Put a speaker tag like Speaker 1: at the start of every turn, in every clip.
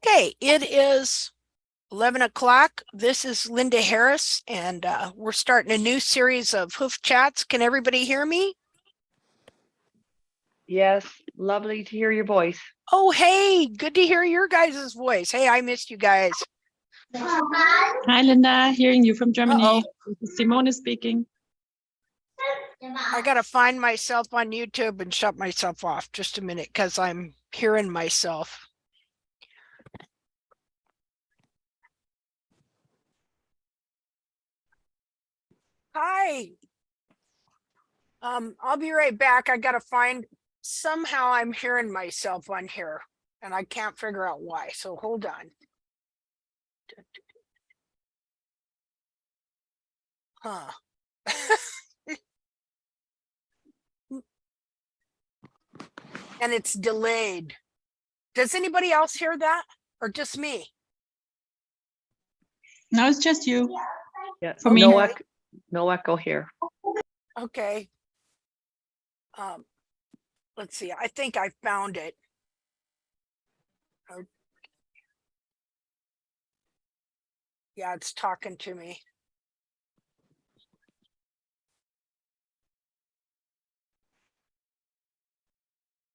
Speaker 1: Okay, it is 11 o'clock. This is Linda Harris, and we're starting a new series of Hoof Chats. Can everybody hear me?
Speaker 2: Yes, lovely to hear your voice.
Speaker 1: Oh, hey, good to hear your guys' voice. Hey, I missed you guys.
Speaker 3: Hi, Linda. Hearing you from Germany. Simone is speaking.
Speaker 1: I got to find myself on YouTube and shut myself off just a minute because I'm hearing myself. Hi. I'll be right back. I got to find, somehow I'm hearing myself on here and I can't figure out why. So hold on. Huh. And it's delayed. Does anybody else hear that or just me?
Speaker 3: No, it's just you.
Speaker 2: Yeah,
Speaker 3: For me.
Speaker 2: No echo here.
Speaker 1: Okay. Let's see. I think I found it. Oh. Yeah, it's talking to me.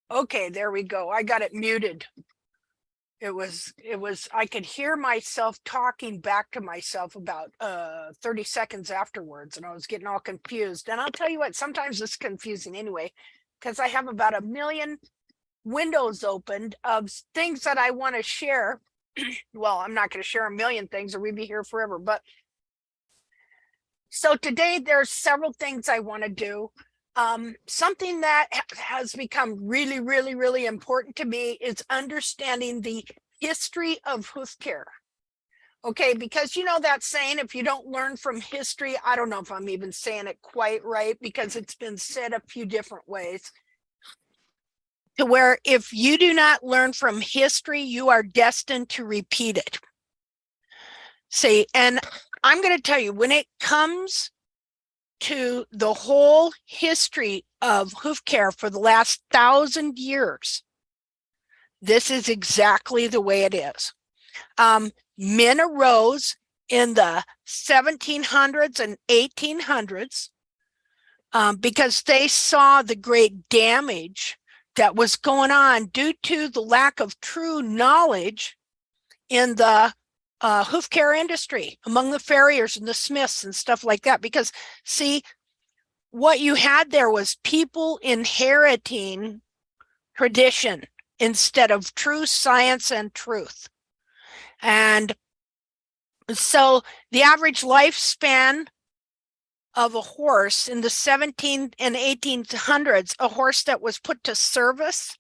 Speaker 1: Okay, there we go. I got it muted. It was, I could hear myself talking back to myself about 30 seconds afterwards, and I was getting all confused. And I'll tell you what, sometimes it's confusing anyway, because I have about 1 million windows opened of things that I want to share. Well, I'm not going to share 1 million things or we'd be here forever, but so today there's several things I want to do. Something that has become really, really, really important to me is understanding the history of hoof care. Okay, because you know that saying, if you don't learn from history, I don't know if I'm even saying it quite right because it's been said a few different ways. To where if you do not learn from history, you are destined to repeat it. See, and I'm going to tell you, when it comes to the whole history of hoof care for the last 1,000 years, this is exactly the way it is. Men arose in the 1700s and 1800s because they saw the great damage that was going on due to the lack of true knowledge in the hoof care industry among the farriers and the smiths and stuff like that. Because see, what you had there was people inheriting tradition instead of true science and truth. And so the average lifespan of a horse in the 17 and 1800s, a horse that was put to service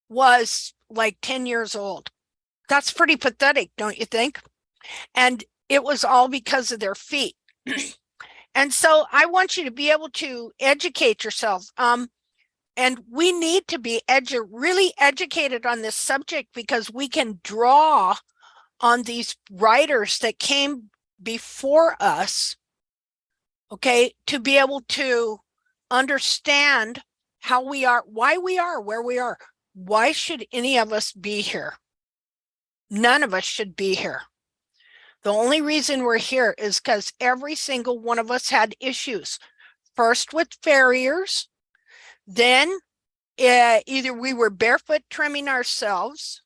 Speaker 1: was like 10 years old. That's pretty pathetic, don't you think? And it was all because of their feet. And so I want you to be able to educate yourself. And we need to be really educated on this subject because we can draw on these writers that came before us, okay, to be able to understand how we are, why we are where we are. Why should any of us be here? None of us should be here. The only reason we're here is because every single one of us had issues. First with farriers, then either we were barefoot trimming ourselves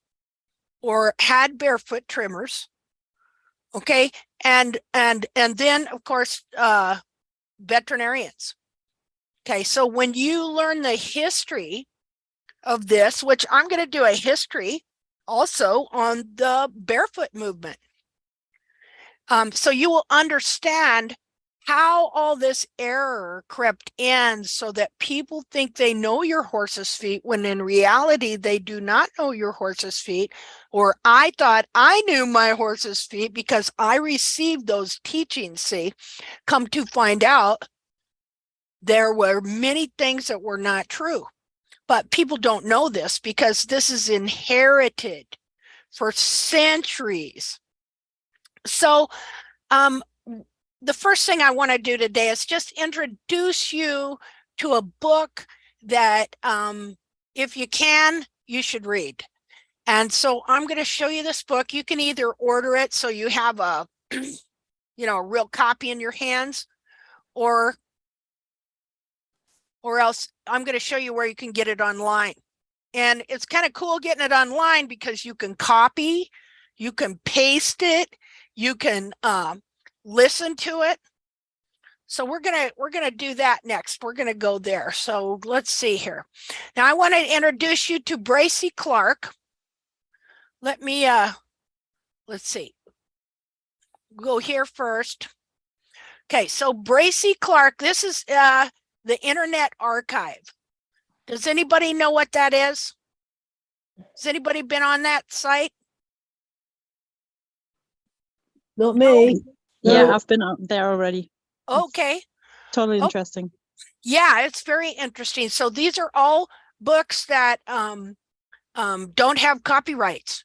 Speaker 1: or had barefoot trimmers, okay, and then of course veterinarians. Okay, so when you learn the history of this, which I'm going to do a history also on the barefoot movement, so you will understand how all this error crept in so that people think they know your horse's feet when in reality they do not know your horse's feet. Or I thought I knew my horse's feet because I received those teachings. See, come to find out there were many things that were not true, but people don't know this because this is inherited for centuries. So the first thing I want to do today is just introduce you to a book that if you can, you should read. And so I'm going to show you this book. You can either order it so you have a, a real copy in your hands, or else I'm going to show you where you can get it online. And it's kind of cool getting it online because you can copy, you can paste it, you can listen to it. So we're gonna do that next. We're gonna go there. So let's see here. Now I want to introduce you to Bracy Clark. Let me let's see. Go here first. Okay, so Bracy Clark, this is the Internet Archive. Does anybody know what that is? Has anybody been on that site?
Speaker 4: Not me.
Speaker 3: Yeah,
Speaker 4: No.
Speaker 3: I've been out there already.
Speaker 1: Okay.
Speaker 3: Totally
Speaker 1: Oh.
Speaker 3: interesting.
Speaker 1: Yeah, it's very interesting. So these are all books that don't have copyrights,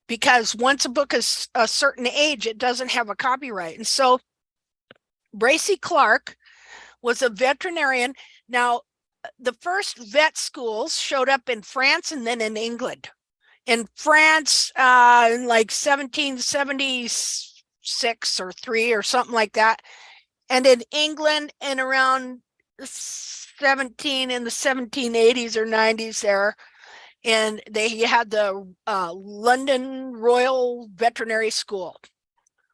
Speaker 1: because once a book is a certain age, it doesn't have a copyright. And so Bracy Clark was a veterinarian. Now, the first vet schools showed up in France and then in England. In France, in like 1776 or 3 or something like that. And in England in around in the 1780s or 90s there. And they had the London Royal Veterinary School.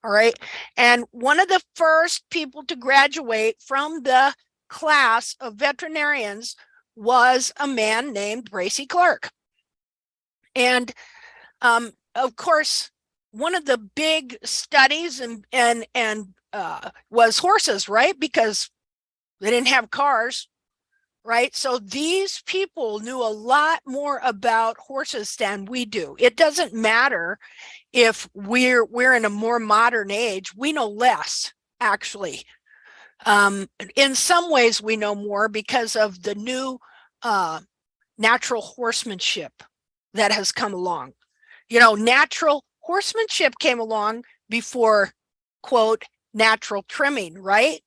Speaker 1: All right. And one of the first people to graduate from the class of veterinarians was a man named Bracy Clark. And of course, one of the big studies was horses, right? Because they didn't have cars, right? So these people knew a lot more about horses than we do. It doesn't matter if we're in a more modern age, we know less, actually. In some ways, we know more because of the new natural horsemanship that has come along. Natural horsemanship came along before, quote, natural trimming, right?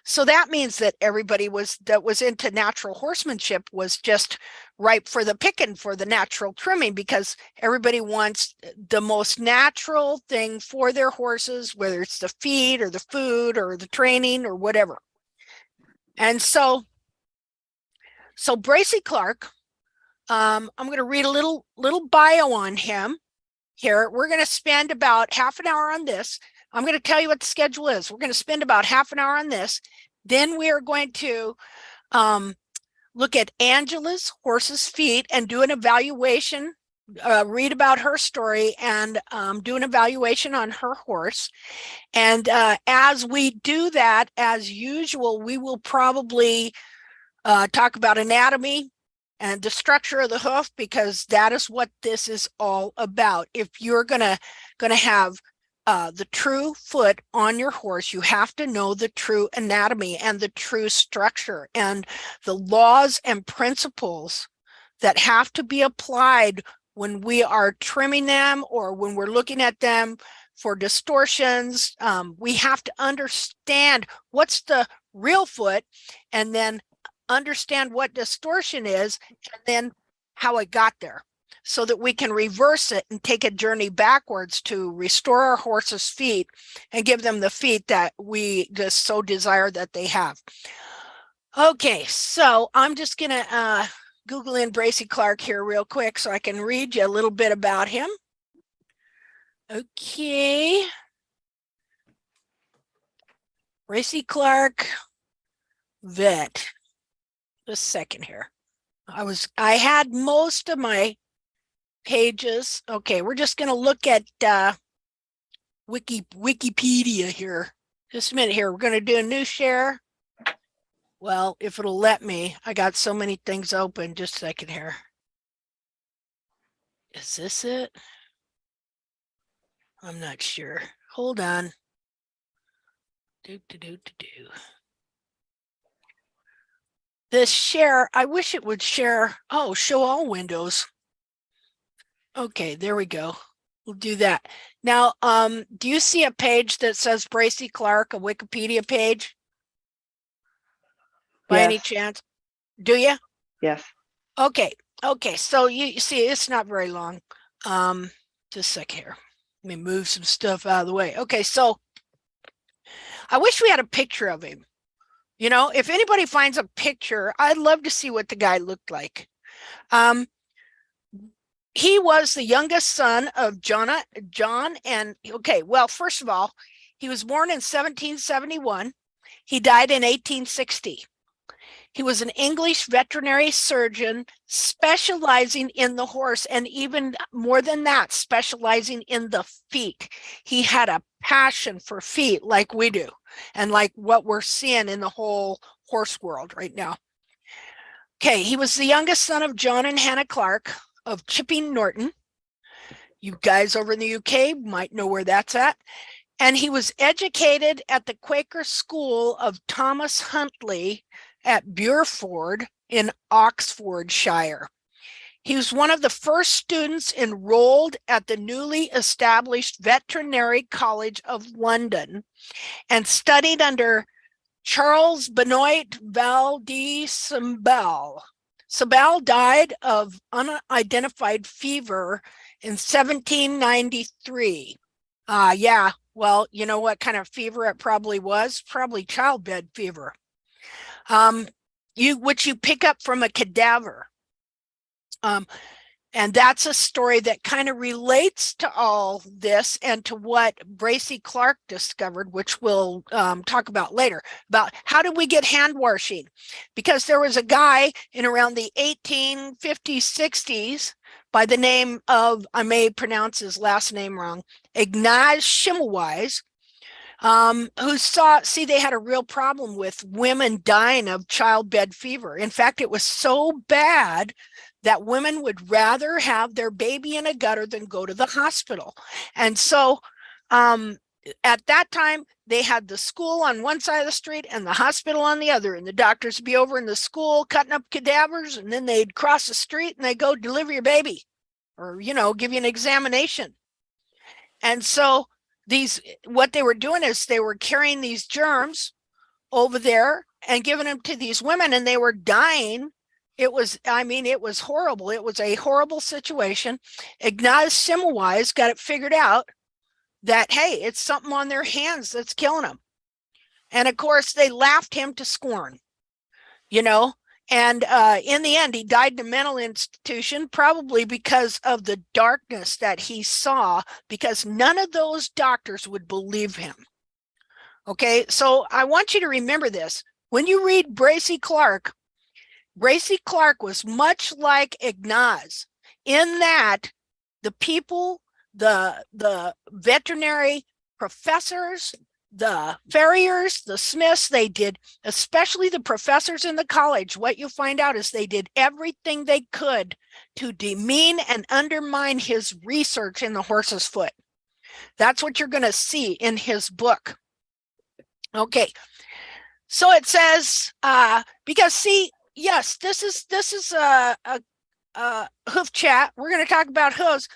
Speaker 1: So that means that everybody that was into natural horsemanship was just ripe for the picking for the natural trimming, because everybody wants the most natural thing for their horses, whether it's the feed or the food or the training or whatever. And so Bracy Clark, I'm going to read a little bio on him here. We're going to spend about half an hour on this. I'm going to tell you what the schedule is. We're going to spend about half an hour on this. Then we are going to look at Angela's horse's feet and do an evaluation, read about her story and do an evaluation on her horse. And as we do that, as usual, we will probably talk about anatomy and the structure of the hoof, because that is what this is all about. If you're gonna have the true foot on your horse, you have to know the true anatomy and the true structure and the laws and principles that have to be applied when we are trimming them or when we're looking at them for distortions. We have to understand what's the real foot, and then understand what distortion is, and then how it got there, so that we can reverse it and take a journey backwards to restore our horse's feet and give them the feet that we just so desire that they have. Okay, so I'm just gonna Google in Bracy Clark here real quick so I can read you a little bit about him. Okay. Bracy Clark, vet. Just a second here. I had most of my pages. Okay, we're just going to look at Wikipedia here. Just a minute here. We're going to do a new share. Well, if it'll let me. I got so many things open. Just a second here. Is this it? I'm not sure. Hold on. This share, I wish it would share. Oh, show all windows. Okay, there we go. We'll do that. Now, do you see a page that says Bracy Clark, a Wikipedia page? By any chance? Do you?
Speaker 2: Yes.
Speaker 1: Okay. Okay. So you see, it's not very long. Just a sec here. Let me move some stuff out of the way. Okay, so I wish we had a picture of him. You know, if anybody finds a picture, I'd love to see what the guy looked like. He was the youngest son of John and, okay, well, first of all, he was born in 1771. He died in 1860. He was an English veterinary surgeon specializing in the horse, and even more than that, specializing in the feet. He had a passion for feet like we do, and like what we're seeing in the whole horse world right now. Okay, he was the youngest son of John and Hannah Clark of Chipping Norton. You guys over in the UK might know where that's at. And he was educated at the Quaker school of Thomas Huntley at Burford in Oxfordshire. He was one of the first students enrolled at the newly established Veterinary College of London and studied under Charles Benoit Val de Sambal. Sambal died of unidentified fever in 1793. Yeah, well, you know what kind of fever it probably was? Probably childbed fever. Which you pick up from a cadaver. And that's a story that kind of relates to all this and to what Bracy Clark discovered, which we'll talk about later, about how did we get hand washing? Because there was a guy in around the 1850s, 60s by the name of, I may pronounce his last name wrong, Ignaz Semmelweis, who see they had a real problem with women dying of childbed fever. In fact, it was so bad that women would rather have their baby in a gutter than go to the hospital. And so at that time, they had the school on one side of the street and the hospital on the other. And the doctors would be over in the school cutting up cadavers, and then they'd cross the street and they'd go deliver your baby or, you know, give you an examination. And so what they were doing is they were carrying these germs over there and giving them to these women, and they were dying. It was horrible. It was a horrible situation. Ignaz Semmelweis got it figured out that, hey, it's something on their hands that's killing them. And of course, they laughed him to scorn, you know, and in the end, he died in a mental institution, probably because of the darkness that he saw, because none of those doctors would believe him. Okay, so I want you to remember this. When you read Bracy Clark was much like Ignaz in that the people, the veterinary professors, the farriers, the smiths, they did, especially the professors in the college, what you find out is they did everything they could to demean and undermine his research in the horse's foot. That's what you're going to see in his book. Okay, so it says, because see, yes, this is a hoof chat. We're going to talk about hooves.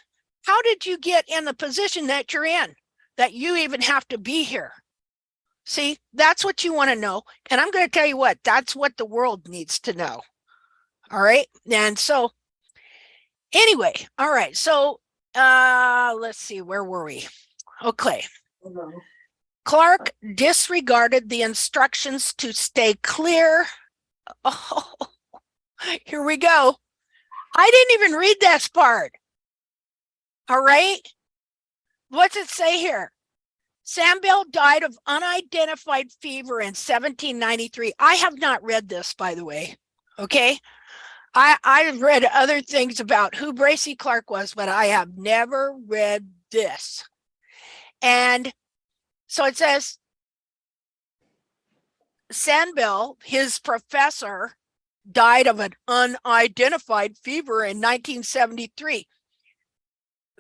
Speaker 1: How did you get in the position that you're in, that you even have to be here? See, that's what you want to know. And I'm going to tell you what, that's what the world needs to know. All right. And so anyway, all right. So let's see, where were we? Okay. Clark disregarded the instructions to stay clear. Oh, here we go. I didn't even read this part. All right. What's it say here? Sambal died of unidentified fever in 1793. I have not read this, by the way. Okay. I've read other things about who Bracy Clark was, but I have never read this. And so it says, Sambal, his professor, died of an unidentified fever in 1973.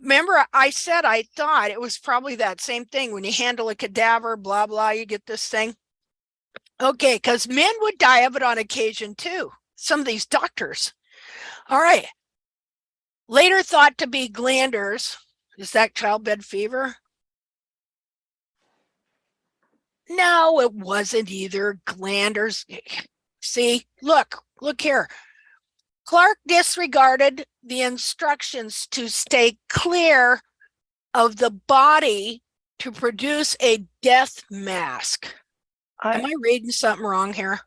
Speaker 1: Remember, I said I thought it was probably that same thing when you handle a cadaver, blah, blah, you get this thing. Okay, because men would die of it on occasion too. Some of these doctors. All right. Later thought to be glanders. Is that childbed fever? No, it wasn't either. Glanders. See, look here. Clark disregarded the instructions to stay clear of the body to produce a death mask. Am I reading something wrong here?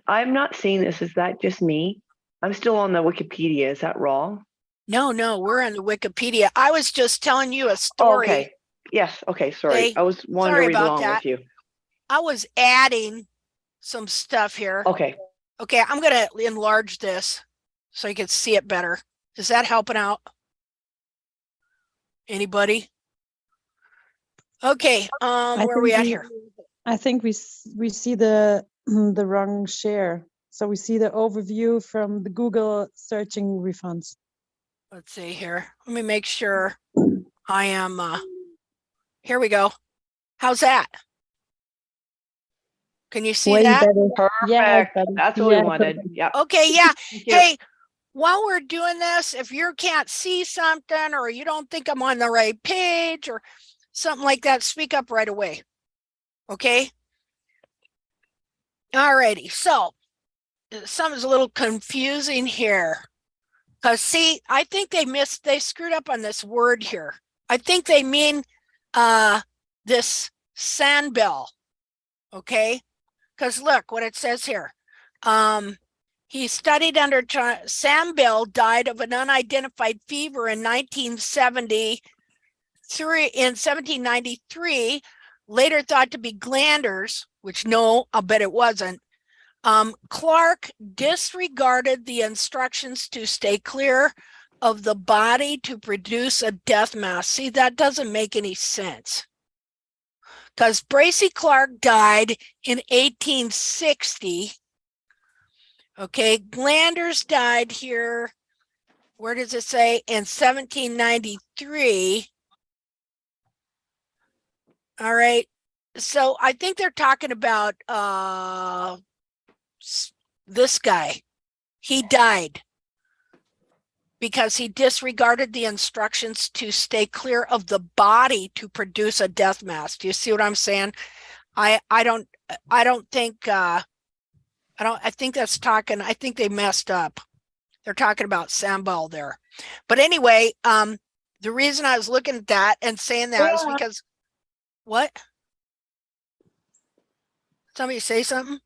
Speaker 2: I'm not seeing this. Is that just me? I'm still on the Wikipedia. Is that wrong?
Speaker 1: No, we're on the Wikipedia. I was just telling you a
Speaker 2: Oh,
Speaker 1: story.
Speaker 2: okay. Yes. Okay. Sorry. I was wanting
Speaker 1: sorry
Speaker 2: to read
Speaker 1: about
Speaker 2: along
Speaker 1: that.
Speaker 2: with you.
Speaker 1: I was adding some stuff here.
Speaker 2: Okay.
Speaker 1: Okay, I'm going to enlarge this so you can see it better. Is that helping out? Anybody? Okay, where are we at here?
Speaker 3: I think we see the the wrong share. So we see the overview from the Google searching refunds.
Speaker 1: Let's see here. Let me make sure I am, here we go. How's that? Can you see
Speaker 3: Way
Speaker 1: that?
Speaker 3: better.
Speaker 2: Perfect.
Speaker 3: Yeah,
Speaker 2: That's what we wanted. Yeah.
Speaker 1: Okay, yeah.
Speaker 2: Thank you.
Speaker 1: Hey, while we're doing this, if you can't see something or you don't think I'm on the right page or something like that, speak up right away. Okay. All righty. So something's a little confusing here. Because see, I think they screwed up on this word here. I think they mean this sandbell. Okay. Because look what it says here. He studied under Sam Bell, died of an unidentified fever in 1793, later thought to be glanders, which no, I'll bet it wasn't. Clark disregarded the instructions to stay clear of the body to produce a death mask. See, that doesn't make any sense. Because Bracy Clark died in 1860. Okay, Glanders died here, where does it say? In 1793. All right, so I think they're talking about this guy. He died because he disregarded the instructions to stay clear of the body to produce a death mask. Do you see what I'm saying? I think that's talking, I think they messed up. They're talking about Sambal there. But anyway, the reason I was looking at that and saying that is because, what? Somebody say something?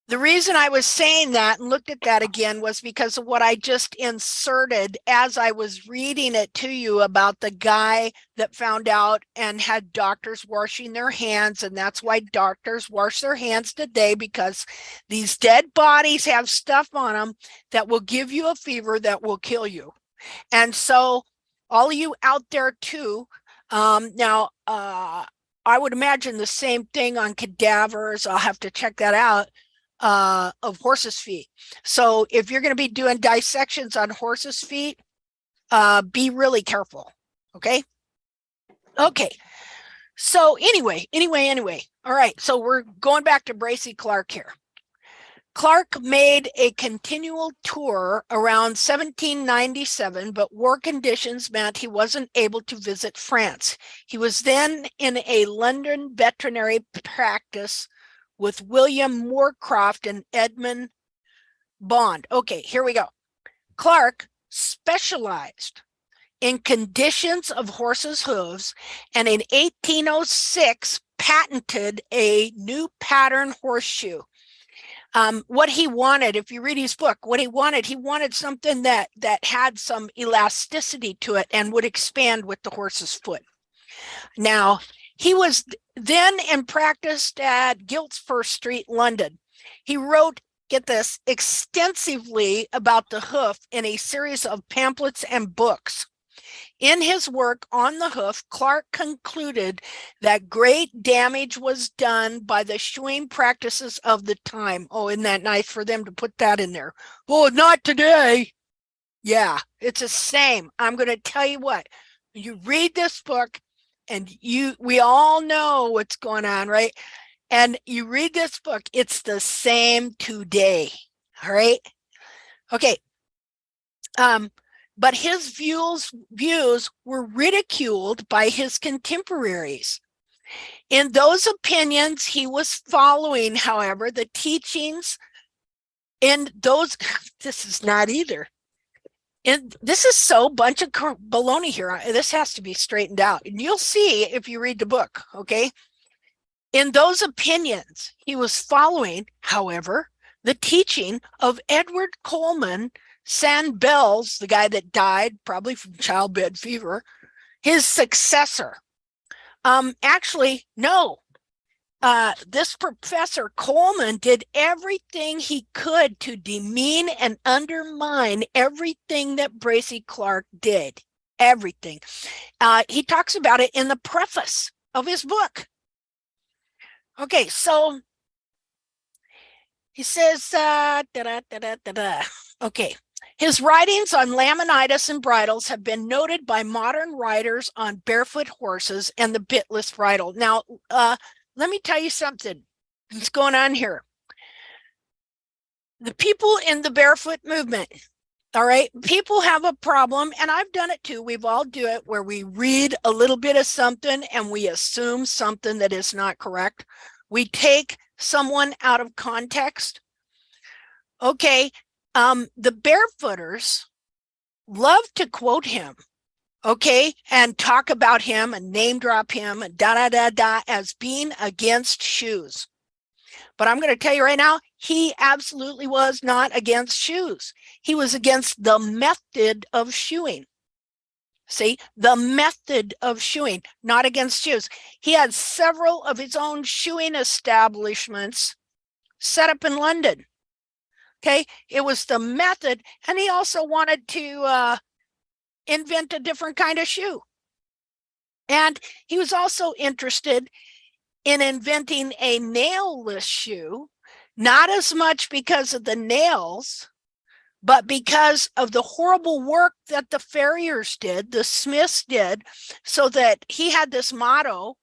Speaker 1: The reason I was saying that and looked at that again was because of what I just inserted as I was reading it to you about the guy that found out and had doctors washing their hands. And that's why doctors wash their hands today, because these dead bodies have stuff on them that will give you a fever that will kill you. And so all of you out there too, now, I would imagine the same thing on cadavers. I'll have to check that out. Of horses' feet. So if you're going to be doing dissections on horses' feet, be really careful. Okay. Okay. So anyway. All right. So we're going back to Bracy Clark here. Clark made a continual tour around 1797, but war conditions meant he wasn't able to visit France. He was then in a London veterinary practice with William Moorcroft and Edmund Bond. Okay, here we go. Clark specialized in conditions of horses' hooves, and in 1806 patented a new pattern horseshoe. What he wanted, if you read his book, what he wanted something that had some elasticity to it and would expand with the horse's foot. Now, he was then and practiced at Guildford Street, London. He wrote, get this, extensively about the hoof in a series of pamphlets and books. In his work on the hoof, Clark concluded that great damage was done by the shoeing practices of the time. Oh, isn't that nice for them to put that in there? Oh, not today. Yeah, it's the same. I'm going to tell you what, you read this book and we all know what's going on, right? And you read this book, it's the same today. All right. Okay. But his views were ridiculed by his contemporaries. In those opinions he was following, however, the teachings And those, this is not either. And this is so bunch of baloney here. This has to be straightened out. And you'll see if you read the book, okay? In those opinions, he was following, however, the teaching of Edward Coleman Sandbells, the guy that died probably from childbed fever, his successor. Actually, no. This Professor Coleman did everything he could to demean and undermine everything that Bracy Clark did. Everything. He talks about it in the preface of his book. Okay, so he says, okay, his writings on laminitis and bridles have been noted by modern writers on barefoot horses and the bitless bridle. Now, let me tell you something that's going on here. The people in the barefoot movement, all right, people have a problem, and I've done it too. We've all do it where we read a little bit of something and we assume something that is not correct. We take someone out of context. Okay, the barefooters love to quote him, okay, and talk about him and name drop him and as being against shoes. But I'm going to tell you right now, he absolutely was not against shoes. He was against the method of shoeing. See, the method of shoeing, not against shoes. He had several of his own shoeing establishments set up in London. Okay, it was the method, and he also wanted to invent a different kind of shoe. And he was also interested in inventing a nailless shoe, not as much because of the nails, but because of the horrible work that the farriers did, the smiths did, so that he had this motto,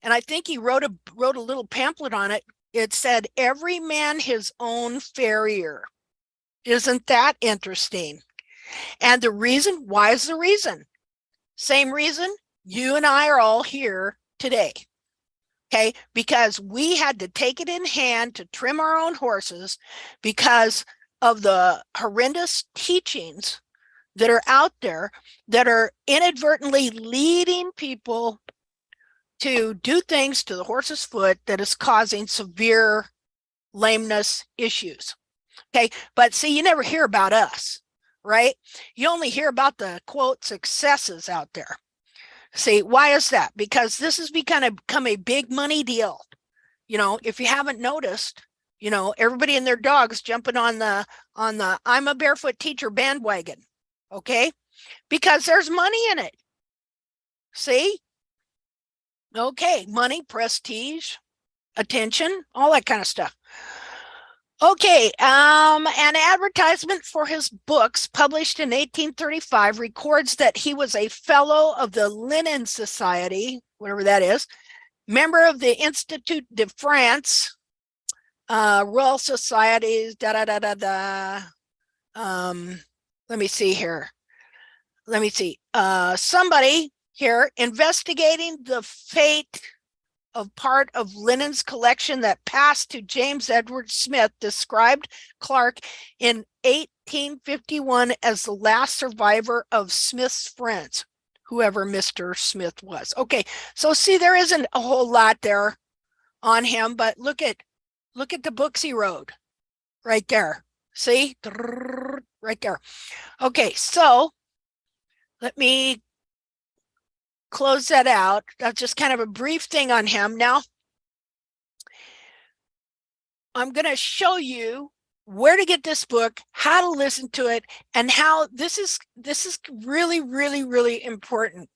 Speaker 1: and I think he wrote a little pamphlet on it. It said, "Every man his own farrier." Isn't that interesting? And the reason, why is the reason? Same reason you and I are all here today. Okay, because we had to take it in hand to trim our own horses because of the horrendous teachings that are out there that are inadvertently leading people to do things to the horse's foot that is causing severe lameness issues. Okay, but see, you never hear about us, right? You only hear about the quote successes out there. See, why is that? Because this has become a big money deal. You know, if you haven't noticed, you know, everybody and their dogs jumping on the I'm a barefoot teacher bandwagon. Okay, because there's money in it. See? Okay, money, prestige, attention, all that kind of stuff. Okay, an advertisement for his books published in 1835 records that he was a fellow of the Linen Society, whatever that is, member of the Institut de France, Royal Societies, let me see here. Let me see. Somebody here investigating the fate of part of Linen's collection that passed to James Edward Smith described Clark in 1851 as the last survivor of Smith's friends, whoever Mr. Smith was. Okay, so see, there isn't a whole lot there on him, but look at the books he wrote right there. See, right there. Okay, so let me close that out. That's just kind of a brief thing on him. Now, I'm going to show you where to get this book, how to listen to it, and how this is really, really, really important.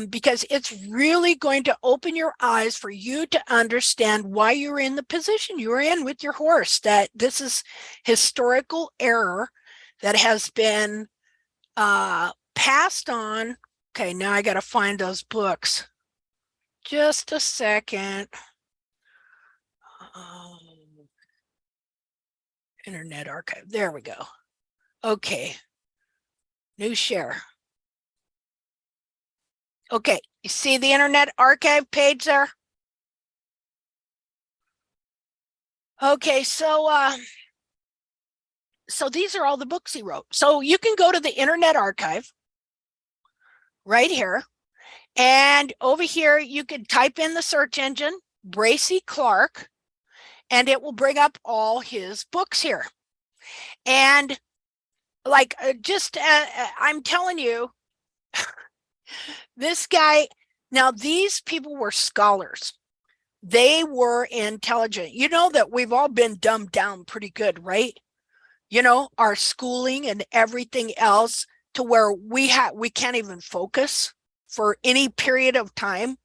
Speaker 1: Because it's really going to open your eyes for you to understand why you're in the position you're in with your horse, that this is historical error that has been passed on. Okay, now I got to find those books. Just a second. Internet Archive. There we go. Okay. New share. Okay, you see the Internet Archive page there? Okay, so so these are all the books he wrote. So you can go to the Internet Archive right here. And over here, you can type in the search engine, Bracy Clark, and it will bring up all his books here. And like, I'm telling you, this guy, now these people were scholars. They were intelligent. You know that we've all been dumbed down pretty good, right? You know, our schooling and everything else to where we can't even focus for any period of time.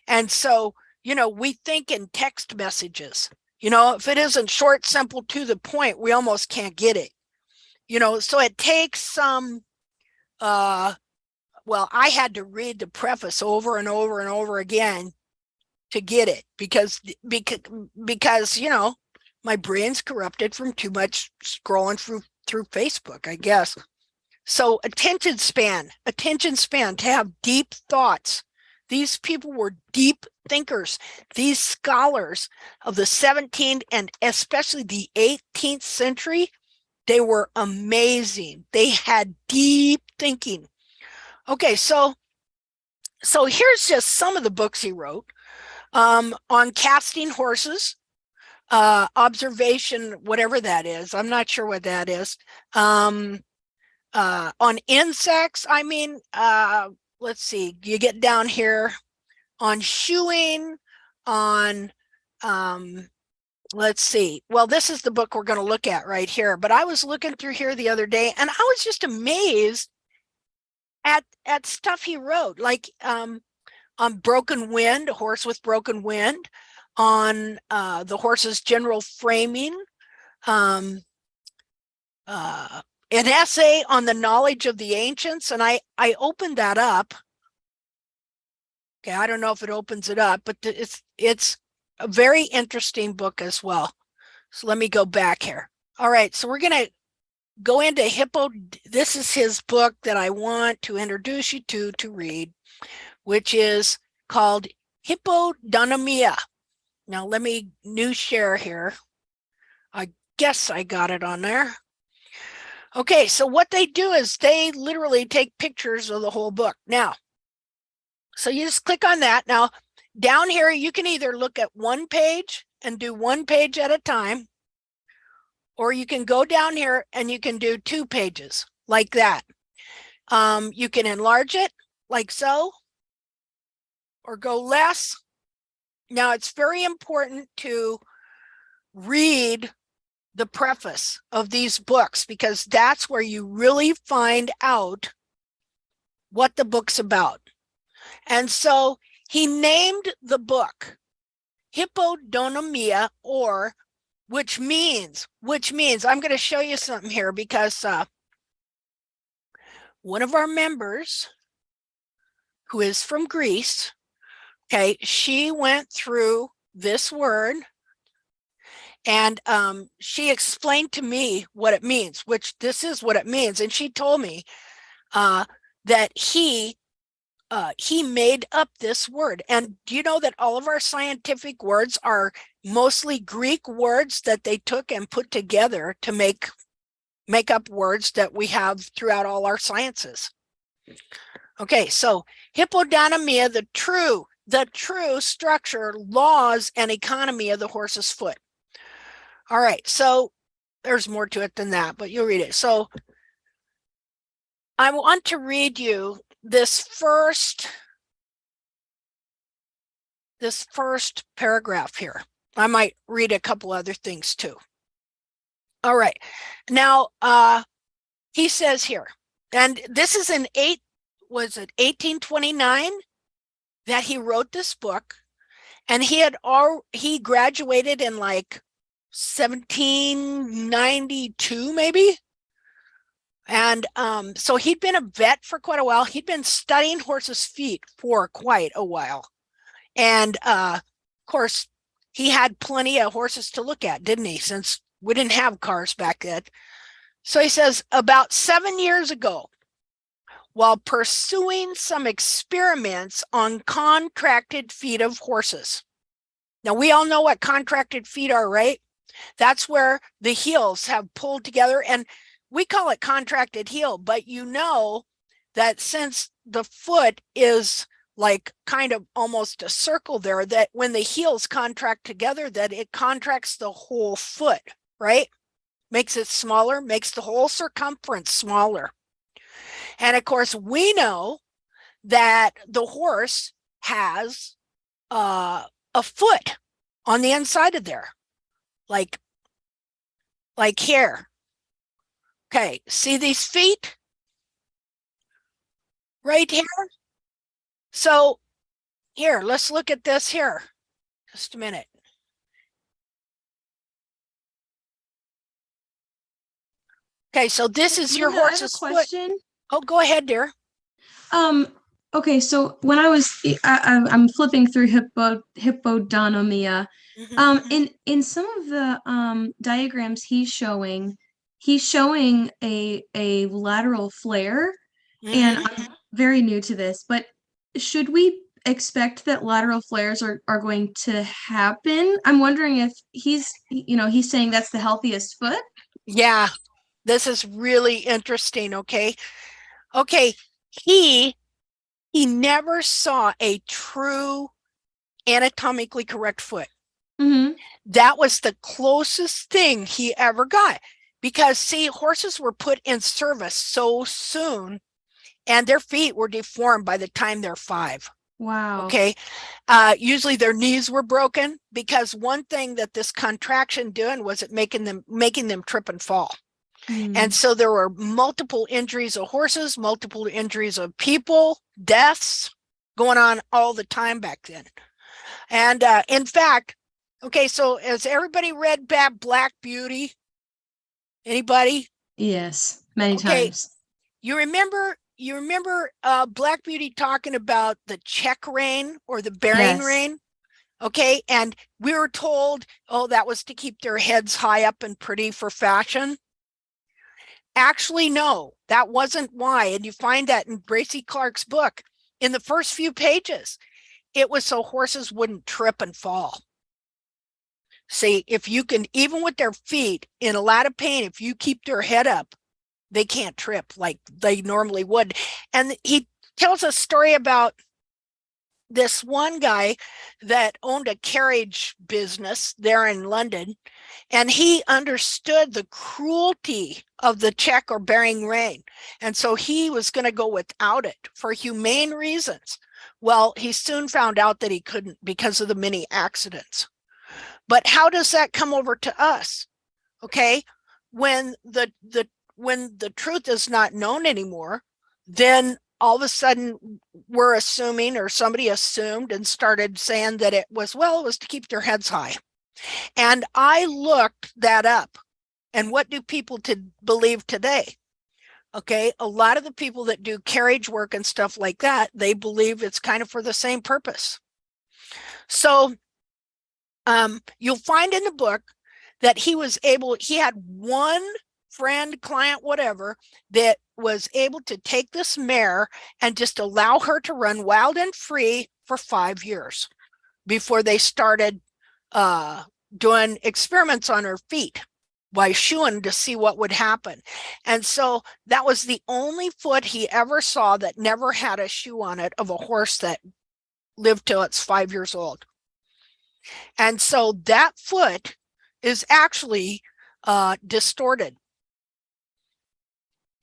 Speaker 1: And so, you know, we think in text messages. You know, if it isn't short, simple, to the point, we almost can't get it. You know, so it takes some well, I had to read the preface over and over and over again to get it because you know, my brain's corrupted from too much scrolling through Facebook, I guess. So attention span to have deep thoughts. These people were deep thinkers. These scholars of the 17th and especially the 18th century, they were amazing. They had deep thinking. Okay, so here's just some of the books he wrote. On casting horses, observation, whatever that is. I'm not sure what that is. On insects, I mean, let's see, you get down here on shoeing, on, let's see. Well, this is the book we're going to look at right here. But I was looking through here the other day and I was just amazed at stuff he wrote, like on broken wind, a horse with broken wind, on the horse's general framing, an essay on the knowledge of the ancients. And I opened that up. Okay, I don't know if it opens it up, but it's a very interesting book as well. So let me go back here. All right, so we're going to go into this is his book that I want to introduce you to read, which is called Hippodonomia. Now let me new share here. I guess I got it on there. Okay, so what they do is they literally take pictures of the whole book. Now, so you just click on that. Now, down here, you can either look at one page and do one page at a time, or you can go down here and you can do 2 pages like that. You can enlarge it like so, or go less. Now, it's very important to read the preface of these books because that's where you really find out what the book's about. And so he named the book Hippodonomia, or which means I'm going to show you something here because one of our members who is from Greece, okay, she went through this word and she explained to me what it means, which this is what it means. And she told me that he made up this word. And do you know that all of our scientific words are mostly Greek words that they took and put together to make up words that we have throughout all our sciences? Okay, so Hippodonomia, the true structure, laws, and economy of the horse's foot. All right, so there's more to it than that, but you'll read it. So I want to read you this first paragraph here. I might read a couple other things too. All right. Now, he says here, and this is in 1829 that he wrote this book, and he graduated in like 1792 maybe. And so he'd been a vet for quite a while. He'd been studying horses' feet for quite a while. And of course, he had plenty of horses to look at, didn't he? Since we didn't have cars back then. So he says, about 7 years ago, while pursuing some experiments on contracted feet of horses. Now, we all know what contracted feet are, right? That's where the heels have pulled together, and we call it contracted heel, but you know that since the foot is like kind of almost a circle there, that when the heels contract together, that it contracts the whole foot, right? Makes it smaller, makes the whole circumference smaller. And of course, we know that the horse has a foot on the inside of there, like here. Okay, see these feet right here? So here, let's look at this here. Just a minute. Okay, so this is your
Speaker 5: Linda, I have a
Speaker 1: horse's foot.
Speaker 5: question.
Speaker 1: Oh, go ahead, dear.
Speaker 5: Okay, so when I'm flipping through Hippodonomia, in some of the diagrams he's showing a lateral flare, and I'm very new to this, but should we expect that lateral flares are going to happen? I'm wondering if he's saying that's the healthiest foot.
Speaker 1: Yeah, this is really interesting. Okay. He never saw a true anatomically correct foot. That was the closest thing he ever got, because see, horses were put in service so soon and their feet were deformed by the time they're 5.
Speaker 5: Wow.
Speaker 1: Okay. Usually their knees were broken, because one thing that this contraction doing was it making them trip and fall. And so there were multiple injuries of horses, multiple injuries of people, deaths going on all the time back then. And in fact, okay, so has everybody read Black Beauty? Anybody?
Speaker 5: Yes, many
Speaker 1: Okay.
Speaker 5: times.
Speaker 1: You remember Black Beauty talking about the check rein or the bearing
Speaker 5: Yes.
Speaker 1: rein? Okay, and we were told, oh, that was to keep their heads high up and pretty for fashion. Actually, no, that wasn't why. And you find that in Bracy Clark's book. In the first few pages, it was so horses wouldn't trip and fall. See, if you can, even with their feet in a lot of pain, if you keep their head up, they can't trip like they normally would. And he tells a story about this one guy that owned a carriage business there in London, and he understood the cruelty of the check or bearing rein. And so he was going to go without it for humane reasons. Well, he soon found out that he couldn't because of the many accidents. But how does that come over to us? Okay, when the truth is not known anymore, then all of a sudden we're assuming, or somebody assumed and started saying that it was to keep their heads high. And I looked that up. And what do people believe today? Okay, a lot of the people that do carriage work and stuff like that, they believe it's kind of for the same purpose. So you'll find in the book that he had one friend, client, whatever, that was able to take this mare and just allow her to run wild and free for 5 years before they started doing experiments on her feet by shoeing to see what would happen. And so that was the only foot he ever saw that never had a shoe on it of a horse that lived till it's 5 years old. And so that foot is actually distorted.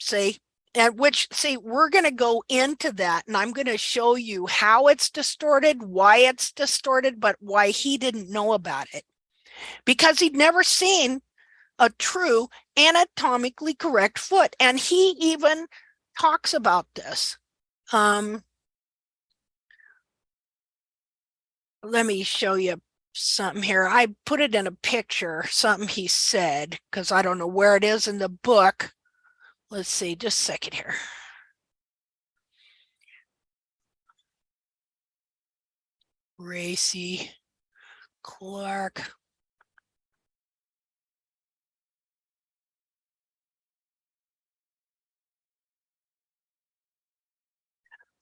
Speaker 1: See, and we're going to go into that, and I'm going to show you how it's distorted, why it's distorted, but why he didn't know about it, because he'd never seen a true anatomically correct foot. And he even talks about this. Let me show you something here. I put it in a picture, something he said, because I don't know where it is in the book. Let's see, just a second here. Bracy Clark.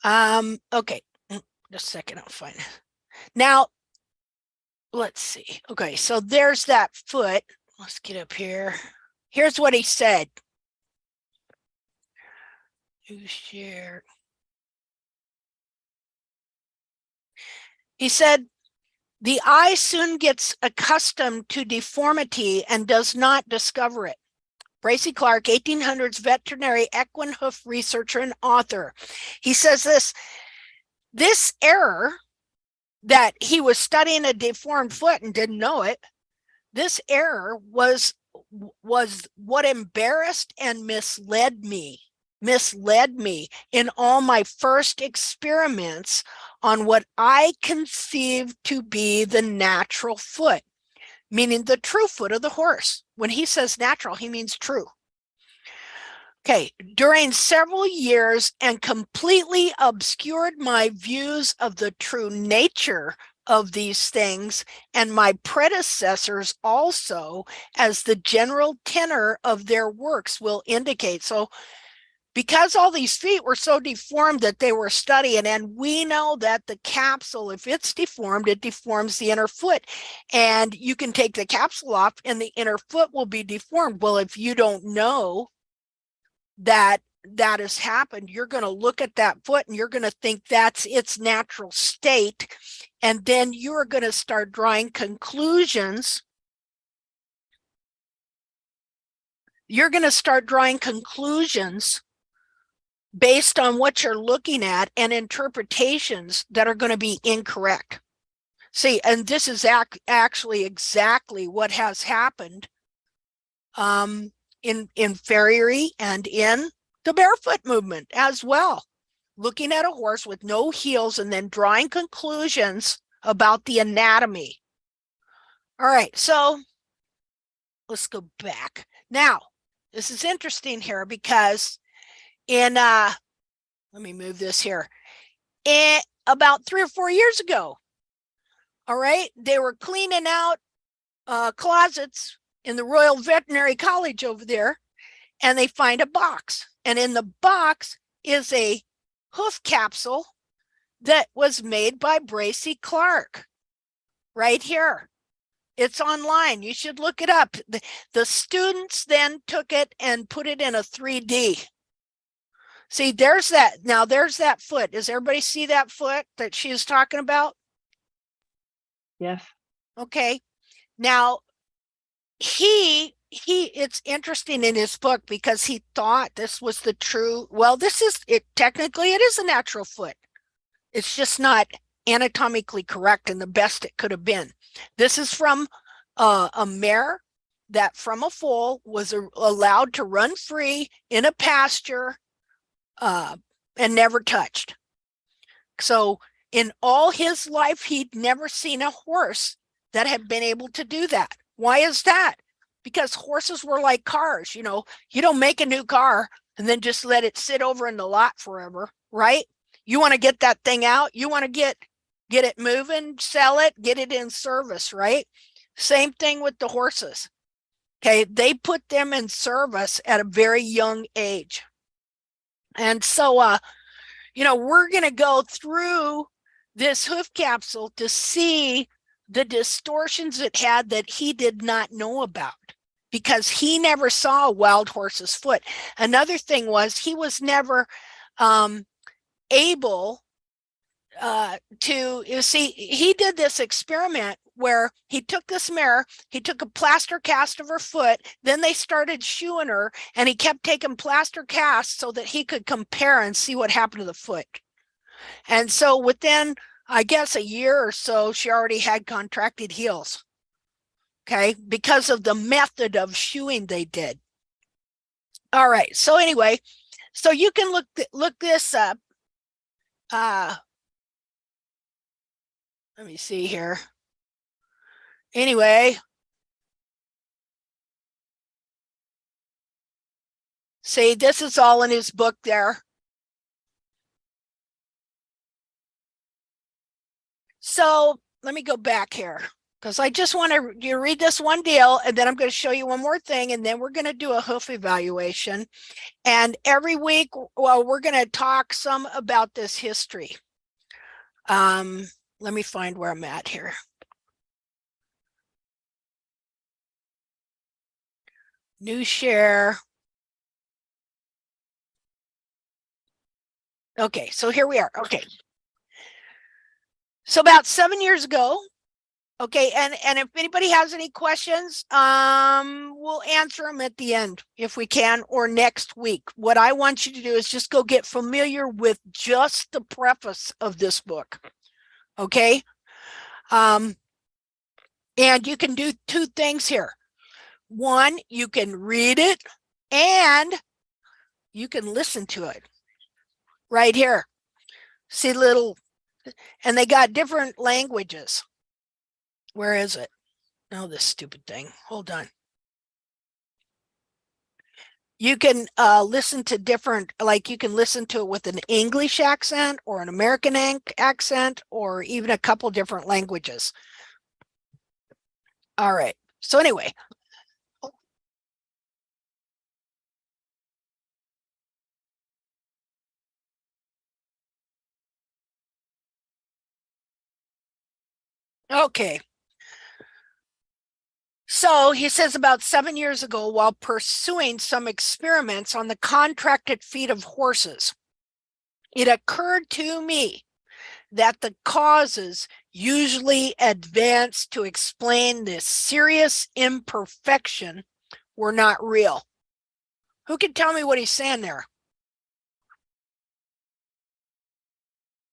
Speaker 1: Okay, just a second, I'll find it. Now, let's see. Okay, so there's that foot. Let's get up here. Here's what he said. Who shared? He said, the eye soon gets accustomed to deformity and does not discover it. Bracy Clark, 1800s veterinary equine hoof researcher and author. He says this error that he was studying a deformed foot and didn't know it, this error was what embarrassed and misled me in all my first experiments on what I conceived to be the natural foot, meaning the true foot of the horse. When he says natural, he means true. Okay, during several years and completely obscured my views of the true nature of these things and my predecessors also, as the general tenor of their works will indicate. So because all these feet were so deformed that they were studying, and we know that the capsule, if it's deformed, it deforms the inner foot, and you can take the capsule off and the inner foot will be deformed. Well, if you don't know that has happened, you're going to look at that foot and you're going to think that's its natural state, and then you're going to start drawing conclusions. You're going to start drawing conclusions based on what you're looking at and interpretations that are going to be incorrect. See, and this is actually exactly what has happened in farriery and in the barefoot movement as well. Looking at a horse with no heels and then drawing conclusions about the anatomy. All right, so let's go back. Now, this is interesting here because in let me move this here. About 3 or 4 years ago, all right, they were cleaning out closets in the Royal Veterinary College over there, and they find a box, and in the box is a hoof capsule that was made by Bracy Clark right here. It's online. You should look it up. The students then took it and put it in a 3D. See, there's that. Now there's that foot. Does everybody see that foot that she is talking about?
Speaker 2: Yes.
Speaker 1: Okay. Now it's interesting in his book because he thought this was the true, well, this is it. Technically, it is a natural foot. It's just not anatomically correct and the best it could have been. This is from a mare that from a foal was allowed to run free in a pasture and never touched. So in all his life, he'd never seen a horse that had been able to do that. Why is that? Because horses were like cars. You know, you don't make a new car and then just let it sit over in the lot forever, right? You want to get that thing out. You want to get it moving, sell it, get it in service, right? Same thing with the horses. Okay, they put them in service at a very young age. And so, you know, we're going to go through this hoof capsule to see the distortions it had that he did not know about because he never saw a wild horse's foot. Another thing was he was never able to, you see, he did this experiment where he took this mare, he took a plaster cast of her foot, then they started shoeing her, and he kept taking plaster casts so that he could compare and see what happened to the foot. And so within, I guess, a year or so, she already had contracted heels, okay, because of the method of shoeing they did. All right, so anyway, so you can look this up. Let me see here. Anyway, see, this is all in his book there. So let me go back here because I just want to read this one deal, and then I'm going to show you one more thing, and then we're going to do a hoof evaluation. And every week, well, we're going to talk some about this history. Let me find where I'm at here. New share. Okay, so here we are. Okay. So about 7 years ago, okay, and if anybody has any questions, we'll answer them at the end if we can, or next week. What I want you to do is just go get familiar with just the preface of this book. Okay. And you can do two things here. One, you can read it and you can listen to it right here. See little, and they got different languages. Where is it? Oh, this stupid thing. Hold on. You can listen to different, like you can listen to it with an English accent or an American accent, or even a couple different languages. All right. So anyway. Okay. So he says about 7 years ago, while pursuing some experiments on the contracted feet of horses, it occurred to me that the causes usually advanced to explain this serious imperfection were not real. Who can tell me what he's saying there?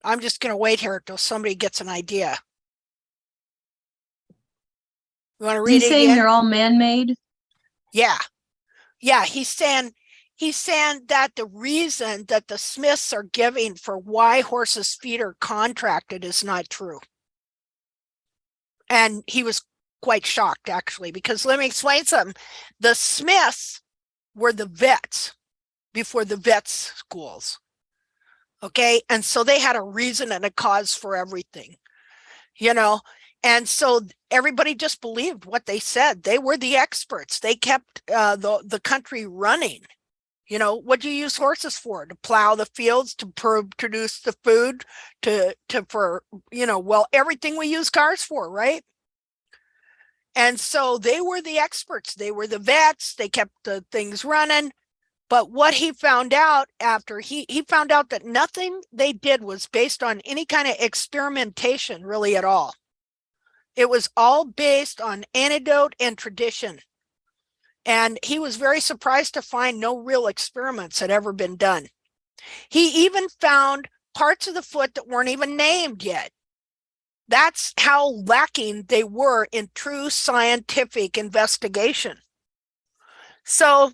Speaker 1: I'm just going to wait here until somebody gets an idea. You want to read
Speaker 5: He's
Speaker 1: it
Speaker 5: saying
Speaker 1: again?
Speaker 5: they're all man-made.
Speaker 1: Yeah. Yeah, he's saying that the reason that the Smiths are giving for why horses' feet are contracted is not true. And he was quite shocked, actually, because let me explain something. The Smiths were the vets before the vets schools. Okay. And so they had a reason and a cause for everything, you know. And so everybody just believed what they said. They were the experts. They kept the country running. You know, what do you use horses for? To plow the fields, to produce the food, for, you know, well, everything we use cars for, right? And so they were the experts. They were the vets. They kept the things running. But what he found out after he found out that nothing they did was based on any kind of experimentation really at all. It was all based on anecdote and tradition. And he was very surprised to find no real experiments had ever been done. He even found parts of the foot that weren't even named yet. That's how lacking they were in true scientific investigation. So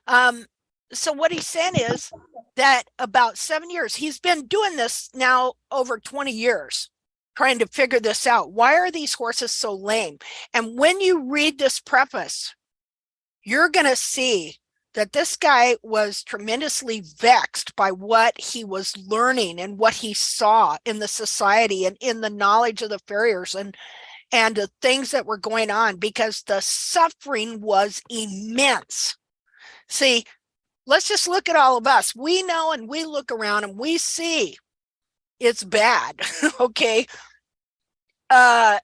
Speaker 1: what he's saying is that about 7 years, he's been doing this now over 20 years, trying to figure this out. Why are these horses so lame? And when you read this preface, you're going to see that this guy was tremendously vexed by what he was learning and what he saw in the society and in the knowledge of the farriers and the things that were going on, because the suffering was immense. See, let's just look at all of us. We know, and we look around and we see it's bad. Okay.
Speaker 3: So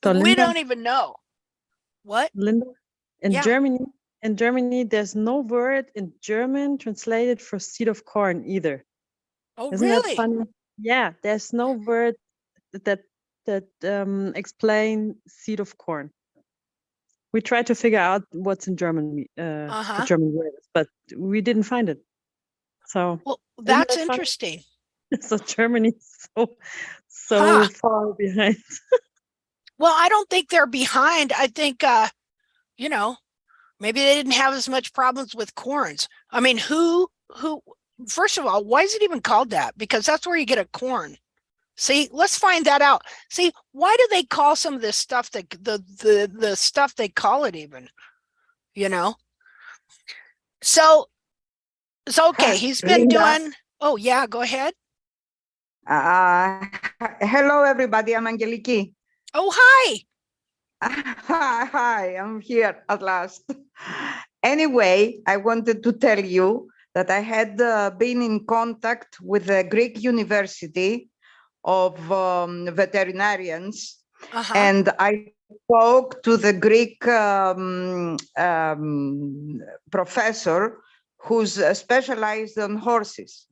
Speaker 1: we
Speaker 3: Linda,
Speaker 1: don't even know. What?
Speaker 3: Linda, in
Speaker 1: Yeah.
Speaker 3: Germany, there's no word in German translated for seed of corn either.
Speaker 1: Oh,
Speaker 3: Isn't that
Speaker 1: really?
Speaker 3: funny? Yeah, there's no word that explain seed of corn. We tried to figure out what's in German, the German word, but we didn't find it. So,
Speaker 1: Well,
Speaker 3: isn't
Speaker 1: that's
Speaker 3: that funny?
Speaker 1: interesting.
Speaker 3: So Germany's so
Speaker 1: Huh.
Speaker 3: far behind.
Speaker 1: Well, I don't think they're behind. I think, you know, maybe they didn't have as much problems with corns. I mean, first of all, why is it even called that? Because that's where you get a corn. See, let's find that out. See, why do they call some of this stuff that the stuff they call it even, you know? So it's okay. He's been
Speaker 6: Linda.
Speaker 1: doing, oh yeah, go ahead.
Speaker 6: Hello, everybody. I'm Angeliki.
Speaker 1: Oh, hi.
Speaker 6: Hi, I'm here at last. Anyway, I wanted to tell you that I had been in contact with the Greek University of veterinarians, And I spoke to the Greek professor who's specialized on horses.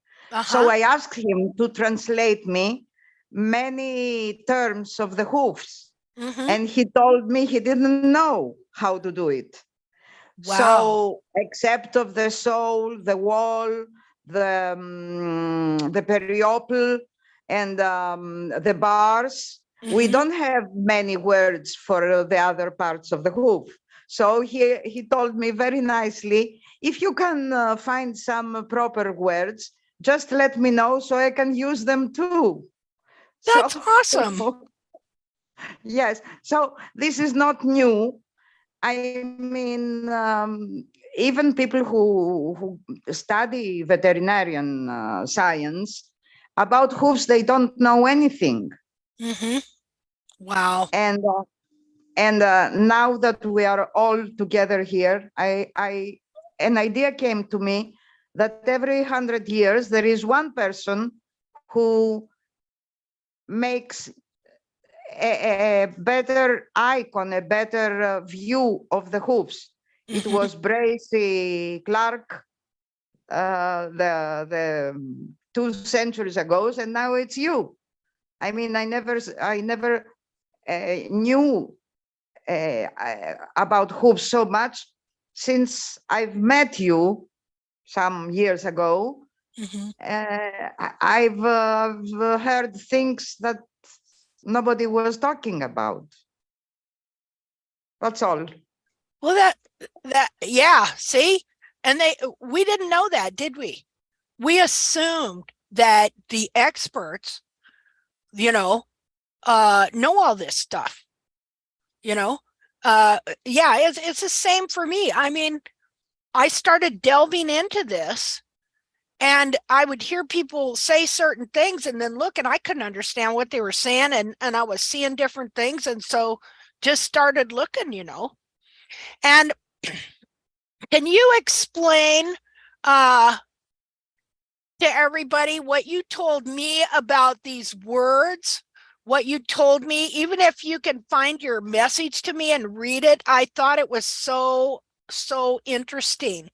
Speaker 6: So I asked him to translate me many terms of the hoofs. And he told me he didn't know how to do it.
Speaker 1: Wow.
Speaker 6: So except of the sole, the wall, the periople, and the bars, we don't have many words for the other parts of the hoof. So he told me very nicely, if you can find some proper words, just let me know so I can use them too.
Speaker 1: That's awesome.
Speaker 6: Yes, so this is not new. I mean, even people who study veterinarian science, about hoofs, they don't know anything.
Speaker 1: Wow.
Speaker 6: And now that we are all together here, an idea came to me that every 100 years, there is one person who makes a better icon, a better view of the hoofs. It was Bracy Clark the 2 centuries ago, and now it's you. I mean, I never knew about hoofs so much since I've met you some years ago. I've heard things that nobody was talking about. That's all.
Speaker 1: Well, yeah, see? And we didn't know that, did we? We assumed that the experts, know all this stuff, yeah, it's the same for me. I mean, I started delving into this, and I would hear people say certain things and then look, and I couldn't understand what they were saying, and I was seeing different things, and so just started looking, And can you explain to everybody what you told me about these words? What you told me, even if you can find your message to me and read it, I thought it was so interesting.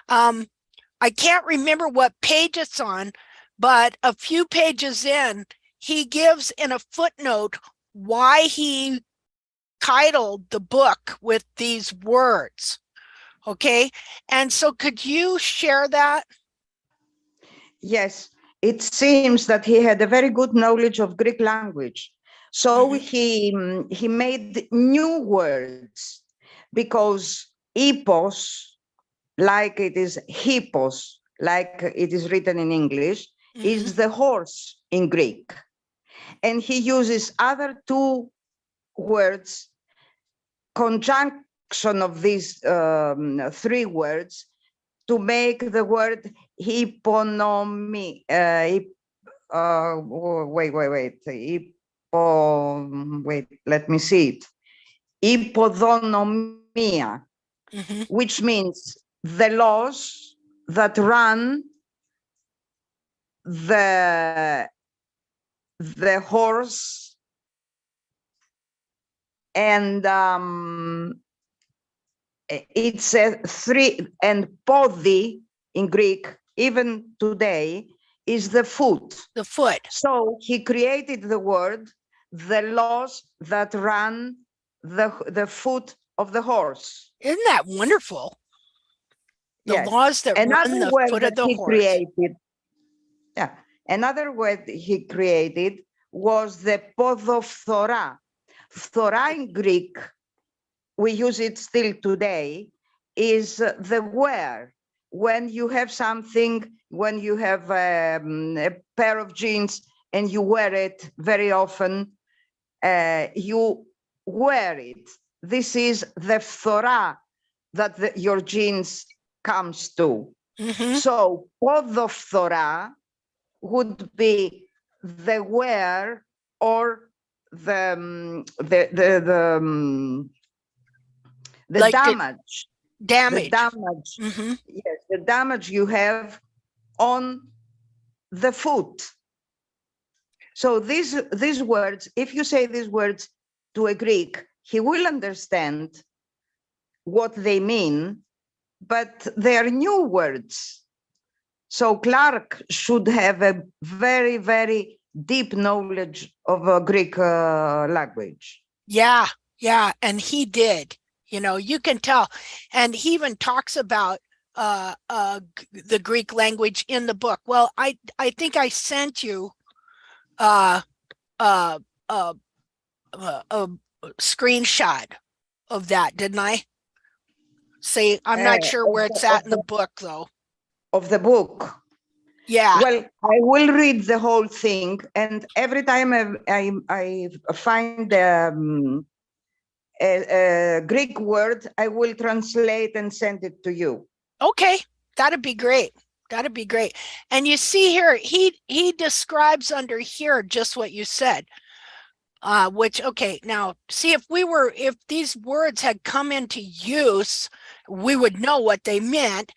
Speaker 1: I can't remember what page it's on, but a few pages in, he gives in a footnote why he titled the book with these words. Okay, and so could you share that?
Speaker 6: Yes, it seems that he had a very good knowledge of Greek language. So he made new words, because hippos, like it is hippos, like it is written in English, is the horse in Greek. And he uses other 2 words, conjunction of these 3 words, to make the word hipponomy. Wait, let me see it. Hippodonomia, which means the laws that run the horse, and it's a 3, and podi in Greek, even today, is the foot.
Speaker 1: The foot.
Speaker 6: So he created the word, the laws that run the foot of the horse.
Speaker 1: Isn't that wonderful? The laws that run the foot of the horse.
Speaker 6: Created, another word he created was the podophthora. Phthora in Greek, we use it still today, is the wear. When you have something, when you have a pair of jeans and you wear it very often, you wear it. This is the phthora that your jeans comes to. So podophthora would be the wear, or the like damage.
Speaker 1: The
Speaker 6: damage. Yes, the damage you have on the foot. So these words, if you say these words to a Greek, he will understand what they mean, but they are new words. So Clark should have a very, very deep knowledge of Greek language.
Speaker 1: Yeah, and he did. You can tell, and he even talks about the Greek language in the book. Well, I think I sent you a screenshot of that, didn't I? See, I'm not sure where it's at in the book, though.
Speaker 6: Of the book.
Speaker 1: Yeah.
Speaker 6: Well, I will read the whole thing, and every time I find a Greek word, I will translate and send it to you.
Speaker 1: Okay, that'd be great. That'd be great. And you see here, he describes under here just what you said. Which, okay, now see, if these words had come into use, we would know what they meant.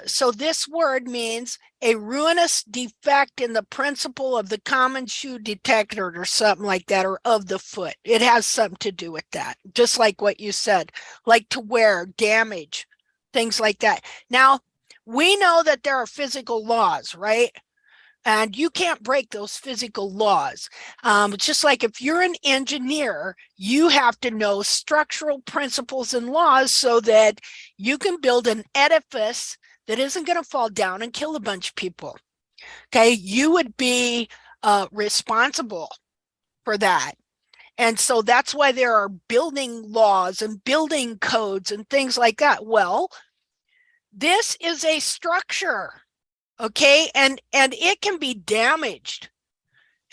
Speaker 1: So this word means a ruinous defect in the principle of the common shoe detector or something like that, or of the foot. It has something to do with that, just like what you said, like to wear, damage, things like that. Now, we know that there are physical laws, right? And you can't break those physical laws. It's just like if you're an engineer, you have to know structural principles and laws so that you can build an edifice that isn't going to fall down and kill a bunch of people. Okay, you would be responsible for that. And so that's why there are building laws and building codes and things like that. Well, this is a structure. Okay, and it can be damaged.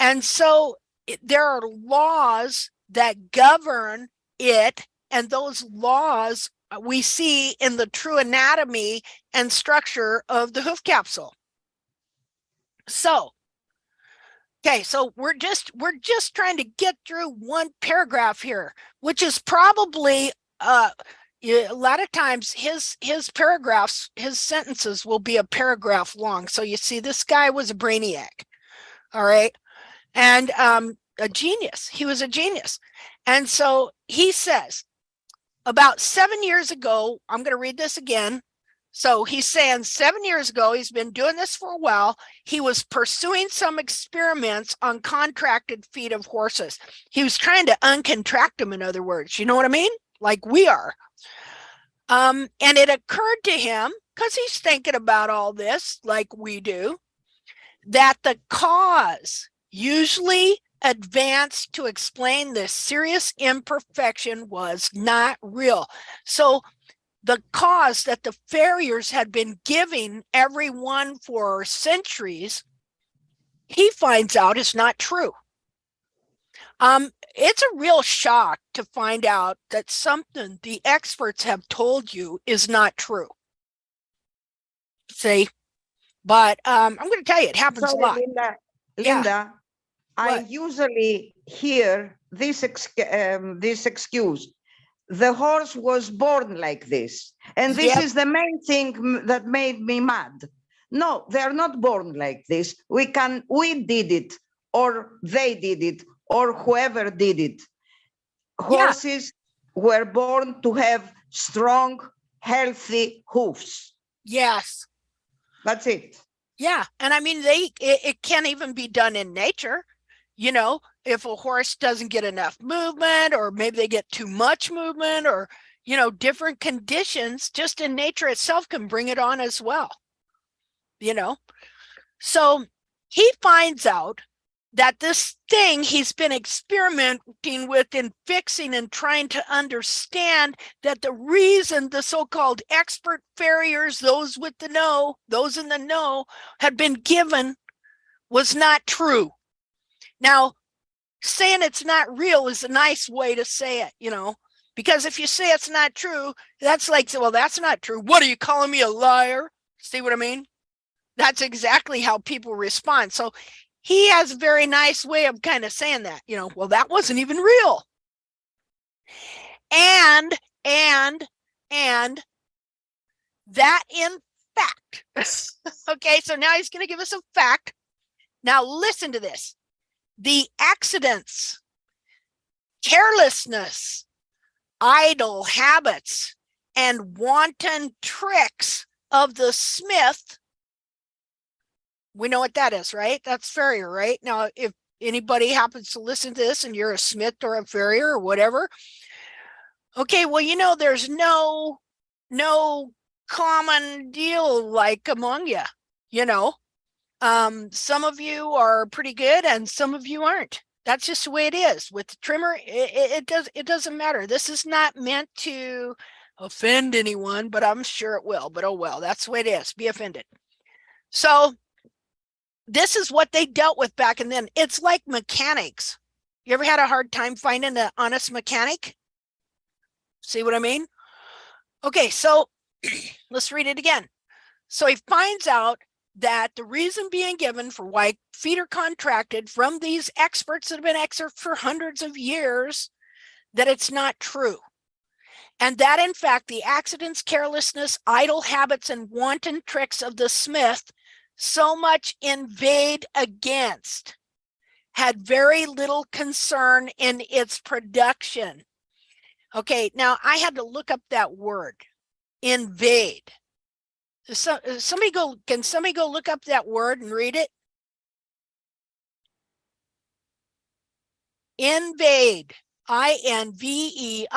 Speaker 1: And so there are laws that govern it, and those laws we see in the true anatomy and structure of the hoof capsule. So, okay, so we're just trying to get through one paragraph here, which is probably a lot of times his paragraphs, his sentences will be a paragraph long. So you see, this guy was a brainiac, all right, and a genius. He was a genius. And so he says, about 7 years ago, I'm going to read this again. So he's saying 7 years ago, he's been doing this for a while. He was pursuing some experiments on contracted feet of horses. He was trying to uncontract them, in other words. You know what I mean? Like we are. And it occurred to him, because he's thinking about all this like we do, that the cause usually advanced to explain this serious imperfection was not real. So the cause that the farriers had been giving everyone for centuries, he finds out is not true. It's a real shock to find out that something the experts have told you is not true. See, but I'm going to tell you, it happens a lot.
Speaker 6: Linda, I usually hear this excuse. The horse was born like this, and this is the main thing that made me mad. No, they're not born like this. We did it, or they did it, or whoever did it. Horses were born to have strong, healthy hoofs.
Speaker 1: Yes.
Speaker 6: That's it.
Speaker 1: Yeah. And I mean, it can't even be done in nature. You know, if a horse doesn't get enough movement, or maybe they get too much movement, or, you know, different conditions just in nature itself can bring it on as well. You know, so he finds out that this thing he's been experimenting with and fixing and trying to understand, that the reason the so-called expert farriers, those with the know, those in the know, had been given was not true. Now, saying it's not real is a nice way to say it, you know, because if you say it's not true, that's like, well, that's not true. What, are you calling me a liar? See what I mean? That's exactly how people respond. So he has a very nice way of kind of saying that, you know, well, that wasn't even real. And that in fact, okay, so now he's going to give us a fact. Now listen to this. The accidents carelessness, idle habits, and wanton tricks of the smith. We know what that is, right? That's farrier, right? Now, if anybody happens to listen to this and you're a smith or a farrier or whatever, okay, well, you know, there's no common deal like among you, you know. Some of you are pretty good and some of you aren't. That's just the way it is. With the trimmer, it doesn't matter. This is not meant to offend anyone, but I'm sure it will. But oh well, that's the way it is. Be offended. So this is what they dealt with back and then. It's like mechanics. You ever had a hard time finding an honest mechanic? See what I mean? Okay, so let's read it again. So he finds out that the reason being given for why feet are contracted from these experts that have been experts for hundreds of years, that it's not true. And that in fact, the accidents, carelessness, idle habits, and wanton tricks of the smith so much inveighed against had very little concern in its production. Okay, now I had to look up that word, invade. So, can somebody go look up that word and read it? Invade, I-N-V-E-I-G-H-E-D.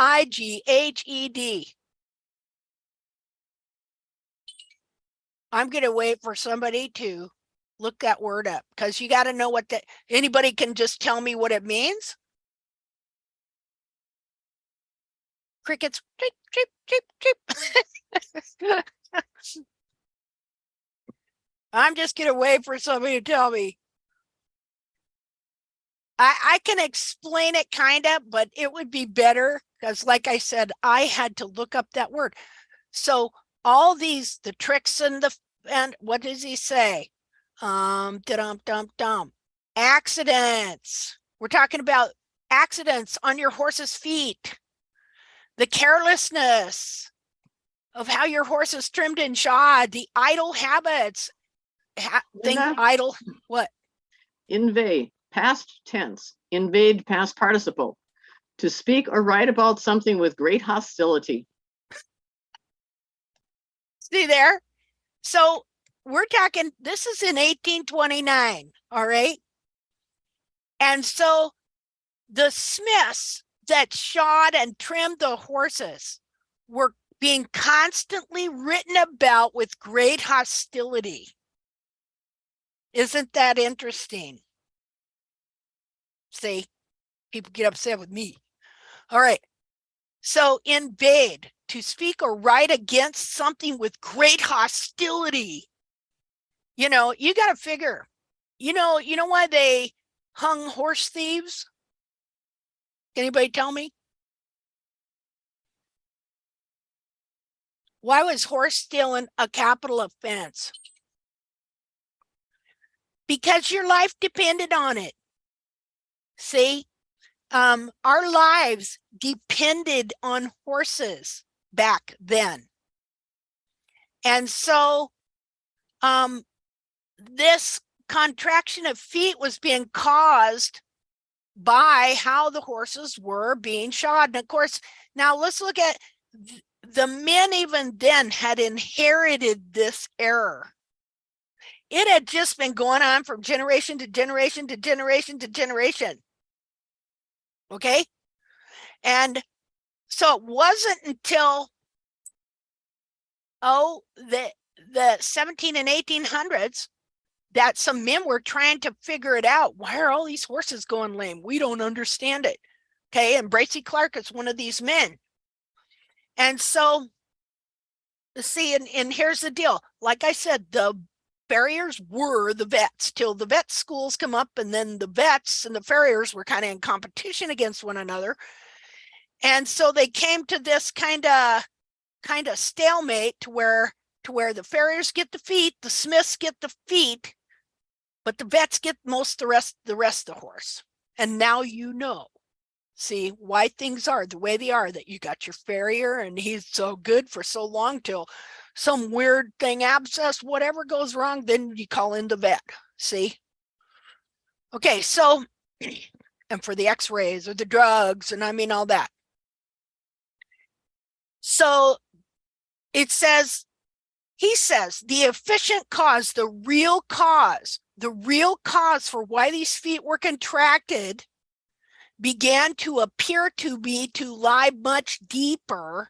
Speaker 1: I'm going to wait for somebody to look that word up because you got to know what that, anybody can just tell me what it means. Crickets, cheep, cheep, cheep, cheep. I'm just going to wait for somebody to tell me. I can explain it kind of, but it would be better because like I said, I had to look up that word. So all these, the tricks and what does he say? Accidents. We're talking about accidents on your horse's feet. The carelessness of how your horse is trimmed and shod, the idle habits, idle, what?
Speaker 7: Invade, past tense, invade, past participle. To speak or write about something with great hostility.
Speaker 1: See there? So we're talking, this is in 1829, all right? And so the smiths that shod and trimmed the horses were being constantly written about with great hostility. Isn't that interesting? See, people get upset with me. All right. So invade, to speak or write against something with great hostility. You know, you got to figure, you know why they hung horse thieves? Anybody tell me? Why was horse stealing a capital offense? Because your life depended on it. See, our lives depended on horses back then. And so this contraction of feet was being caused by how the horses were being shod. And of course, now let's look at the men even then had inherited this error. It had just been going on from generation to generation to generation to generation. Okay. And so it wasn't until, the 17 and 1800s that some men were trying to figure it out. Why are all these horses going lame? We don't understand it. Okay. And Bracy Clark is one of these men. And so, see, and here's the deal. Like I said, the farriers were the vets till the vet schools come up, and then the vets and the farriers were kind of in competition against one another. And so they came to this kind of stalemate to where the farriers get the feet, the smiths get the feet, but the vets get most the rest of the horse. And now you know. See why things are the way they are, that you got your farrier and he's so good for so long till some weird thing, abscess, whatever goes wrong, then you call in the vet. See? Okay, so and for the x-rays or the drugs, and I mean all that. So it says, he says, the efficient cause, the real cause for why these feet were contracted began to appear to be to lie much deeper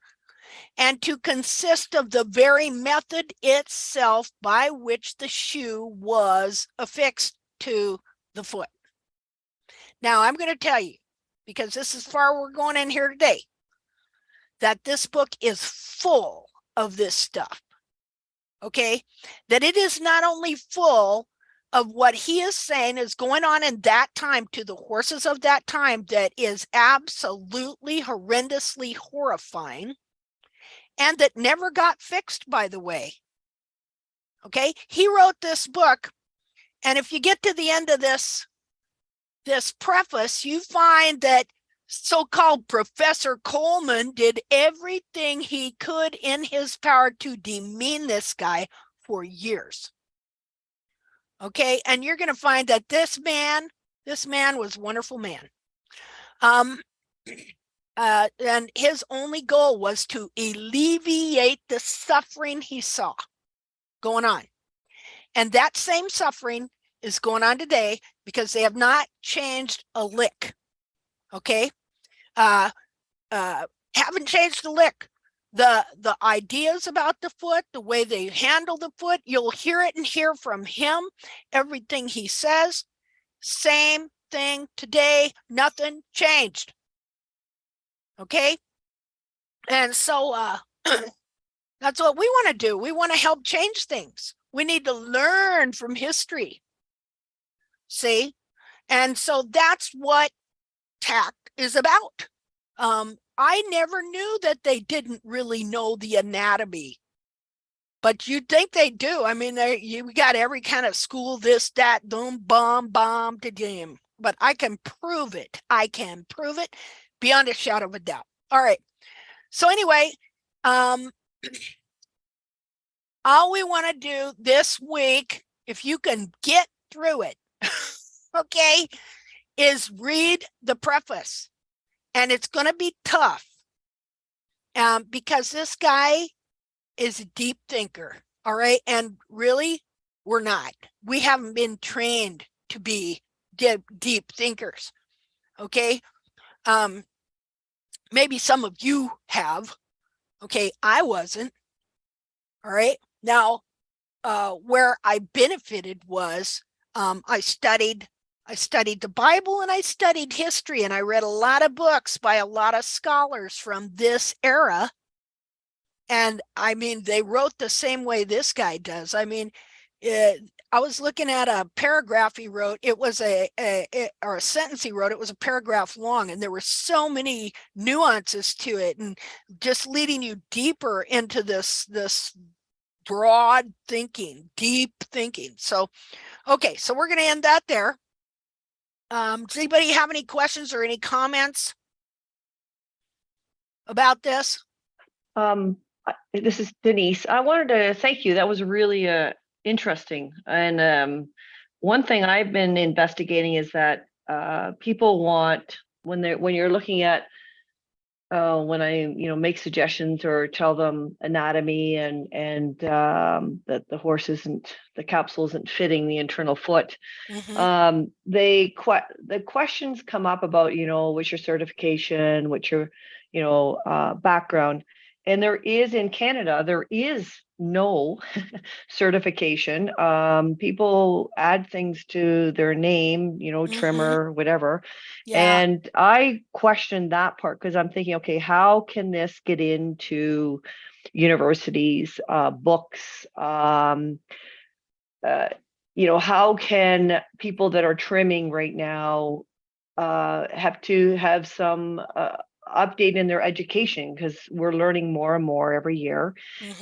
Speaker 1: and to consist of the very method itself by which the shoe was affixed to the foot. Now, I'm going to tell you, because this is far we're going in here today, that this book is full of this stuff. Okay, that it is not only full of what he is saying is going on in that time to the horses of that time that is absolutely horrendously horrifying, and that never got fixed, by the way. Okay, he wrote this book, and if you get to the end of this preface, you find that so-called Professor Coleman did everything he could in his power to demean this guy for years. Okay, and you're going to find that this man was a wonderful man. And his only goal was to alleviate the suffering he saw going on. And that same suffering is going on today because they have not changed a lick. Okay, haven't changed a lick. The ideas about the foot, the way they handle the foot, you'll hear it and hear from him. Everything he says, same thing today, nothing changed. Okay, and so that's what we want to do. We want to help change things. We need to learn from history. See, and so that's what tact is about. I never knew that they didn't really know the anatomy, but you'd think they do. I mean, you got every kind of school, this, that, boom, bomb, to damn. But I can prove it. I can prove it beyond a shadow of a doubt. All right. So anyway, all we want to do this week, if you can get through it, okay, is read the preface. And it's going to be tough because this guy is a deep thinker. All right. And really, we're not. We haven't been trained to be deep thinkers. Okay. Maybe some of you have. Okay. I wasn't. All right. Now, where I benefited was I studied the Bible and I studied history, and I read a lot of books by a lot of scholars from this era. And I mean, they wrote the same way this guy does. I mean, I was looking at a paragraph he wrote. It was a sentence he wrote. It was a paragraph long, and there were so many nuances to it, and just leading you deeper into this broad thinking, deep thinking. So, okay, so we're going to end that there. Does anybody have any questions or any comments about this?
Speaker 2: This is Denise. I wanted to thank you. That was really interesting. And one thing I've been investigating is that people want, when you're looking at when I make suggestions or tell them anatomy and that the horse the capsule isn't fitting the internal foot, the questions come up about what's your certification, what's your background, and there is in Canada there is no certification. People add things to their name, trimmer, whatever. Yeah. And I question that part because I'm thinking, okay, how can this get into universities, books? How can people that are trimming right now have to have some update in their education, because we're learning more and more every year.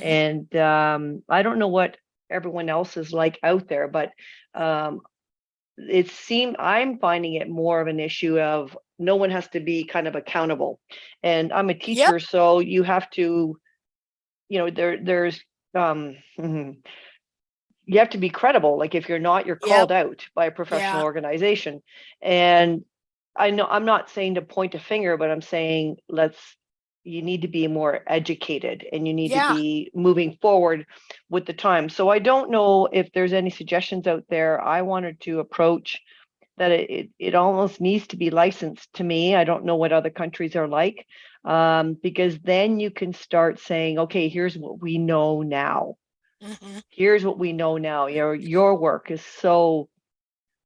Speaker 2: And I don't know what everyone else is like out there, but I'm finding it more of an issue of no one has to be kind of accountable. And I'm a teacher, so you have to, there's you have to be credible. Like if you're not, you're called out by a professional organization. And I know I'm not saying to point a finger, but I'm saying you need to be more educated and you need to
Speaker 1: Yeah.
Speaker 2: be moving forward with the time. So I don't know if there's any suggestions out there. I wanted to approach that it almost needs to be licensed to me. I don't know what other countries are like, because then you can start saying, okay, here's what we know now. Here's what we know now. Your work is so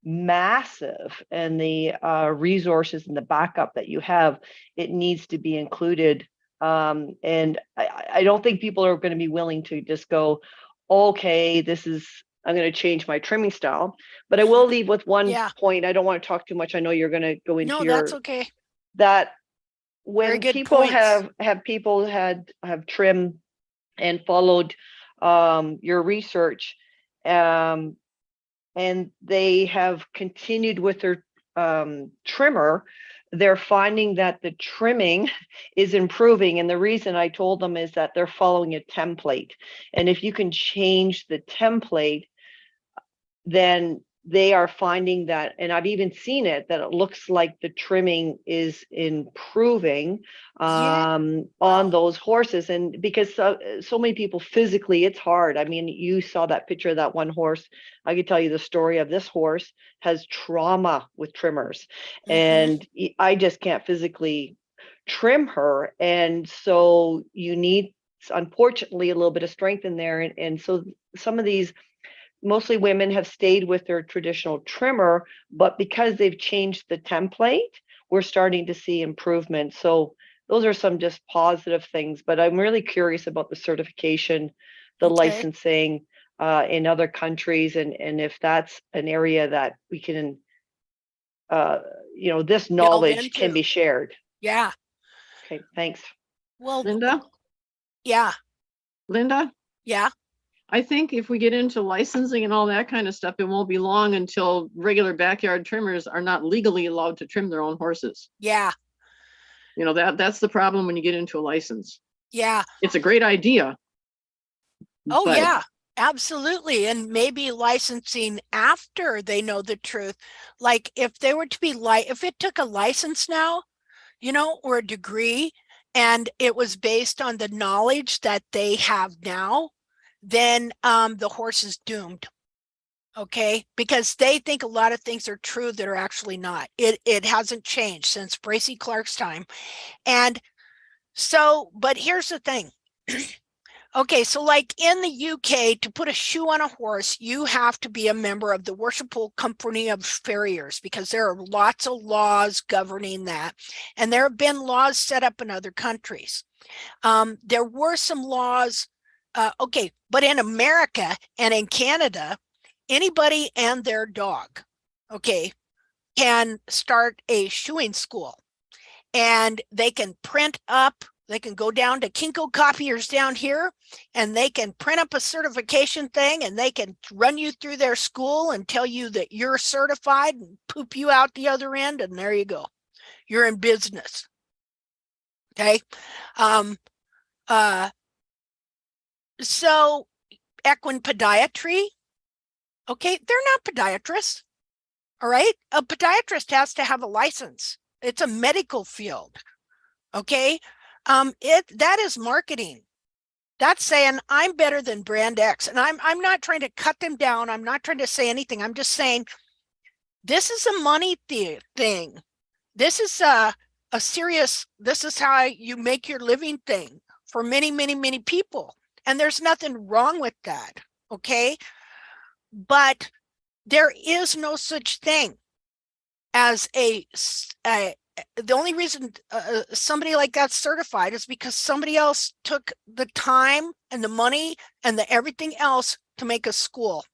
Speaker 2: massive, and the resources and the backup that you have, it needs to be included. And I don't think people are going to be willing to just go, okay, I'm going to change my trimming style. But I will leave with one point. I don't want to talk too much. I know you're going to go into
Speaker 1: that's okay.
Speaker 2: That
Speaker 1: Very
Speaker 2: when
Speaker 1: good
Speaker 2: people
Speaker 1: points.
Speaker 2: have trim and followed your research, and they have continued with their trimmer, they're finding that the trimming is improving. And the reason I told them is that they're following a template. And if you can change the template, then they are finding that, and I've even seen it, that it looks like the trimming is improving on those horses. And because so many people physically, it's hard. I mean, you saw that picture of that one horse. I could tell you the story of this horse has trauma with trimmers, and I just can't physically trim her. And so you need, unfortunately, a little bit of strength in there. And so some of these, mostly women, have stayed with their traditional trimmer, but because they've changed the template, we're starting to see improvement. So those are some just positive things, but I'm really curious about the certification, the licensing in other countries, and if that's an area that we can, this knowledge can be shared.
Speaker 1: Yeah.
Speaker 2: Okay, thanks.
Speaker 1: Well,
Speaker 7: Linda?
Speaker 1: Yeah.
Speaker 7: Linda?
Speaker 1: Yeah.
Speaker 7: I think if we get into licensing and all that kind of stuff, it won't be long until regular backyard trimmers are not legally allowed to trim their own horses.
Speaker 1: Yeah.
Speaker 7: That's the problem when you get into a license.
Speaker 1: Yeah.
Speaker 7: It's a great idea.
Speaker 1: Oh, yeah, absolutely. And maybe licensing after they know the truth. Like if they were to be if it took a license now, or a degree, and it was based on the knowledge that they have now, then the horse is doomed. Okay, because they think a lot of things are true that are actually not. It hasn't changed since Bracy Clark's time. And so, but here's the thing. Okay, so like in the UK, to put a shoe on a horse, you have to be a member of the Worshipful Company of Farriers, because there are lots of laws governing that. And there have been laws set up in other countries. There were some laws, but in America and in Canada, anybody and their dog, can start a shoeing school. And they can print up, they can go down to Kinko copiers down here, and they can print up a certification thing, and they can run you through their school and tell you that you're certified and poop you out the other end, and there you go. You're in business. Okay. So equine podiatry, they're not podiatrists. All right. A podiatrist has to have a license. It's a medical field. Okay. That is marketing. That's saying I'm better than brand X. And I'm not trying to cut them down. I'm not trying to say anything. I'm just saying this is a money thing. This is a serious, this is how you make your living thing for many, many, many people. And there's nothing wrong with that. Okay. But there is no such thing as the only reason somebody like that's certified is because somebody else took the time and the money and the everything else to make a school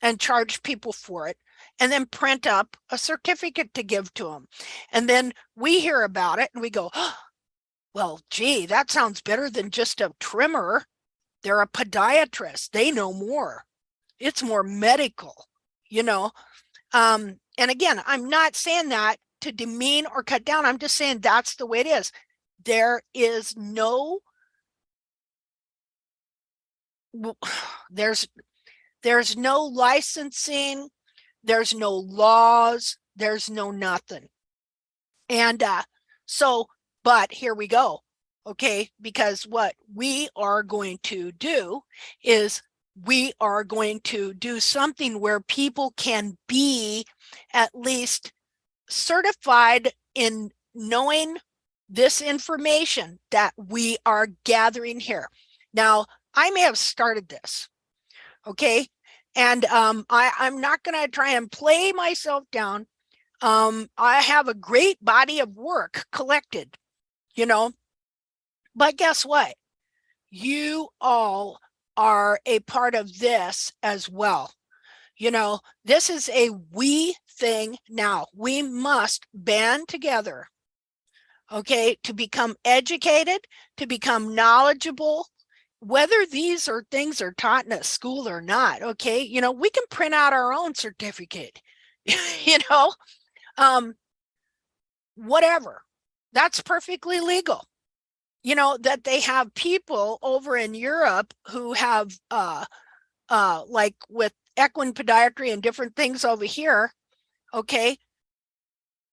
Speaker 1: and charge people for it, and then print up a certificate to give to them. And then we hear about it and we go, oh, well, gee, that sounds better than just a trimmer. They're a podiatrist. They know more. It's more medical, And again, I'm not saying that to demean or cut down. I'm just saying that's the way it is. There's no licensing, there's no laws, there's no nothing. And but here we go. Okay, because what we are going to do is we are going to do something where people can be at least certified in knowing this information that we are gathering here. Now, I may have started this, okay? And I'm not going to try and play myself down. I have a great body of work collected, but guess what? You all are a part of this as well. This is a we thing now. We must band together, okay, to become educated, to become knowledgeable, whether these are things are taught in a school or not. Okay, we can print out our own certificate, whatever. That's perfectly legal. That they have people over in Europe who have like with equine podiatry and different things over here, okay,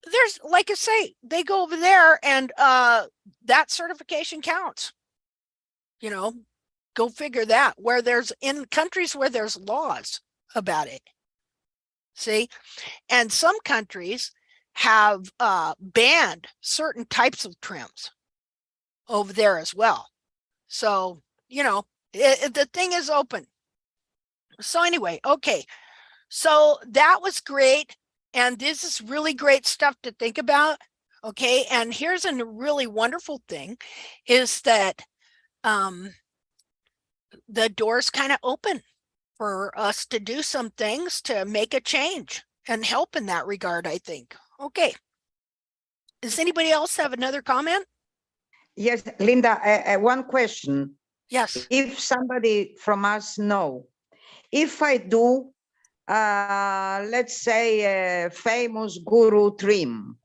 Speaker 1: there's, like I say, they go over there and that certification counts. Go figure that, where there's in countries where there's laws about it. See, and some countries have banned certain types of trims over there as well. So, the thing is open. So anyway, okay. So that was great. And this is really great stuff to think about. Okay. And here's a really wonderful thing is that the door's kind of open for us to do some things to make a change and help in that regard, I think. Okay. Does anybody else have another comment?
Speaker 6: Yes, Linda, one question.
Speaker 1: Yes.
Speaker 6: If somebody from us know, if I do, let's say a famous guru trim,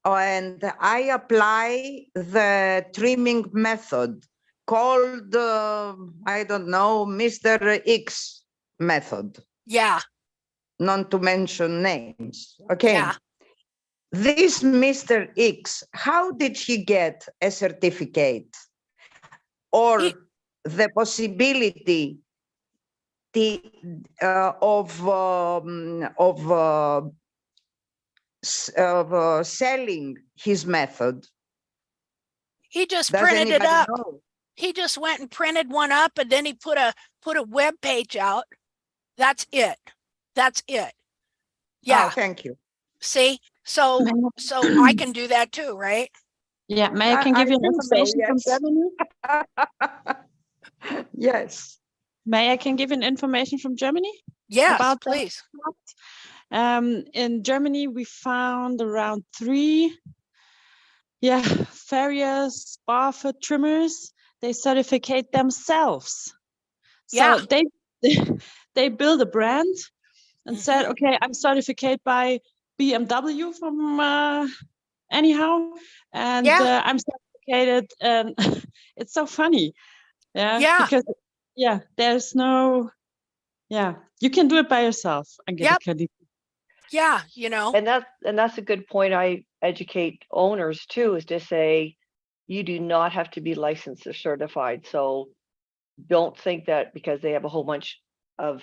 Speaker 6: and I apply the trimming method called, I don't know, Mr. X method.
Speaker 1: Yeah.
Speaker 6: Not to mention names. Okay.
Speaker 1: Yeah.
Speaker 6: This Mr. X, how did he get a certificate or the possibility of selling his method?
Speaker 1: He just
Speaker 6: Does
Speaker 1: printed it
Speaker 6: anybody
Speaker 1: up.
Speaker 6: know?
Speaker 1: He just went and printed one up, and then he put a web page out. That's it. That's it. Yeah.
Speaker 6: Oh, thank you.
Speaker 1: See, so I can do that too, right?
Speaker 3: Yeah, may I can give you
Speaker 6: think so,
Speaker 3: information from
Speaker 6: yes.
Speaker 3: Germany?
Speaker 6: Yes.
Speaker 3: May I can give you information from Germany?
Speaker 1: Yes,
Speaker 3: about that?
Speaker 1: please.
Speaker 3: In Germany, we found around 3 farriers, barfoot trimmers. They certificate themselves.
Speaker 1: Yeah.
Speaker 3: So they build a brand and said, okay, I'm certificated by BMW from anyhow, and I'm certificated, and it's so funny.
Speaker 1: Yeah.
Speaker 3: Because there's no, you can do it by yourself and get a credit.
Speaker 1: Yeah,
Speaker 2: And that's a good point. I educate owners too, is to say you do not have to be licensed or certified. So don't think that because they have a whole bunch of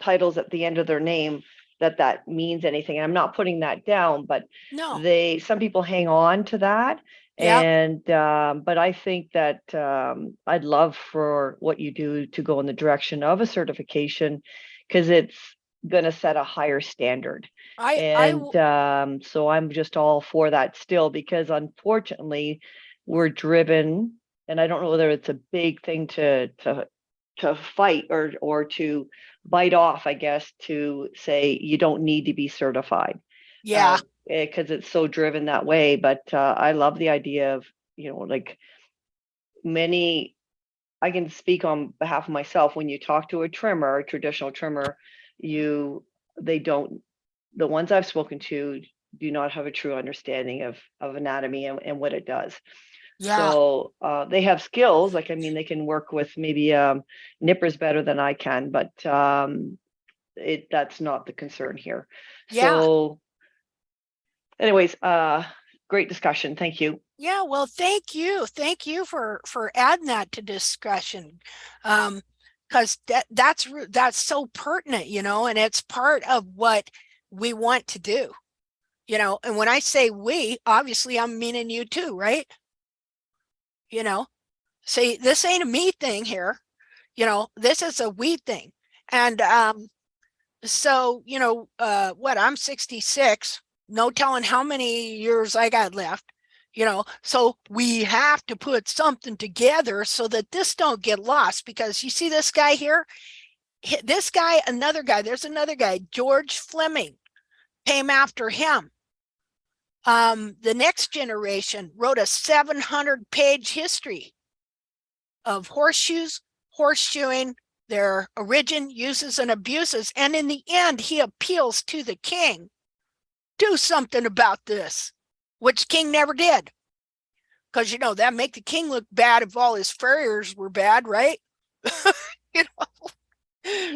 Speaker 2: titles at the end of their name that means anything. And I'm not putting that down, but
Speaker 1: no,
Speaker 2: some people hang on to that.
Speaker 1: Yep.
Speaker 2: And but I think that I'd love for what you do to go in the direction of a certification, because it's going to set a higher standard. So I'm just all for that still, because unfortunately we're driven, and I don't know whether it's a big thing to fight or to bite off, I guess, to say you don't need to be certified.
Speaker 1: Yeah.
Speaker 2: Because it's so driven that way. But I love the idea of, like I can speak on behalf of myself. When you talk to a trimmer, a traditional trimmer, the ones I've spoken to do not have a true understanding of anatomy and what it does.
Speaker 1: Yeah.
Speaker 2: So they have skills, they can work with maybe nippers better than I can, but that's not the concern here.
Speaker 1: Yeah.
Speaker 2: So anyways, great discussion. Thank you.
Speaker 1: Yeah, well, thank you. Thank you for adding that to discussion. Because that's so pertinent, you know, and it's part of what we want to do. You know, and when I say we, obviously I'm meaning you too, right? You know, see, this ain't a me thing here. You know, this is a we thing. And so, you know, what, I'm 66, no telling how many years I got left, you know, so we have to put something together so that this don't get lost. Because you see this guy here, this guy, another guy, there's another guy, George Fleming, came after him. The next generation wrote a 700-page history of horseshoes, horseshoeing, their origin, uses, and abuses. And in the end, he appeals to the king. Do something about this, which king never did. Because, you know, that make the king look bad if all his farriers were bad, right? You know?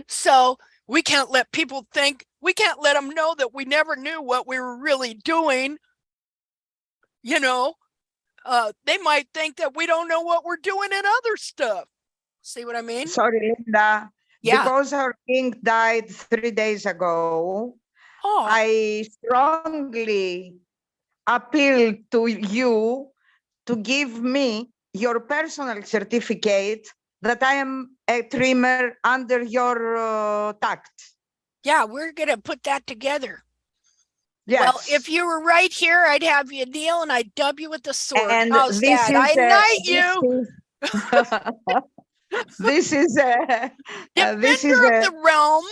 Speaker 1: So we can't let people think, we can't let them know that we never knew what we were really doing. You know, they might think that we don't know what we're doing in other stuff. See what I mean?
Speaker 6: Sorry, Linda.
Speaker 1: Yeah.
Speaker 6: Because our king died 3 days ago,
Speaker 1: Oh,
Speaker 6: I strongly appeal to you to give me your personal certificate that I am a trimmer under your tact.
Speaker 1: yeah, we're going to put that together.
Speaker 6: Yes.
Speaker 1: Well, if you were right here, I'd have you kneel and I'd dub you with the sword.
Speaker 6: And
Speaker 1: How's
Speaker 6: this
Speaker 1: that?
Speaker 6: is
Speaker 1: I knight you.
Speaker 6: This is a
Speaker 1: Defender of the realm.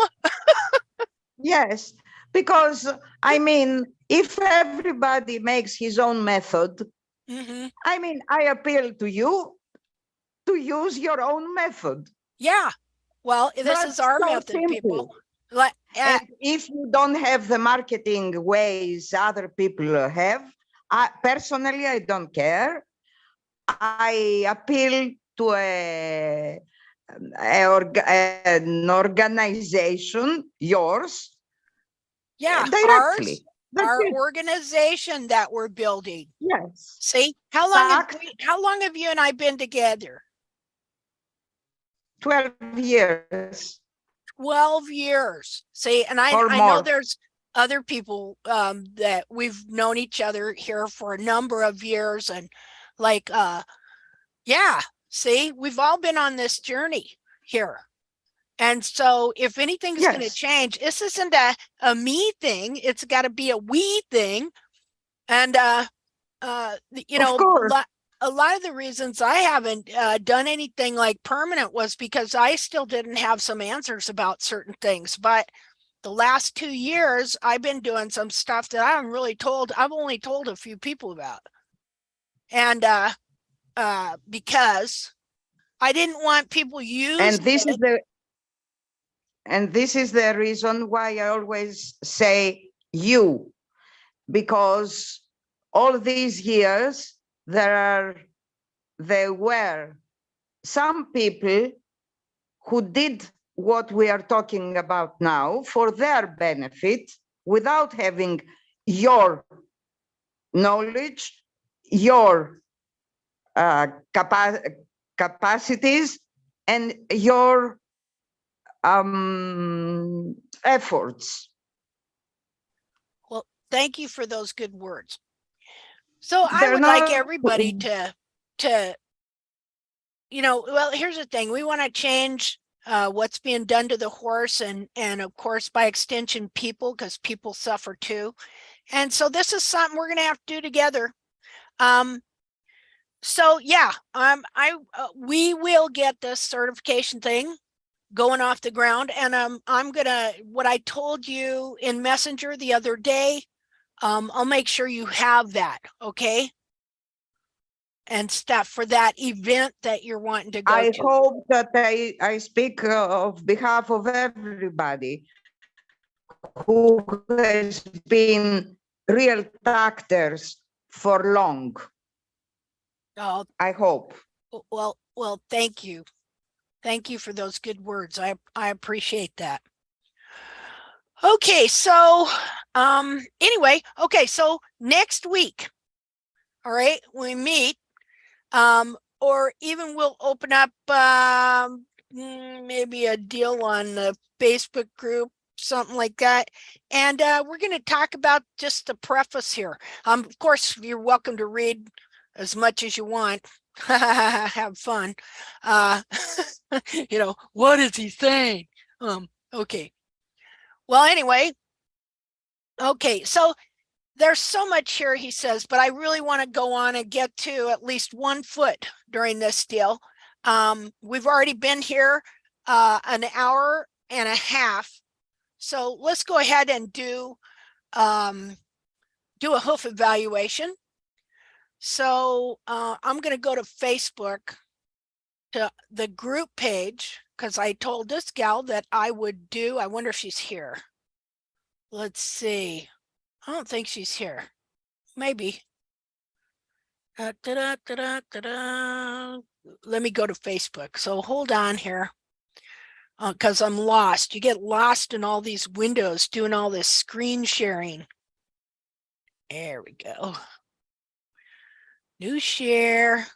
Speaker 6: Yes, because I mean, if everybody makes his own method, I mean, I appeal to you to use your own method.
Speaker 1: Yeah. Well, this
Speaker 6: That's
Speaker 1: is our
Speaker 6: so
Speaker 1: method,
Speaker 6: simple.
Speaker 1: people. Like,
Speaker 6: And if you don't have the marketing ways other people have, personally, I don't care. I appeal to an organization, yours,
Speaker 1: yeah,
Speaker 6: directly.
Speaker 1: our organization that we're building.
Speaker 6: Yes.
Speaker 1: See, how long have you and I been together?
Speaker 6: 12 years.
Speaker 1: 12 years. See, and I know there's other people that we've known each other here for a number of years, and like yeah, see, we've all been on this journey here. And so if anything's going to change, this isn't a me thing, it's got to be a we thing. And you know, a lot of the reasons I haven't done anything like permanent was because I still didn't have some answers about certain things. But the last 2 years, I've been doing some stuff that I've only told a few people about. And because I didn't want people using
Speaker 6: and this is the reason why I always say you, because all these years there were some people who did what we are talking about now for their benefit without having your knowledge, your capacities, and your efforts.
Speaker 1: Well, thank you for those good words. So I would like everybody to, you know, well, here's the thing. We want to change what's being done to the horse, and of course, by extension, people, because people suffer too. And so this is something we're going to have to do together. So yeah, we will get this certification thing going off the ground, and I'm gonna, what I told you in Messenger the other day, I'll make sure you have that, okay? And stuff for that event that you're wanting to go to.
Speaker 6: I hope that I speak of behalf of everybody who has been real actors for long.
Speaker 1: Oh,
Speaker 6: I hope.
Speaker 1: Well, thank you. Thank you for those good words. I appreciate that. Okay, so anyway, okay, so next week All right, we meet, or even we'll open up maybe a deal on the Facebook group, something like that. And we're going to talk about just the preface here. Of course, you're welcome to read as much as you want. Have fun. You know, what is he saying? Okay. Well, anyway, okay, so there's so much here, he says, but I really want to go on and get to at least 1 foot during this deal. We've already been here an hour and a half. So let's go ahead and do a hoof evaluation. So I'm going to go to Facebook, to the group page, because I told this gal that I would do, I wonder if she's here. Let's see. I don't think she's here. Maybe. Let me go to Facebook. So hold on here, because I'm lost. You get lost in all these windows doing all this screen sharing. There we go. New share.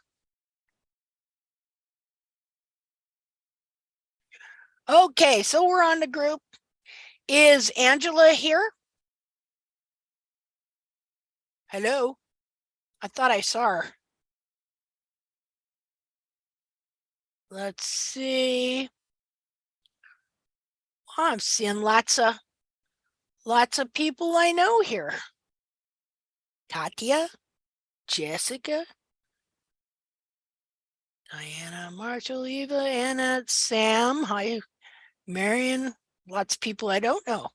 Speaker 1: Okay, so we're on the group. Is Angela here? Hello? I thought I saw her. Let's see. Oh, I'm seeing lots of people I know here. Katya, Jessica, Diana, Marshall, Eva, Anna, Sam. Hi, Marion. Lots of people I don't know.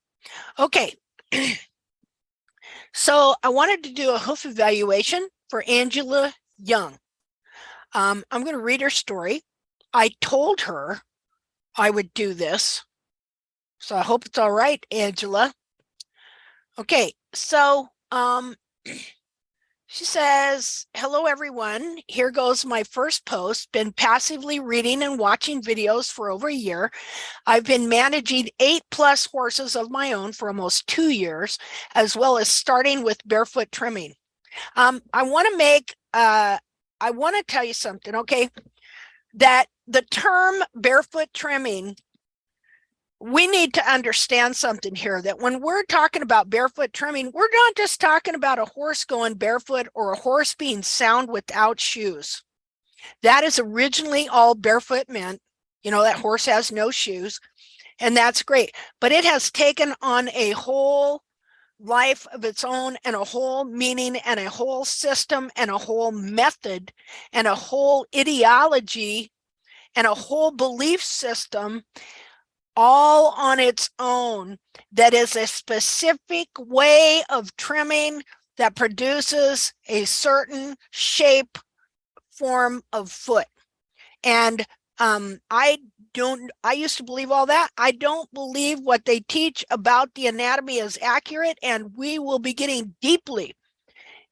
Speaker 1: Okay. So I wanted to do a hoof evaluation for Angela Young. I'm going to read her story. I told her I would do this, so I hope it's all right, Angela. Okay, so she says, hello, everyone. Here goes my first post. Been passively reading and watching videos for over a year. I've been managing 8+ horses of my own for almost 2 years, as well as starting with barefoot trimming. I want to tell you something, okay? That the term barefoot trimming, we need to understand something here, that when we're talking about barefoot trimming, we're not just talking about a horse going barefoot or a horse being sound without shoes. That is originally all barefoot meant. You know, that horse has no shoes, and that's great. But it has taken on a whole life of its own, and a whole meaning, and a whole system, and a whole method, and a whole ideology, and a whole belief system, all on its own, that is a specific way of trimming that produces a certain shape, form of foot. And I used to believe all that. I don't believe what they teach about the anatomy is accurate, and we will be getting deeply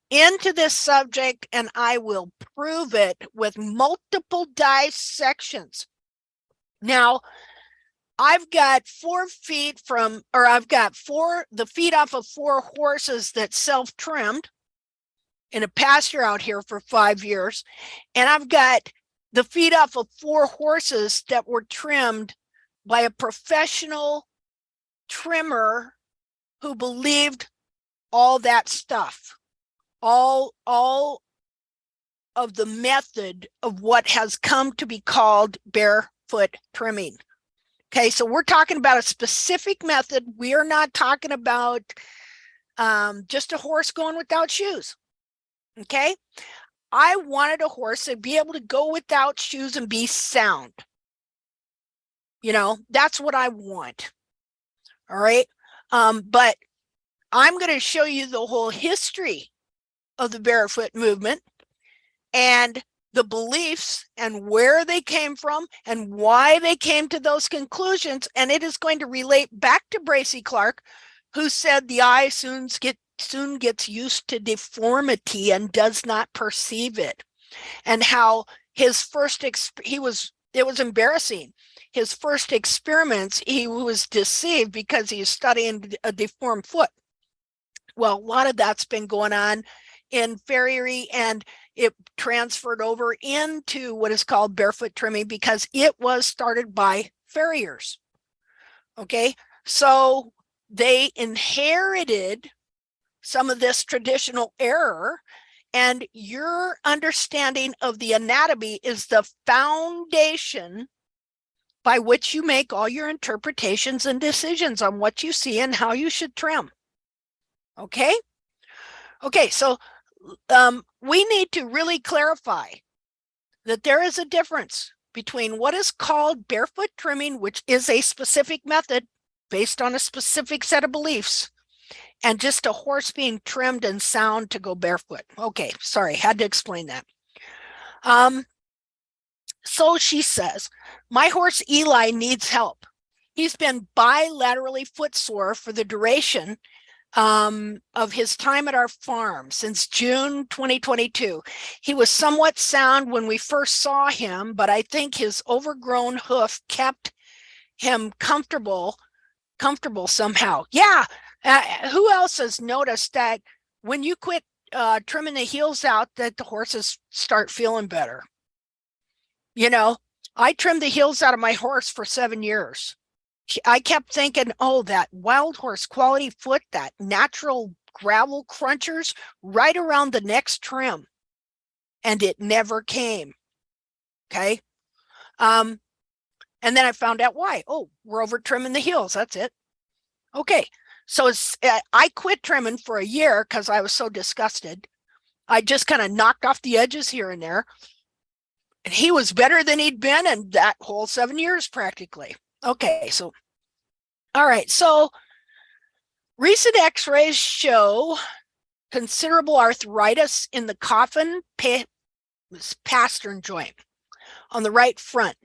Speaker 1: into this subject, and I will prove it with multiple dissections. Now, I've got 4 feet I've got the feet off of 4 horses that self-trimmed in a pasture out here for 5 years. And I've got the feet off of 4 horses that were trimmed by a professional trimmer who believed all that stuff, all of the method of what has come to be called barefoot trimming. Okay, so we're talking about a specific method. We are not talking about just a horse going without shoes. Okay, I wanted a horse to be able to go without shoes and be sound. You know, that's what I want. All right, but I'm going to show you the whole history of the barefoot movement and the beliefs and where they came from and why they came to those conclusions. And it is going to relate back to Bracy Clark, who said the eye soon gets used to deformity and does not perceive it. And how his first, it was embarrassing. His first experiments, he was deceived because he was studying a deformed foot. Well, a lot of that's been going on in farriery, and it transferred over into what is called barefoot trimming because it was started by farriers. Okay, so they inherited some of this traditional error, and your understanding of the anatomy is the foundation by which you make all your interpretations and decisions on what you see and how you should trim. Okay? Okay, so we need to really clarify that there is a difference between what is called barefoot trimming, which is a specific method based on a specific set of beliefs, and just a horse being trimmed and sound to go barefoot. Okay, sorry, had to explain that. So she says, my horse Eli needs help. He's been bilaterally footsore for the duration of his time at our farm since June 2022. He was somewhat sound when we first saw him, but I think his overgrown hoof kept him comfortable somehow. Yeah. Who else has noticed that when you quit trimming the heels out, that the horses start feeling better? You know, I trimmed the heels out of my horse for 7 years. I kept thinking, oh, that wild horse quality foot, that natural gravel crunchers right around the next trim. And it never came. Okay. And then I found out why. Oh, we're over trimming the heels. That's it. Okay. So I quit trimming for a year because I was so disgusted. I just kind of knocked off the edges here and there. And he was better than he'd been in that whole 7 years practically. Okay, so, all right. So recent x-rays show considerable arthritis in the coffin pastern joint on the right front.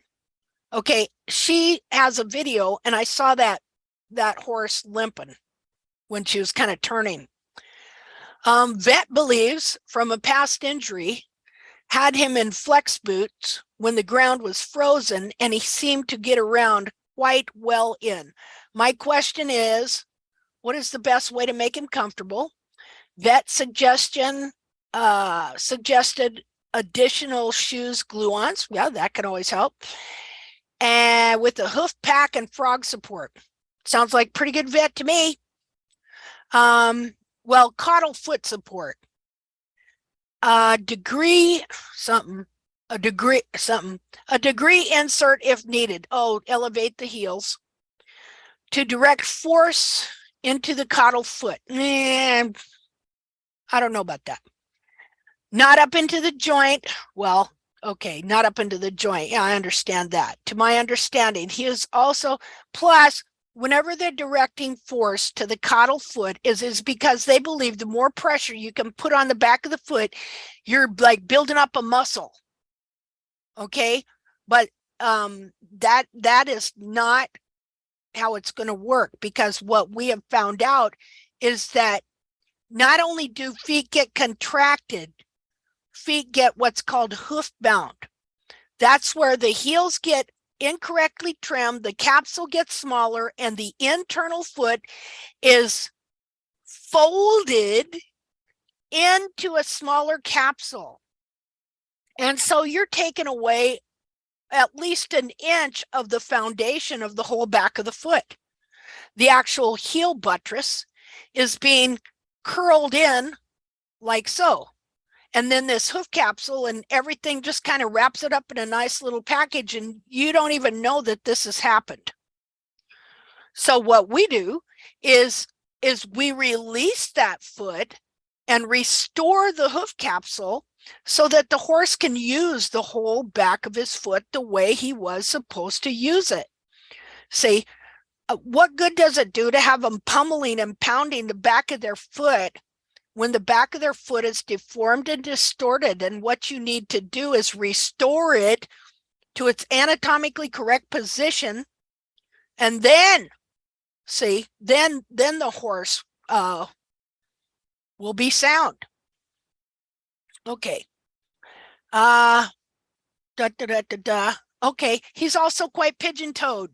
Speaker 1: Okay, she has a video, and I saw that horse limping when she was kind of turning. Vet believes from a past injury had him in flex boots when the ground was frozen, and he seemed to get around quite well in. My question is, what is the best way to make him comfortable? Vet suggested additional shoes, glue-ons. Yeah, that can always help. And with a hoof pack and frog support. Sounds like pretty good vet to me. Well, caudal foot support. A degree insert if needed. Oh, elevate the heels to direct force into the caudal foot. I don't know about that. Not up into the joint. Well, okay, not up into the joint. Yeah, I understand that. To my understanding, he is also, plus, whenever they're directing force to the caudal foot is because they believe the more pressure you can put on the back of the foot, you're like building up a muscle. Okay, but that is not how it's going to work, because what we have found out is that not only do feet get contracted, feet get what's called hoof bound. That's where the heels get incorrectly trimmed, the capsule gets smaller, and the internal foot is folded into a smaller capsule. And so you're taking away at least an inch of the foundation of the whole back of the foot. The actual heel buttress is being curled in like so. And then this hoof capsule and everything just kind of wraps it up in a nice little package, and you don't even know that this has happened. So what we do is we release that foot and restore the hoof capsule so that the horse can use the whole back of his foot the way he was supposed to use it. See, what good does it do to have them pummeling and pounding the back of their foot when the back of their foot is deformed and distorted? And what you need to do is restore it to its anatomically correct position. And then, see, then the horse will be sound. Okay. Okay, he's also quite pigeon-toed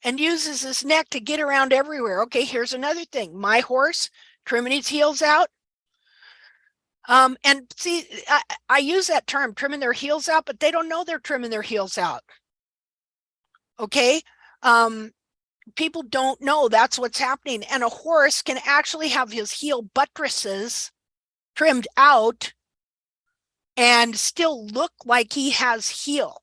Speaker 1: and uses his neck to get around everywhere. Okay, here's another thing. My horse trimming his heels out. And see, I use that term, trimming their heels out, but they don't know they're trimming their heels out. Okay. People don't know that's what's happening. And a horse can actually have his heel buttresses trimmed out and still look like he has heel.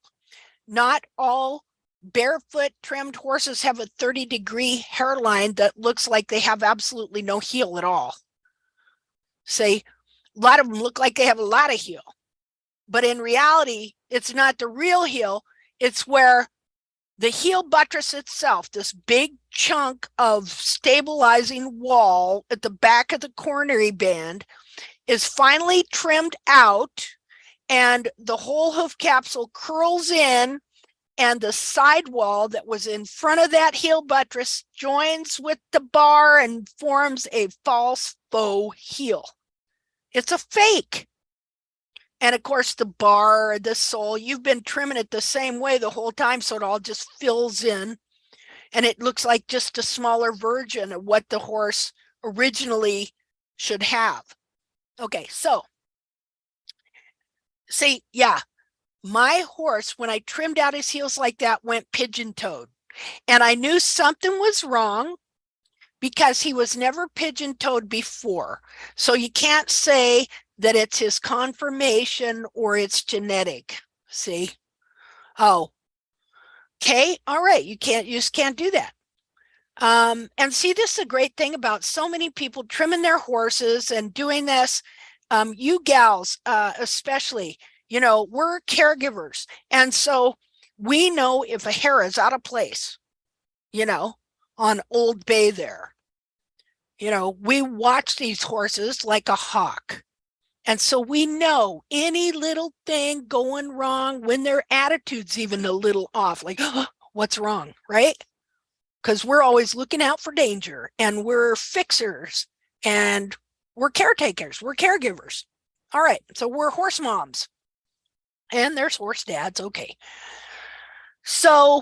Speaker 1: Not all barefoot trimmed horses have a 30-degree hairline that looks like they have absolutely no heel at all. Say, a lot of them look like they have a lot of heel, but in reality, it's not the real heel. It's where the heel buttress itself, this big chunk of stabilizing wall at the back of the coronary band, is finally trimmed out, and the whole hoof capsule curls in, and the sidewall that was in front of that heel buttress joins with the bar and forms a false faux heel. It's a fake. And of course, the bar, the sole, you've been trimming it the same way the whole time, so it all just fills in. And it looks like just a smaller version of what the horse originally should have. Okay, so see, yeah, my horse, when I trimmed out his heels like that, went pigeon-toed. And I knew something was wrong because he was never pigeon-toed before. So you can't say that it's his conformation or it's genetic. See? Oh, okay. All right. You just can't do that. And see, this is a great thing about so many people trimming their horses and doing this. You gals, especially, you know, we're caregivers. And so we know if a hair is out of place, you know, on Old Bay there. You know, we watch these horses like a hawk. And so we know any little thing going wrong when their attitude's even a little off, like, oh, what's wrong, right? Because we're always looking out for danger, and we're fixers, and we're caretakers, we're caregivers. All right, so we're horse moms, and there's horse dads, okay. So,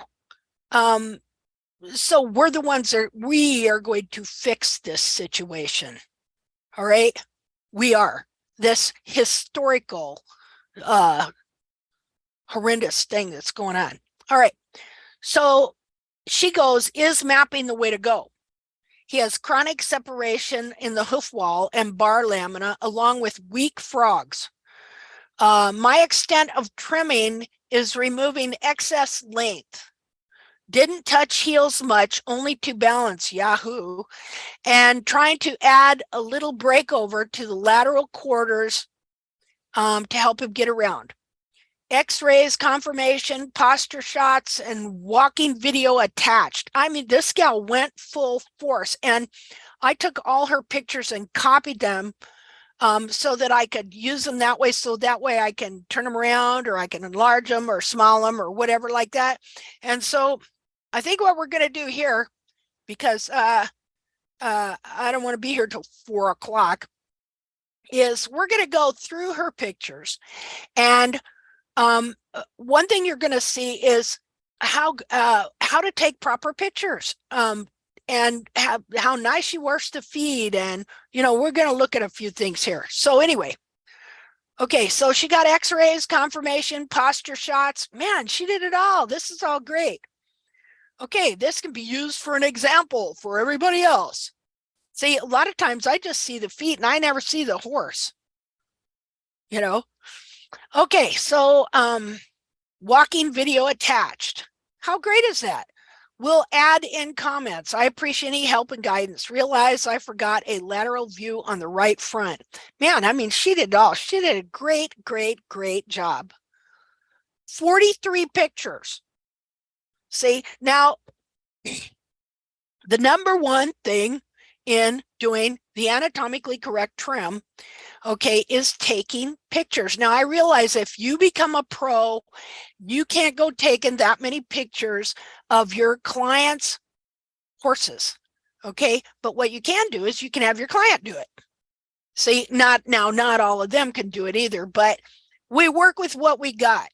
Speaker 1: so we're the ones that we are going to fix this situation. All right, we are. This historical, horrendous thing that's going on. All right, so she goes, is mapping the way to go? He has chronic separation in the hoof wall and bar lamina, along with weak frogs. My extent of trimming is removing excess length. Didn't touch heels much, only to balance, yahoo, and trying to add a little breakover to the lateral quarters to help him get around. X-rays, confirmation, posture shots, and walking video attached. I mean, this gal went full force, and I took all her pictures and copied them so that I could use them that way. So that way I can turn them around, or I can enlarge them or small them or whatever like that. And so I think what we're going to do here, because I don't want to be here till 4 o'clock, is we're going to go through her pictures. And one thing you're going to see is how to take proper pictures, and how nice she works the feed. And, you know, we're going to look at a few things here. So anyway, okay, so she got x-rays, confirmation, posture shots. Man, she did it all. This is all great. Okay, this can be used for an example for everybody else. See, a lot of times I just see the feet and I never see the horse, you know. Okay, so walking video attached. How great is that? We'll add in comments. I appreciate any help and guidance. Realize I forgot a lateral view on the right front. Man, I mean, she did it all. She did a great, great, great job. 43 pictures. See, now the number one thing in doing the anatomically correct trim, okay, is taking pictures. Now I realize if you become a pro, you can't go taking that many pictures of your clients' horses, okay? But what you can do is you can have your client do it. See, not all of them can do it either, but we work with what we got,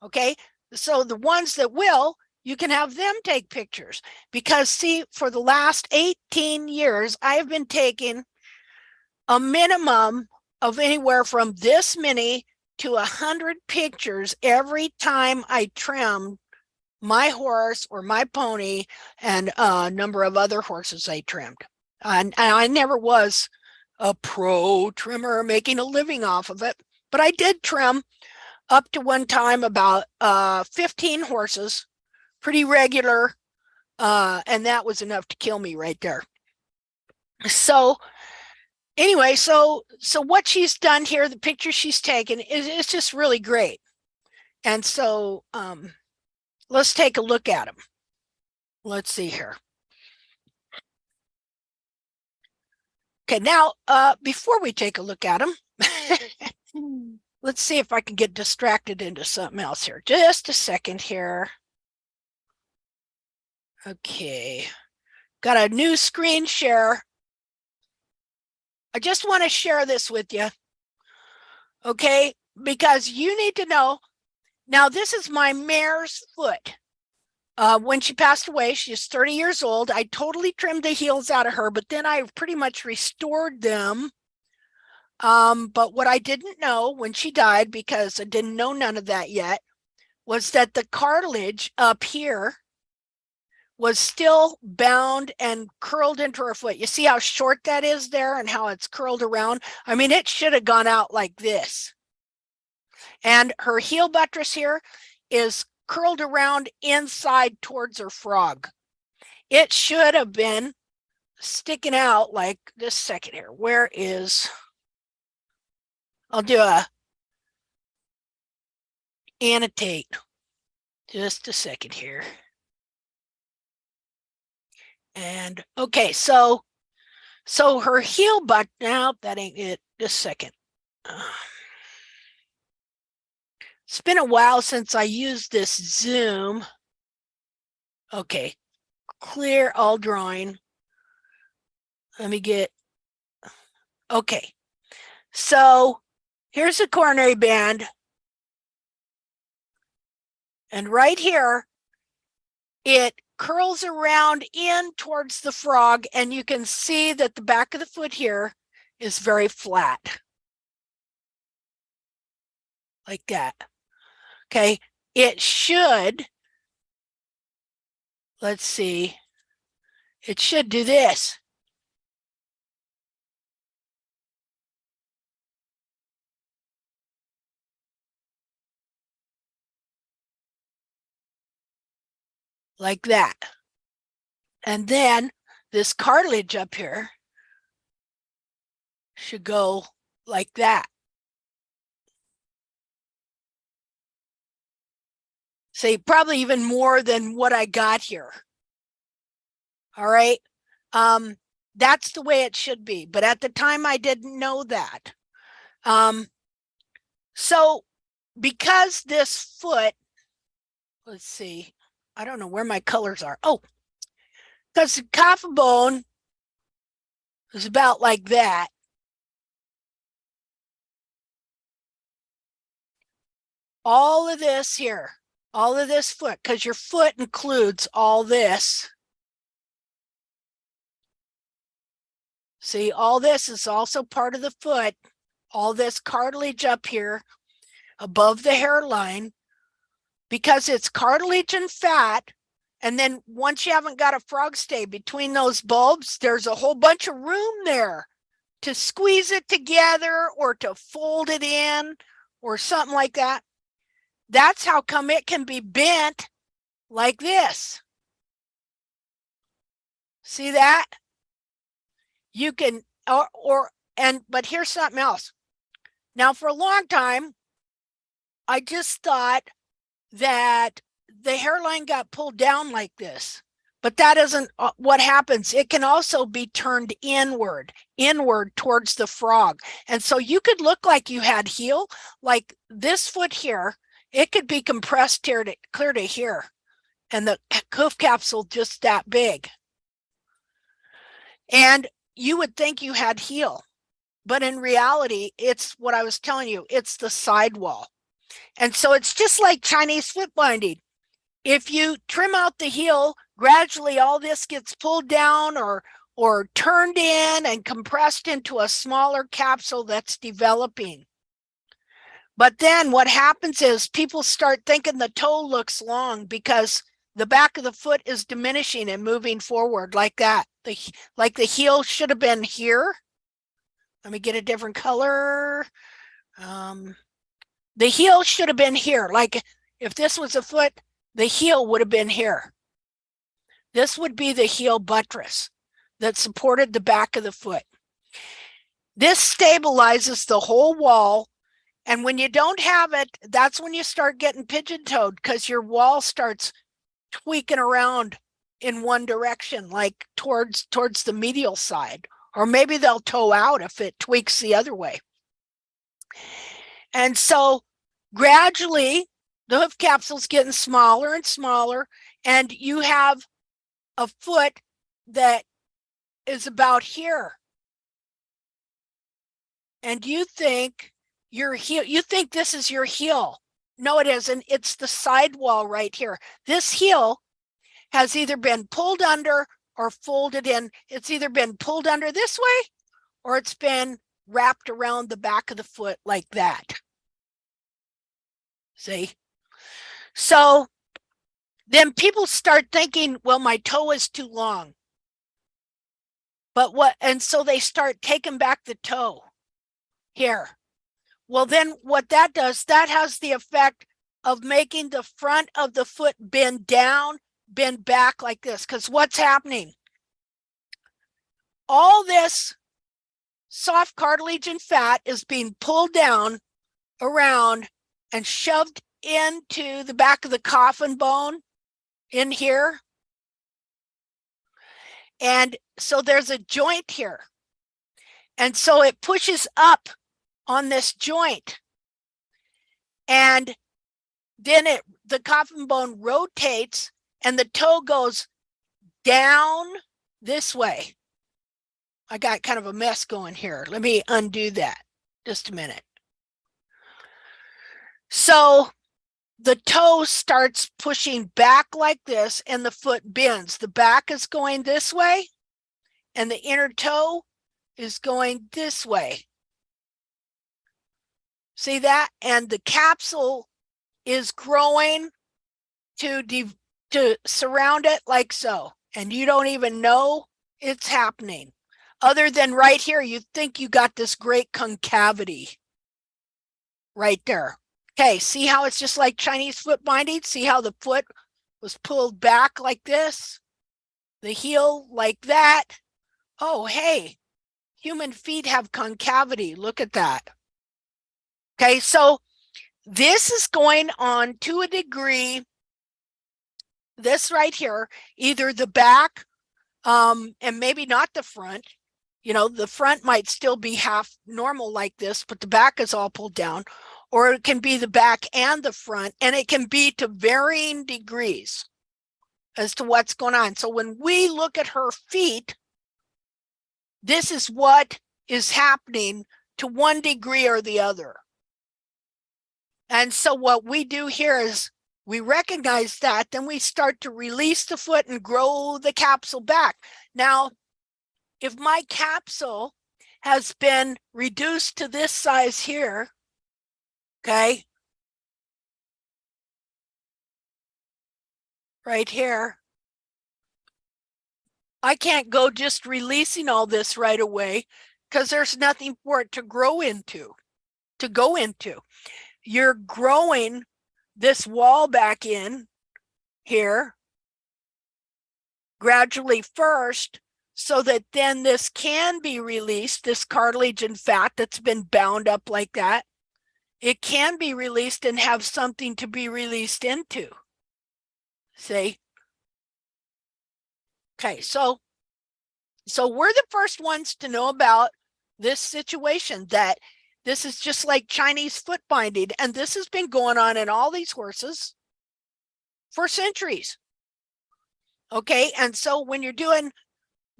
Speaker 1: okay? So the ones that will, you can have them take pictures, because see, for the last 18 years, I have been taking a minimum of anywhere from this many to 100 pictures every time I trimmed my horse or my pony and a number of other horses I trimmed. And I never was a pro trimmer making a living off of it, but I did trim up to one time about 15 horses, pretty regular, and that was enough to kill me right there. So anyway, so what she's done here, the picture she's taken, is just really great. And so let's take a look at them. Let's see here. Okay, now before we take a look at them, let's see if I can get distracted into something else here. Just a second here. Okay, got a new screen share. I just want to share this with you, okay? Because you need to know, now this is my mare's foot. When she passed away, she's 30 years old. I totally trimmed the heels out of her, but then I pretty much restored them. But what I didn't know when she died, because I didn't know none of that yet, was that the cartilage up here was still bound and curled into her foot. You see how short that is there and how it's curled around? I mean, it should have gone out like this. And her heel buttress here is curled around inside towards her frog. It should have been sticking out like this second here. Where is, I'll do a annotate. Just a second here. And okay, so her heel butt, now that ain't it, just a second. It's been a while since I used this zoom. Okay, clear all drawing. Let me get, okay. So here's the coronary band. And right here, it curls around in towards the frog, and you can see that the back of the foot here is very flat. Like that. Okay, it should, let's see, it should do this. Like that. And then this cartilage up here should go like that. See, probably even more than what I got here. All right. That's the way it should be. But at the time, I didn't know that. So because this foot, let's see, I don't know where my colors are. Oh, because the coffin bone is about like that. All of this here, all of this foot, because your foot includes all this. See, all this is also part of the foot. All this cartilage up here above the hairline, because it's cartilage and fat. And then once you haven't got a frog stay between those bulbs, there's a whole bunch of room there to squeeze it together or to fold it in or something like that. That's how come it can be bent like this. See that? You can, but here's something else. Now, for a long time, I just thought that the hairline got pulled down like this, but that isn't what happens. It can also be turned inward towards the frog. And so you could look like you had heel, like this foot here, it could be compressed here to clear to here, and the hoof capsule just that big. And you would think you had heel, but in reality, it's what I was telling you, it's the sidewall. And so it's just like Chinese foot binding. If you trim out the heel, gradually all this gets pulled down or or turned in and compressed into a smaller capsule that's developing. But then what happens is people start thinking the toe looks long because the back of the foot is diminishing and moving forward like that. Like the heel should have been here. Let me get a different color. The heel should have been here. Like if this was a foot, the heel would have been here. This would be the heel buttress that supported the back of the foot. This stabilizes the whole wall. And when you don't have it, that's when you start getting pigeon-toed because your wall starts tweaking around in one direction, like towards the medial side, or maybe they'll toe out if it tweaks the other way. And so gradually the hoof capsule's getting smaller and smaller, and you have a foot that is about here. And you think your heel, you think this is your heel. No, it isn't. It's the sidewall right here. This heel has either been pulled under or folded in. It's either been pulled under this way or it's been wrapped around the back of the foot like that. See? So then people start thinking, well, my toe is too long. But what, and so they start taking back the toe here. Well, then what that does, that has the effect of making the front of the foot bend down, bend back like this. Because what's happening? All this soft cartilage and fat is being pulled down around and shoved into the back of the coffin bone in here. And so there's a joint here. And so it pushes up on this joint. And then the coffin bone rotates and the toe goes down this way. I got kind of a mess going here. Let me undo that just a minute. So the toe starts pushing back like this and the foot bends. The back is going this way and the inner toe is going this way. See that? And the capsule is growing to surround it like so. And you don't even know it's happening. Other than right here, you think you got this great concavity right there. Okay, see how it's just like Chinese foot binding? See how the foot was pulled back like this? The heel like that? Oh, hey, human feet have concavity. Look at that. Okay, so this is going on to a degree. This right here, either the back and maybe not the front. You know, the front might still be half normal like this, but the back is all pulled down. Or it can be the back and the front, and it can be to varying degrees as to what's going on. So when we look at her feet, this is what is happening to one degree or the other. And so what we do here is we recognize that, then we start to release the foot and grow the capsule back. Now, if my capsule has been reduced to this size here, okay, right here, I can't go just releasing all this right away because there's nothing for it to grow into, to go into. You're growing this wall back in here gradually first, so that then this can be released, this cartilage and fat that's been bound up like that. It can be released and have something to be released into. See? Okay, so we're the first ones to know about this situation, that this is just like Chinese foot binding, and this has been going on in all these horses for centuries. Okay, and so when you're doing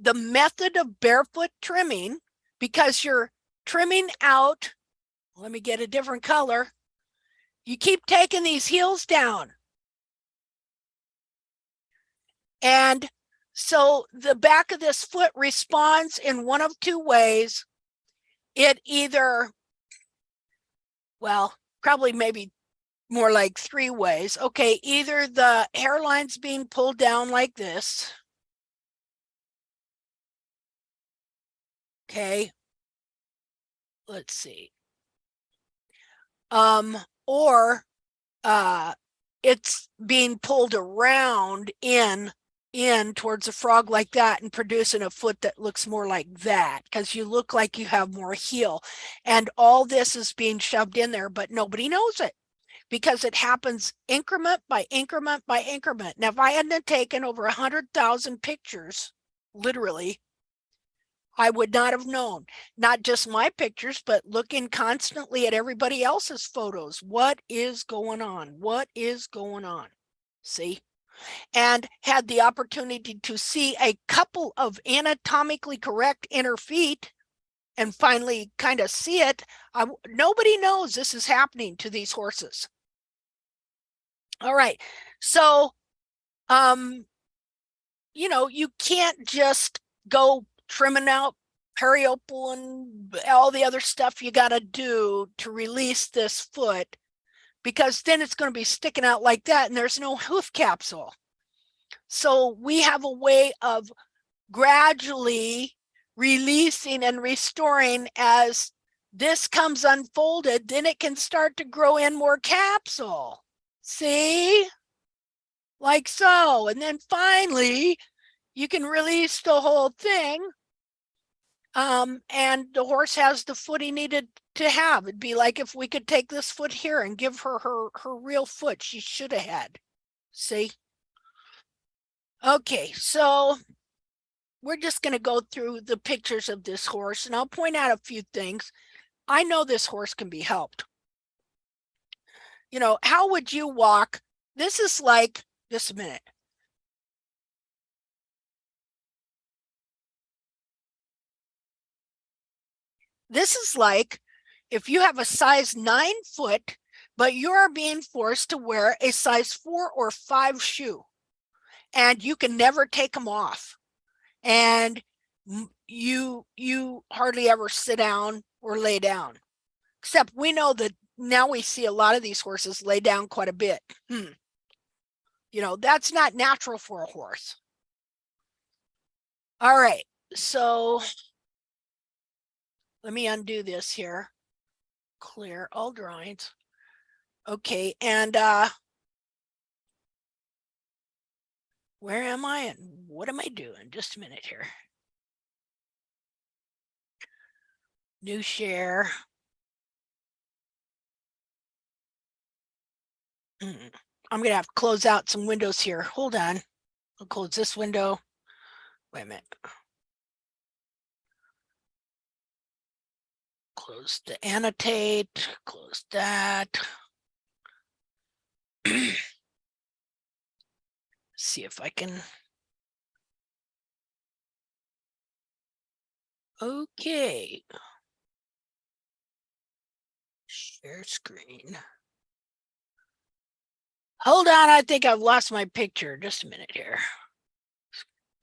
Speaker 1: the method of barefoot trimming, because you're trimming out, let me get a different color, you keep taking these heels down. And So the back of this foot responds in one of two ways. It either, well, probably maybe more like three ways. Okay, either the hairline's being pulled down like this. Okay, let's see. Or it's being pulled around in towards a frog like that and producing a foot that looks more like that, because you look like you have more heel, and all this is being shoved in there, but nobody knows it because it happens increment by increment by increment. Now, if I hadn't taken over 100,000 pictures, literally, I would not have known, not just my pictures, but looking constantly at everybody else's photos. What is going on? What is going on? See? And had the opportunity to see a couple of anatomically correct inner feet and finally kind of see it. Nobody knows this is happening to these horses. All right. So, you know, you can't just go trimming out periopal and all the other stuff you got to do to release this foot, because then it's going to be sticking out like that and there's no hoof capsule. So we have a way of gradually releasing and restoring. As this comes unfolded, then it can start to grow in more capsule. See? Like so. And then finally, you can release the whole thing. And the horse has the foot he needed to have. It'd be like if we could take this foot here and give her her real foot she should have had. See? Okay, so we're just going to go through the pictures of this horse, and I'll point out a few things. I know this horse can be helped. You know, how would you walk? This is like, just a minute. This is like if you have a size 9 foot, but you are being forced to wear a size 4 or 5 shoe, and you can never take them off. And you hardly ever sit down or lay down, except we know that now we see a lot of these horses lay down quite a bit. You know, that's not natural for a horse. All right, so let me undo this here. Clear all drawings. Okay, and where am I and what am I doing? Just a minute here. New share. I'm gonna have to close out some windows here. Hold on. I'll close this window. Wait a minute. Close the annotate, close that. See if I can. Okay. Share screen. Hold on, I think I've lost my picture. Just a minute here.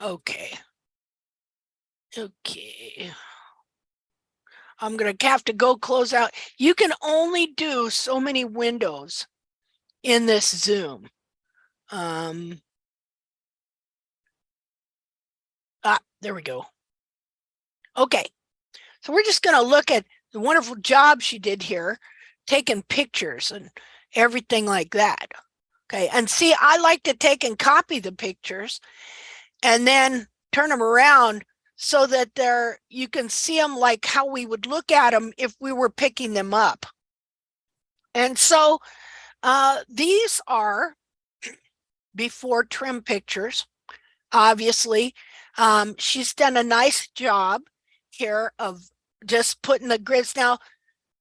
Speaker 1: Okay. Okay. I'm going to have to go close out. You can only do so many windows in this Zoom. There we go. Okay. So we're just going to look at the wonderful job she did here, taking pictures and everything like that. Okay. And see, I like to take and copy the pictures and then turn them around so that you can see them like how we would look at them if we were picking them up. And so these are before trim pictures. Obviously, she's done a nice job here of just putting the grids. Now,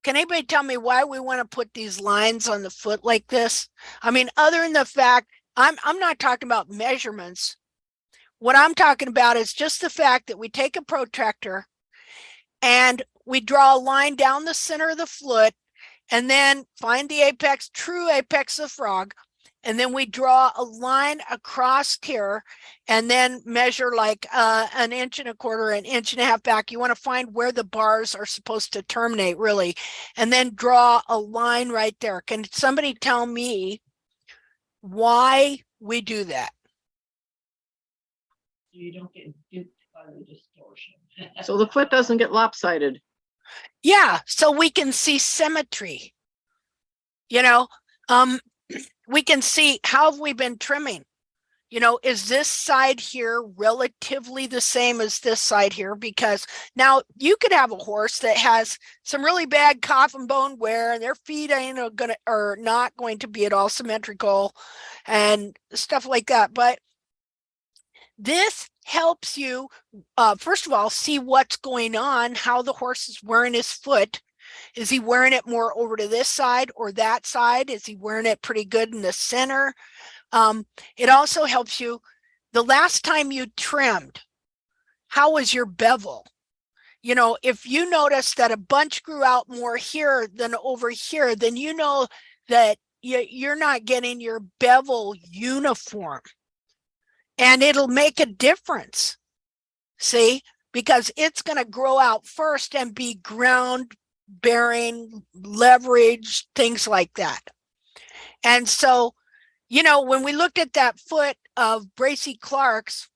Speaker 1: can anybody tell me why we want to put these lines on the foot like this? I mean, other than the fact, I'm not talking about measurements. What I'm talking about is just the fact that we take a protractor and we draw a line down the center of the foot and then find the apex, true apex of the frog, and then we draw a line across here and then measure like 1.25 inches, 1.5 inches back. You want to find where the bars are supposed to terminate, really, and then draw a line right there. Can somebody tell me why we do that?
Speaker 3: You don't get duped by the distortion.
Speaker 7: So the foot doesn't get lopsided.
Speaker 1: Yeah, so we can see symmetry. You know, we can see how have we been trimming. You know, is this side here relatively the same as this side here? Because now you could have a horse that has some really bad coffin bone wear and their feet are not going to be at all symmetrical and stuff like that. But this helps you, first of all, see what's going on, how the horse is wearing his foot. Is he wearing it more over to this side or that side? Is he wearing it pretty good in the center? It also helps you, the last time you trimmed, how was your bevel? You know, if you notice that a bunch grew out more here than over here, then you know that you're not getting your bevel uniform. And it'll make a difference, see, because it's going to grow out first and be ground bearing, leverage, things like that. And so, you know, when we looked at that foot of Bracy Clark's,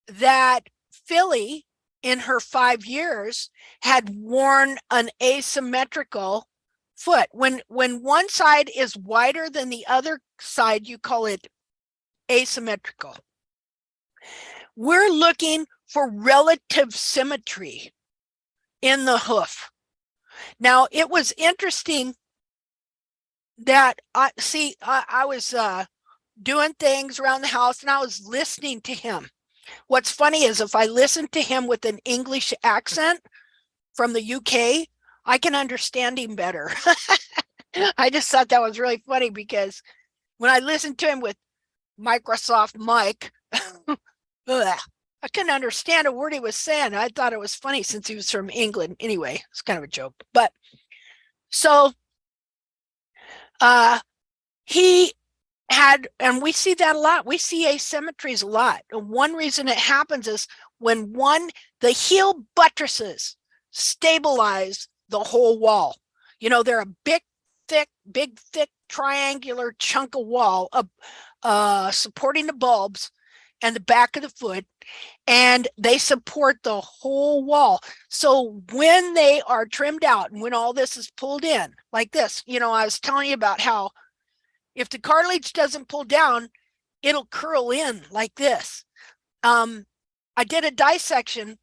Speaker 1: that filly in her 5 years had worn an asymmetrical foot. When one side is wider than the other side, you call it asymmetrical. We're looking for relative symmetry in the hoof. Now, it was interesting that I was doing things around the house and I was listening to him. What's funny is if I listen to him with an English accent from the UK, I can understand him better. I just thought that was really funny because when I listened to him with Microsoft Mike, I couldn't understand a word he was saying. I thought it was funny since he was from England. Anyway, it's kind of a joke. But so he had, and we see that a lot. We see asymmetries a lot. And one reason it happens is when the heel buttresses stabilize the whole wall. You know, they're a big, thick, triangular chunk of wall supporting the bulbs and the back of the foot, and they support the whole wall. So when they are trimmed out and when all this is pulled in like this, you know, I was telling you about how if the cartilage doesn't pull down, it'll curl in like this. I did a dissection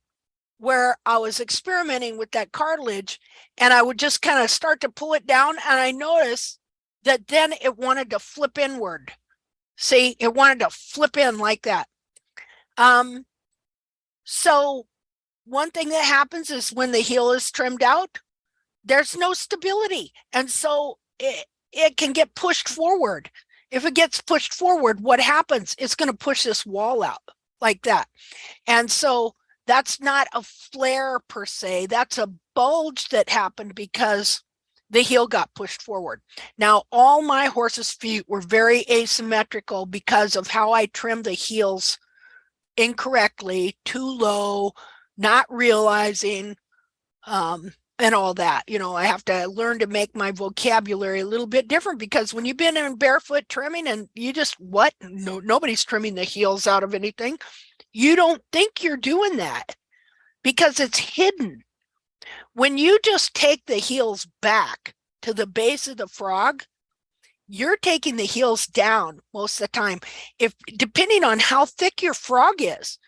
Speaker 1: where I was experimenting with that cartilage and I would just kind of start to pull it down, and I noticed that then it wanted to flip inward. See, it wanted to flip in like that. So one thing that happens is when the heel is trimmed out, there's no stability. And so it can get pushed forward. If it gets pushed forward, what happens? It's going to push this wall out like that. And so that's not a flare per se. That's a bulge that happened because the heel got pushed forward. Now, all my horse's feet were very asymmetrical because of how I trimmed the heels incorrectly, too low, not realizing, and all that. You know, I have to learn to make my vocabulary a little bit different, because when you've been in barefoot trimming and you just, nobody's trimming the heels out of anything. You don't think you're doing that because it's hidden. When you just take the heels back to the base of the frog, you're taking the heels down most of the time. Depending on how thick your frog is,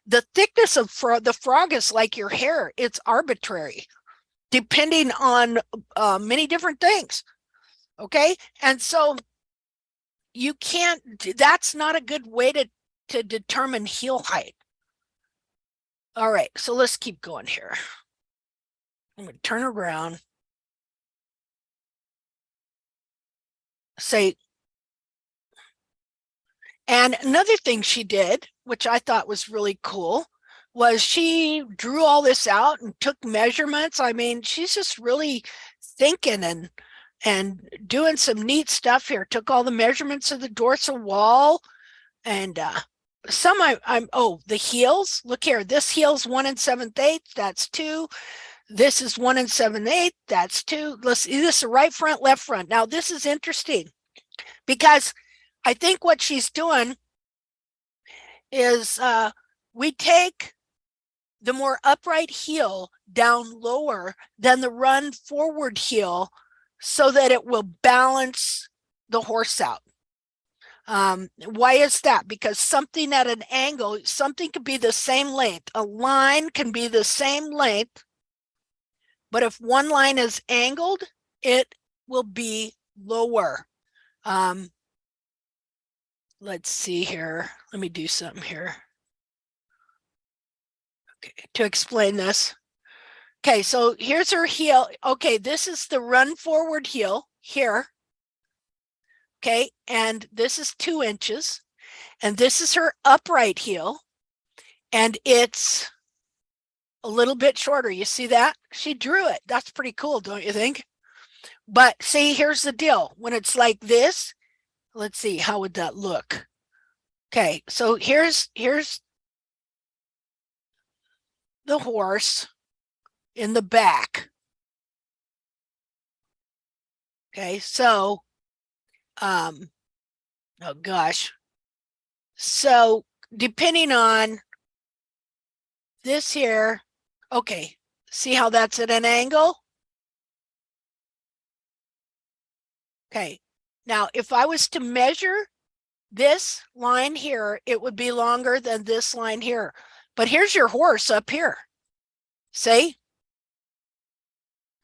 Speaker 1: the thickness of the frog is like your hair. It's arbitrary, depending on many different things. Okay. And so you can't, that's not a good way to determine heel height. All right. So let's keep going here. I'm going to turn around. Say, and another thing she did, which I thought was really cool, was she drew all this out and took measurements. I mean, she's just really thinking and doing some neat stuff here. Took all the measurements of the dorsal wall, and some the heels. Look here, this heel's 1 7/8, that's 2. This is 1 7/8, that's 2. Let's see, this is right front, left front. Now this is interesting because I think what she's doing is we take the more upright heel down lower than the run forward heel so that it will balance the horse out. Why is that? Because something at an angle, something could be the same length. A line can be the same length, but if one line is angled, it will be lower. Let's see here. Let me do something here. Okay, to explain this. Okay, so here's her heel. Okay, this is the run forward heel here. Okay, and this is 2 inches. And this is her upright heel. And it's a little bit shorter. You see that? She drew it. That's pretty cool, don't you think? But see, here's the deal. When it's like this, let's see, how would that look? Okay, so here's the horse in the back. Okay, so oh gosh. So depending on this here, okay, see how that's at an angle? Okay, now if I was to measure this line here, it would be longer than this line here. But here's your horse up here. See?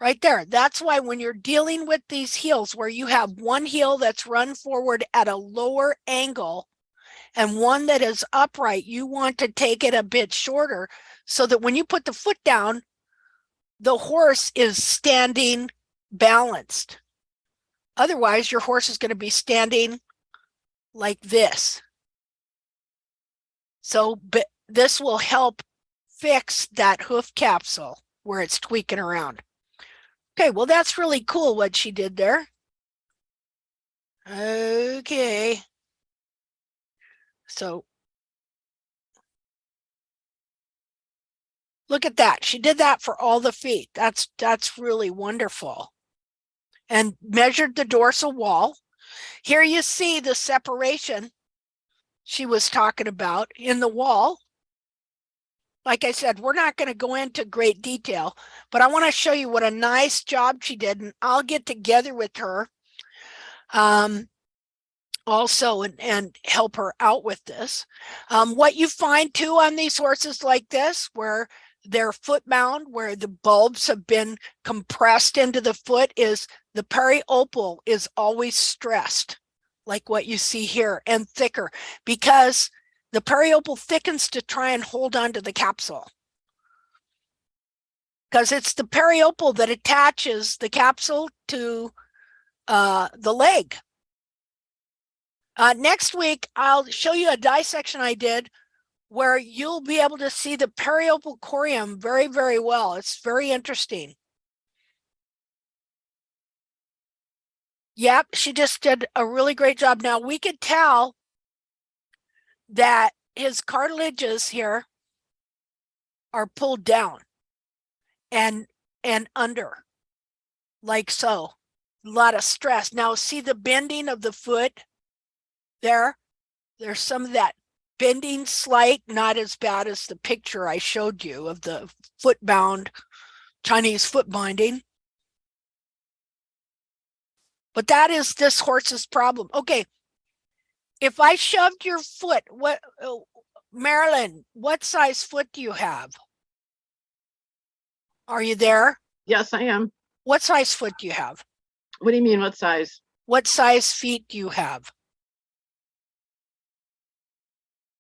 Speaker 1: Right there. That's why when you're dealing with these heels where you have one heel that's run forward at a lower angle and one that is upright, you want to take it a bit shorter so that when you put the foot down, the horse is standing balanced. Otherwise, your horse is going to be standing like this. So this will help fix that hoof capsule where it's tweaking around. Okay, well, that's really cool what she did there. Okay. So look at that. She did that for all the feet. That's really wonderful. And measured the dorsal wall. Here you see the separation she was talking about in the wall. Like I said, we're not going to go into great detail, but I want to show you what a nice job she did, and I'll get together with her also and help her out with this. What you find too on these horses like this, where they're foot bound, where the bulbs have been compressed into the foot, is the periopal is always stressed, like what you see here, and thicker, because the periopal thickens to try and hold on to the capsule. Because it's the periopal that attaches the capsule to the leg. Next week, I'll show you a dissection I did where you'll be able to see the periopal corium very, very well. It's very interesting. Yep, she just did a really great job. Now, we could tell that his cartilages here are pulled down and under, like so. A lot of stress. Now, see the bending of the foot there? There's some of that bending, slight, not as bad as the picture I showed you of the foot bound Chinese foot binding. But that is this horse's problem. Okay, if I shoved your foot, Marilyn, what size foot do you have? Are you there?
Speaker 7: Yes, I am.
Speaker 1: What size foot do you have?
Speaker 7: What do you mean, what size?
Speaker 1: What size feet do you have?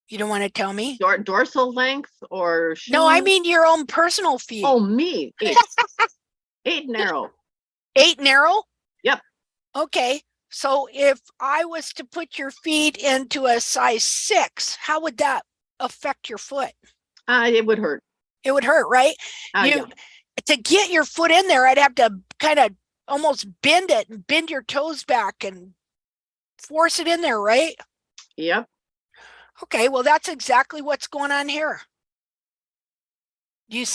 Speaker 1: You don't want to tell me?
Speaker 7: Dorsal length or shoe?
Speaker 1: No, I mean your own personal feet.
Speaker 7: Oh, me. 8. 8 narrow.
Speaker 1: 8 narrow?
Speaker 7: Yep.
Speaker 1: Okay. So if I was to put your feet into a size 6, how would that affect your foot?
Speaker 7: It would hurt.
Speaker 1: It would hurt, right?
Speaker 7: Yeah.
Speaker 1: To get your foot in there, I'd have to kind of almost bend it and bend your toes back and force it in there, right?
Speaker 7: Yep.
Speaker 1: Okay, well, that's exactly what's going on here. Do you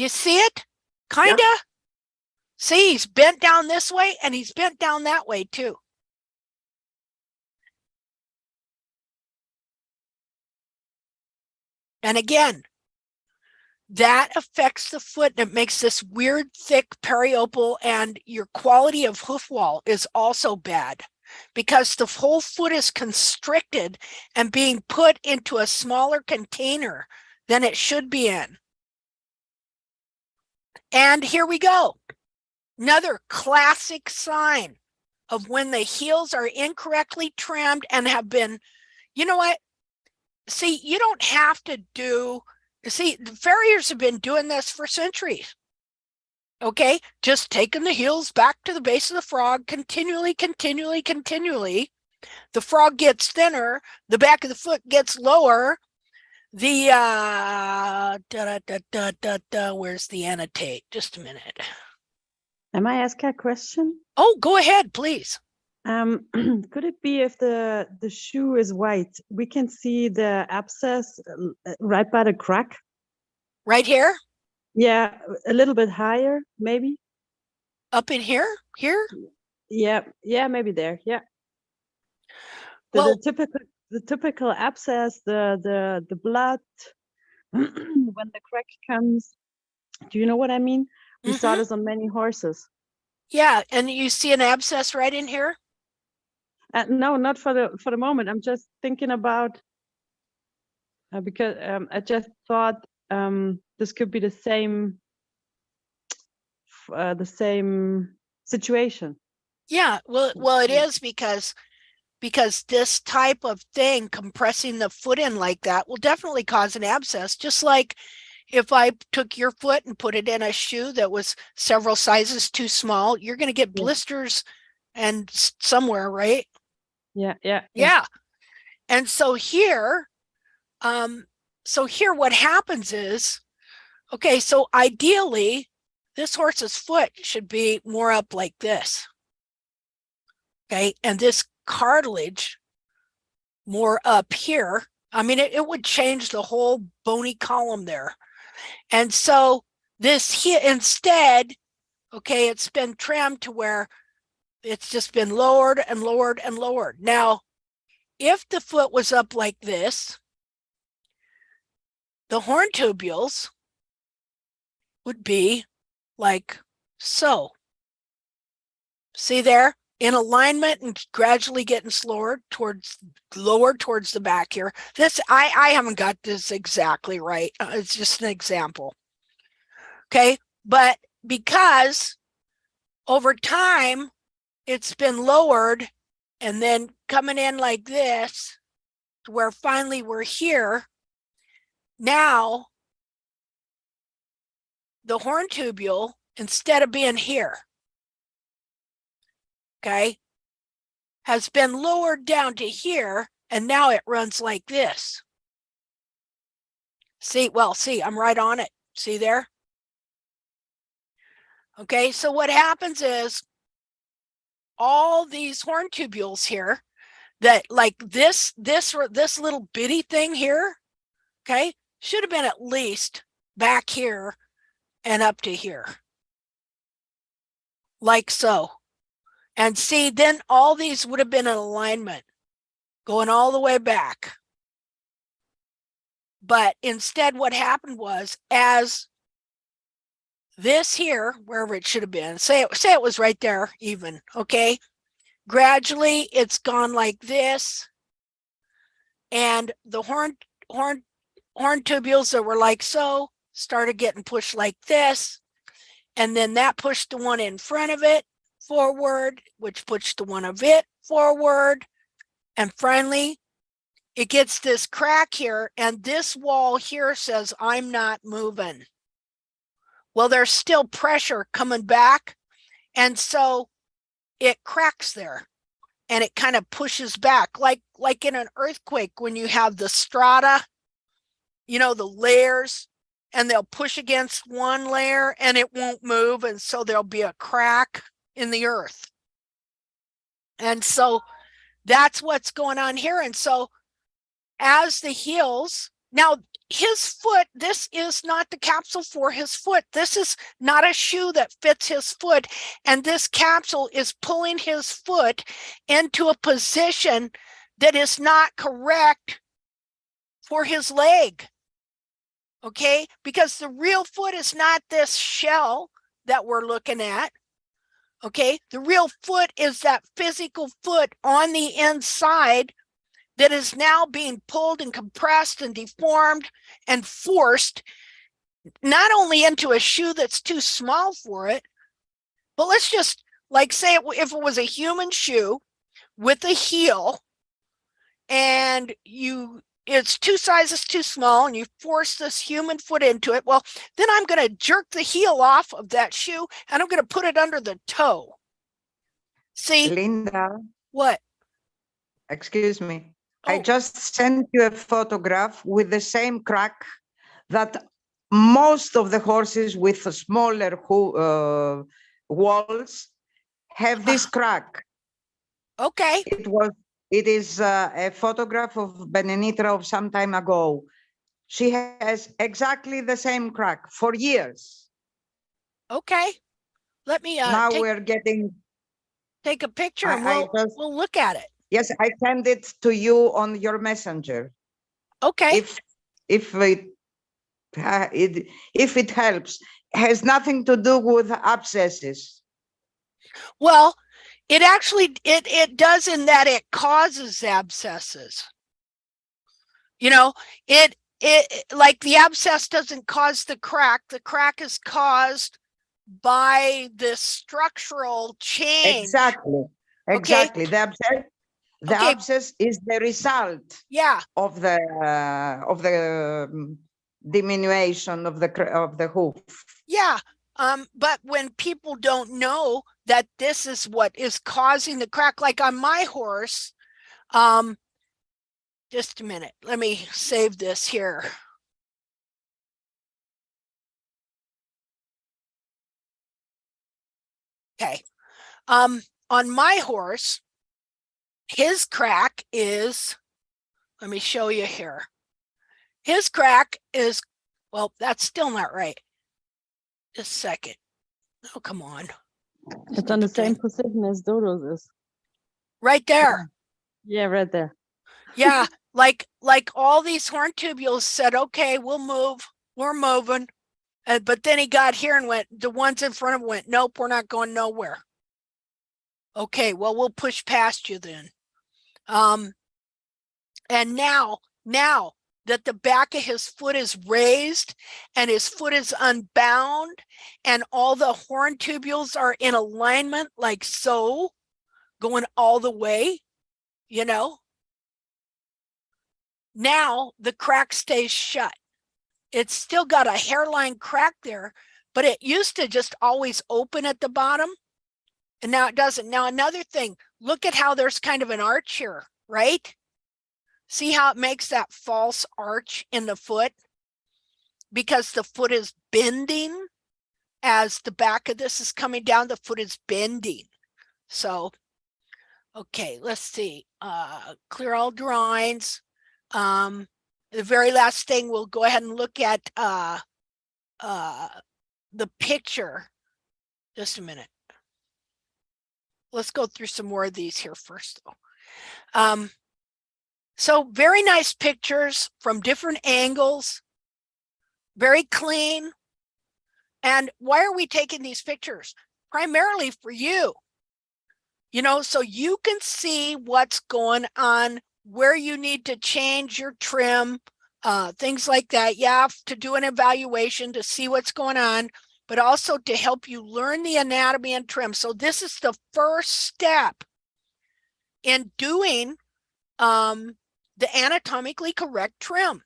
Speaker 1: see it? Kinda.
Speaker 7: Yep.
Speaker 1: See, he's bent down this way and he's bent down that way too. And again, that affects the foot and it makes this weird thick periopal, and your quality of hoof wall is also bad because the whole foot is constricted and being put into a smaller container than it should be in. And here we go. Another classic sign of when the heels are incorrectly trimmed and have been, you know what? See, you don't have to do, see, the farriers have been doing this for centuries. Okay, just taking the heels back to the base of the frog continually. The frog gets thinner, the back of the foot gets lower. The where's the annotate? Just a minute.
Speaker 3: Am I asking a question?
Speaker 1: Oh, go ahead, please.
Speaker 3: Could it be if the shoe is white, we can see the abscess right by the crack?
Speaker 1: Right here?
Speaker 3: Yeah, a little bit higher, maybe.
Speaker 1: Up in here? Here?
Speaker 3: Yeah, maybe there. Yeah.
Speaker 1: Well,
Speaker 3: The typical abscess, the blood when the crack comes. Do you know what I mean? We saw this on many horses.
Speaker 1: Yeah, and you see an abscess right in here?
Speaker 3: No, not for the moment. I'm just thinking about because I just thought this could be the same situation.
Speaker 1: Yeah, well, it is because this type of thing, compressing the foot in like that, will definitely cause an abscess. Just like if I took your foot and put it in a shoe that was several sizes too small, you're going to get blisters and somewhere, right? Yeah. And so here, what happens is, okay, so ideally, this horse's foot should be more up like this. Okay, and this cartilage more up here. I mean, it would change the whole bony column there. And so this here instead, okay, it's been trimmed to where it's just been lowered and lowered and lowered. Now, if the foot was up like this, the horn tubules would be like so. See there? In alignment and gradually getting lower towards the back here. This, I haven't got this exactly right. It's just an example. Okay, but because over time it's been lowered and then coming in like this to where finally we're here. Now the horn tubule, instead of being here, okay, has been lowered down to here, and now it runs like this. See, I'm right on it. See there? Okay, so what happens is all these horn tubules here, that like this little bitty thing here, okay, should have been at least back here and up to here. Like so. And see, then all these would have been in alignment, going all the way back. But instead, what happened was, as this here, wherever it should have been, say it was right there even, okay? Gradually, it's gone like this. And the horn tubules that were like so started getting pushed like this. And then that pushed the one in front of it forward, which pushed the one of it forward. And finally, it gets this crack here, and this wall here says, I'm not moving. Well, there's still pressure coming back, and so it cracks there, and it kind of pushes back, like in an earthquake when you have the strata, you know, the layers and they'll push against one layer and it won't move. And so there'll be a crack in the earth. And so that's what's going on here. And so as the heels, now his foot, this is not the capsule for his foot. This is not a shoe that fits his foot. And this capsule is pulling his foot into a position that is not correct for his leg. Okay, because the real foot is not this shell that we're looking at. Okay, the real foot is that physical foot on the inside that is now being pulled and compressed and deformed and forced not only into a shoe that's too small for it, but let's just like say if it was a human shoe with a heel and it's 2 sizes too small and you force this human foot into it, well, then I'm going to jerk the heel off of that shoe and I'm going to put it under the toe. See?
Speaker 6: Linda,
Speaker 1: What?
Speaker 6: excuse me. I
Speaker 1: Oh.
Speaker 6: just sent you a photograph with the same crack that most of the horses with the smaller walls have this crack.
Speaker 1: Okay.
Speaker 6: It is a photograph of Benenitra of some time ago. She has exactly the same crack for years.
Speaker 1: Okay. Let me
Speaker 6: Now we're getting.
Speaker 1: take a picture and we'll look at it.
Speaker 6: Yes, I send it to you on your messenger.
Speaker 1: Okay.
Speaker 6: If it helps, has nothing to do with abscesses.
Speaker 1: Well, it actually it does in that it causes abscesses. You know, it like the abscess doesn't cause the crack. The crack is caused by the structural change.
Speaker 6: Exactly.
Speaker 1: Okay.
Speaker 6: The abscess is the result.
Speaker 1: Yeah.
Speaker 6: Of the diminution of the hoof.
Speaker 1: Yeah. But when people don't know that this is what is causing the crack, like on my horse, just a minute, let me save this here. Okay. On my horse, his crack is, let me show you here. His crack is, well, that's still not right. Just a second. Oh, come on.
Speaker 3: It's on the same position as Dodo's is.
Speaker 1: Right there.
Speaker 3: Yeah, right there.
Speaker 1: Yeah, like all these horn tubules said, okay, we'll move. We're moving. But then he got here and went, the ones in front of him went, nope, we're not going nowhere. Okay, well, we'll push past you then. And now that the back of his foot is raised and his foot is unbound and all the horn tubules are in alignment like so, going all the way, you know, now the crack stays shut. It's still got a hairline crack there, but it used to just always open at the bottom. And now it doesn't. Now, another thing, look at how there's kind of an arch here, right? See how it makes that false arch in the foot? Because the foot is bending as the back of this is coming down, the foot is bending. So, okay, let's see. Clear all drawings. The very last thing, we'll go ahead and look at the picture. Just a minute. Let's go through some more of these here first, though. So very nice pictures from different angles, very clean. And why are we taking these pictures? Primarily for you, you know, so you can see what's going on, where you need to change your trim, things like that. Yeah, to do an evaluation to see what's going on, but also to help you learn the anatomy and trim. So this is the first step in doing the anatomically correct trim,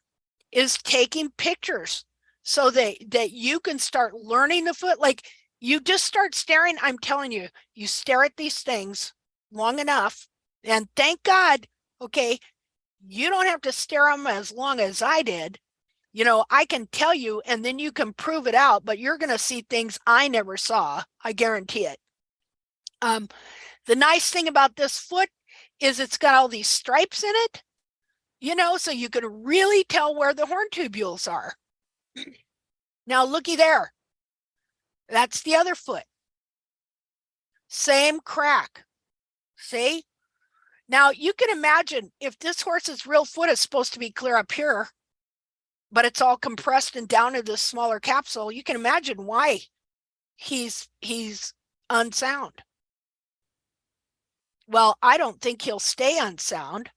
Speaker 1: is taking pictures so that you can start learning the foot. Like you just start staring. I'm telling you, you stare at these things long enough, and thank God, okay, you don't have to stare at them as long as I did. I can tell you, and then you can prove it out, but you're going to see things I never saw. I guarantee it. The nice thing about this foot is it's got all these stripes in it, so you can really tell where the horn tubules are. Now, looky there. That's the other foot. Same crack. See? Now, you can imagine if this horse's real foot is supposed to be clear up here, but it's all compressed and down to this smaller capsule, you can imagine why he's unsound. Well, I don't think he'll stay unsound.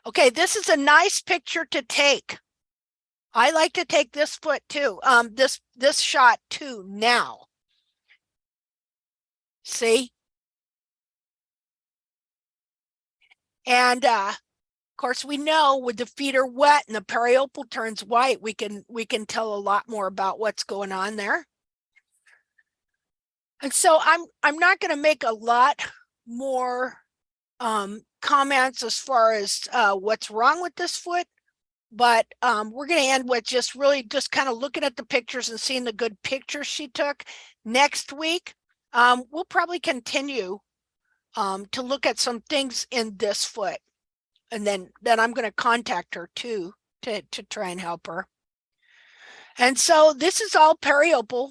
Speaker 1: Okay, this is a nice picture to take. I like to take this foot too, this shot too now. See? And of course, we know when the feet are wet and the periopal turns white, we can tell a lot more about what's going on there. And so I'm not going to make a lot more comments as far as what's wrong with this foot, but we're going to end with just kind of looking at the pictures and seeing the good pictures she took. Next week, we'll probably continue to look at some things in this foot, and then I'm going to contact her too to try and help her. And so this is all periopal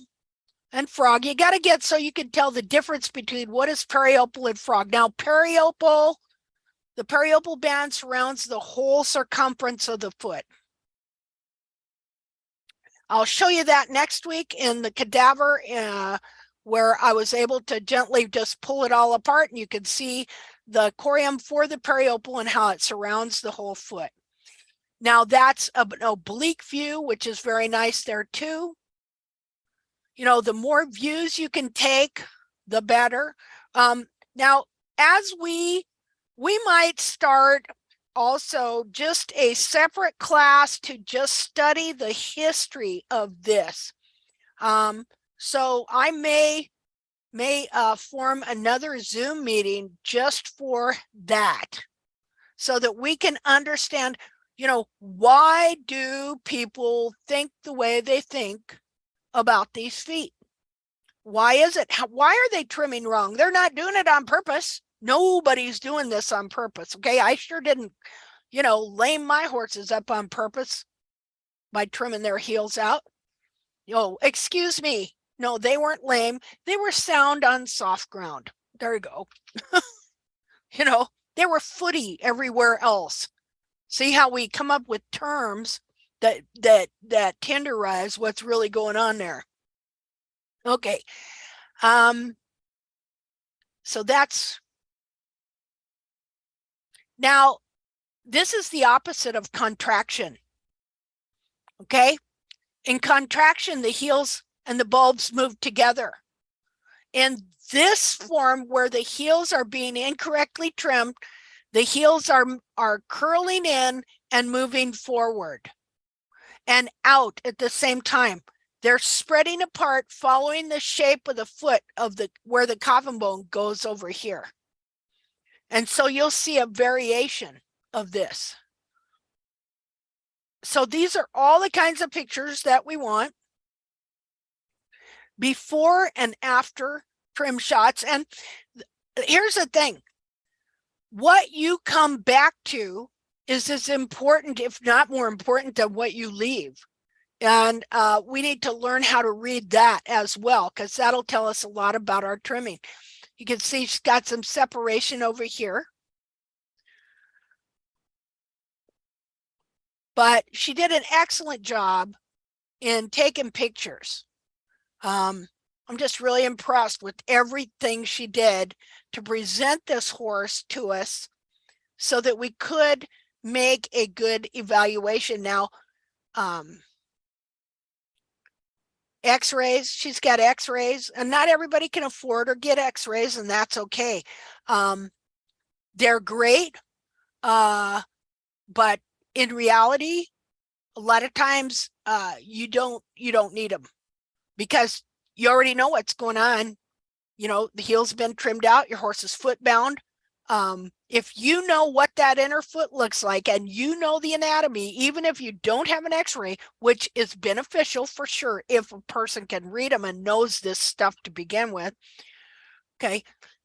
Speaker 1: and frog. You got to get so you can tell the difference between what is periopal and frog. Now, the periopal band surrounds the whole circumference of the foot. I'll show you that next week in the cadaver, where I was able to gently just pull it all apart, and you can see the corium for the periopal and how it surrounds the whole foot. Now that's an oblique view, which is very nice there too. The more views you can take, the better. Now, as we might start also just a separate class to just study the history of this. So I may form another Zoom meeting just for that, so that we can understand, why do people think the way they think about these feet? Why is it? Why are they trimming wrong? They're not doing it on purpose. Nobody's doing this on purpose. Okay, I sure didn't, lame my horses up on purpose by trimming their heels out. Excuse me. No, they weren't lame. They were sound on soft ground. There you go. They were footy everywhere else. See how we come up with terms that tenderize what's really going on there. Okay. So that's, now this is the opposite of contraction. Okay. In contraction, the heels and the bulbs move together. In this form, where the heels are being incorrectly trimmed, the heels are curling in and moving forward and out at the same time. They're spreading apart, following the shape of the foot where the coffin bone goes over here. And so you'll see a variation of this. So these are all the kinds of pictures that we want. Before and after trim shots. And here's the thing. What you come back to is as important, if not more important, than what you leave. And we need to learn how to read that as well, because that'll tell us a lot about our trimming. You can see she's got some separation over here. But she did an excellent job in taking pictures. I'm just really impressed with everything she did to present this horse to us so that we could make a good evaluation. Now, x-rays, she's got x-rays, and not everybody can afford or get x-rays, and that's okay. They're great, but in reality, a lot of times you don't need them, because you already know what's going on. The heel's been trimmed out, your horse is foot bound. If you know what that inner foot looks like and you know the anatomy, even if you don't have an x-ray, which is beneficial for sure if a person can read them and knows this stuff to begin with, okay,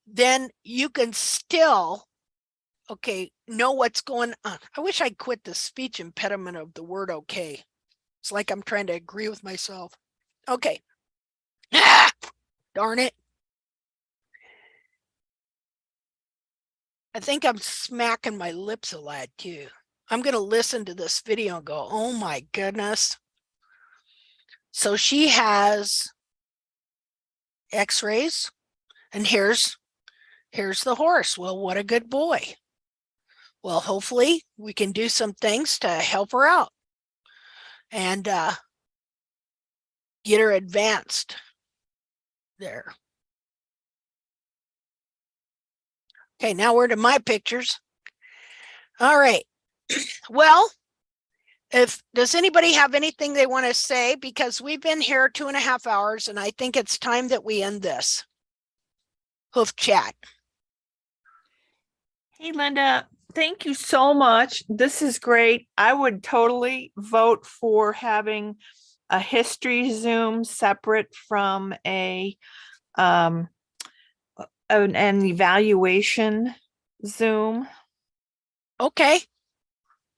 Speaker 1: then you can still, okay, know what's going on. I wish I'd quit the speech impediment of the word okay. It's like I'm trying to agree with myself. Okay. Ah, darn it. I think I'm smacking my lips a lot too. I'm going to listen to this video and go, oh my goodness. So she has x-rays and here's the horse. Well, what a good boy. Well, hopefully we can do some things to help her out and get her advanced there. Okay, now we're to my pictures. All right. Well, does anybody have anything they want to say? Because we've been here 2.5 hours and I think it's time that we end this hoof chat.
Speaker 8: Hey, Linda, thank you so much. This is great. I would totally vote for having a history Zoom separate from an evaluation Zoom.
Speaker 1: Okay.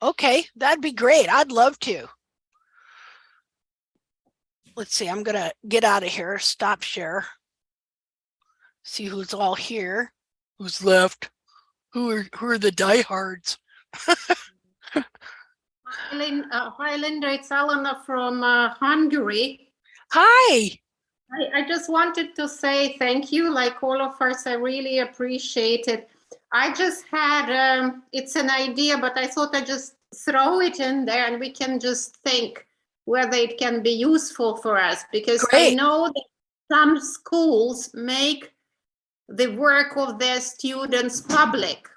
Speaker 1: Okay, that'd be great. I'd love to. Let's see, I'm gonna get out of here, stop share. See who's all here, who's left, who are the diehards.
Speaker 9: Hi, Linda, it's Alana from Hungary.
Speaker 1: Hi.
Speaker 9: I just wanted to say thank you, like all of us. I really appreciate it. I just had, it's an idea, but I thought I'd just throw it in there and we can just think whether it can be useful for us, because
Speaker 1: Great.
Speaker 9: I know that some schools make the work of their students public.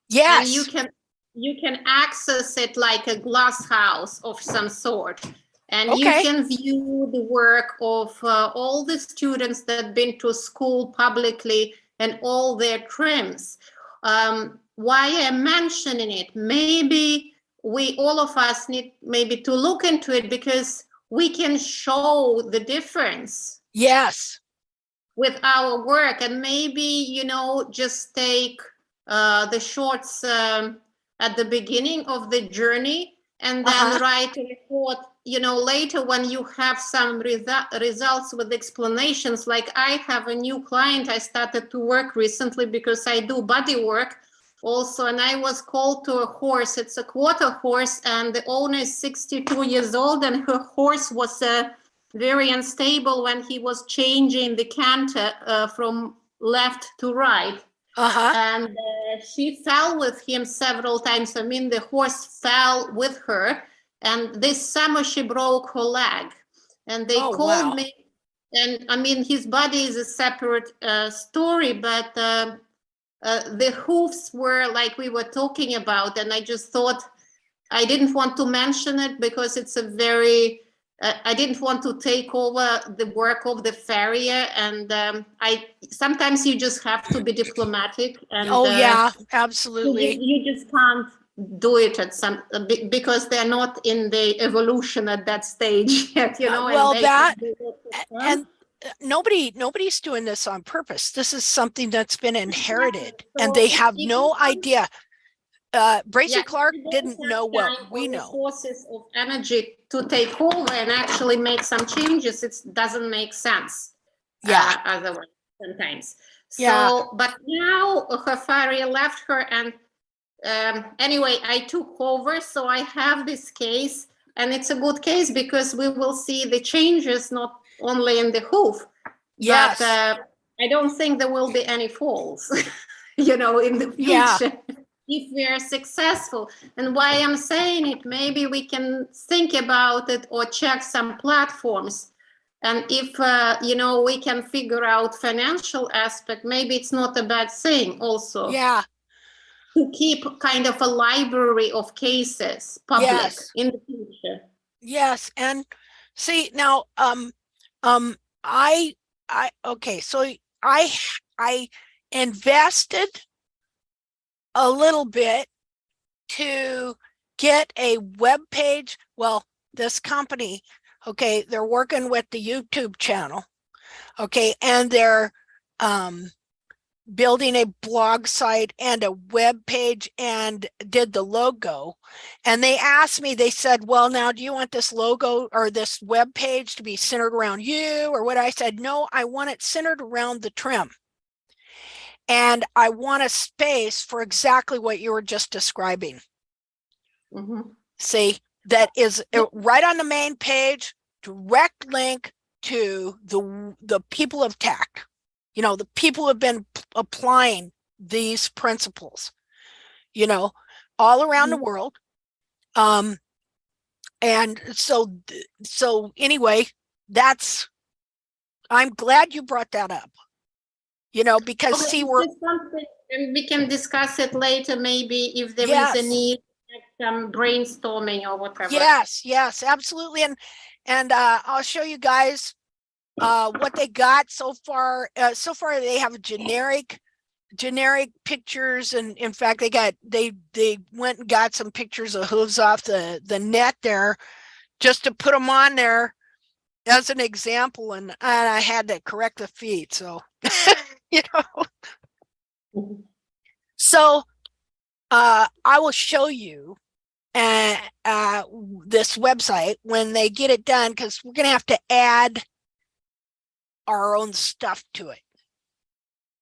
Speaker 1: Yes.
Speaker 9: And you can access it like a glass house of some sort. And you can view the work of all the students that have been to school publicly and all their trims. Why I'm mentioning it, maybe all of us need maybe to look into it, because we can show the difference.
Speaker 1: Yes.
Speaker 9: With our work, and maybe, just take the shorts at the beginning of the journey and then write a report, later when you have some results with explanations. Like I have a new client I started to work recently because I do body work also, and I was called to a horse. It's a quarter horse, and the owner is 62 years old, and her horse was very unstable when he was changing the canter from left to right. And she fell with him several times. I mean, the horse fell with her, and this summer she broke her leg. And they called me, and I mean, his body is a separate story, but the hoofs were like we were talking about, and I just thought I didn't want to mention it because it's a very I didn't want to take over the work of the farrier, and sometimes you just have to be diplomatic. And
Speaker 1: yeah, absolutely.
Speaker 9: You just can't do it at because they're not in the evolution at that stage yet,
Speaker 1: Well, and nobody's doing this on purpose. This is something that's been inherited, and they have no idea. Bracy Clark didn't know what we know.
Speaker 9: Sources of energy to take over and actually make some changes, it doesn't make sense. Otherwise, sometimes. So, but now her farrier left her, and anyway, I took over, so I have this case, and it's a good case because we will see the changes not only in the hoof, but I don't think there will be any falls, in the future. If we are successful. And why I'm saying it, maybe we can think about it or check some platforms. And if, we can figure out financial aspect, maybe it's not a bad thing also.
Speaker 1: Yeah.
Speaker 9: To keep kind of a library of cases public in the future.
Speaker 1: Yes. And see now, okay, so I invested a little bit to get a web page. Well, this company, okay, they're working with the YouTube channel, okay, and they're building a blog site and a web page and did the logo. And they asked me, they said, well, now do you want this logo or this web page to be centered around you or what? I said, no, I want it centered around the trim. And I want a space for exactly what you were just describing. See, that is right on the main page, direct link to the people of tact. You know, the people who have been applying these principles, you know, all around the world. And so anyway, I'm glad you brought that up, you know, because
Speaker 9: Okay,
Speaker 1: see,
Speaker 9: and we can discuss it later, maybe if there is a need, some brainstorming or whatever.
Speaker 1: Yes, absolutely. And I'll show you guys what they got so far. So far they have generic pictures, and in fact they went and got some pictures of hooves off the net there just to put them on there as an example, and I had to correct the feet, so you know. So I will show you this website when they get it done, because we're gonna have to add our own stuff to it,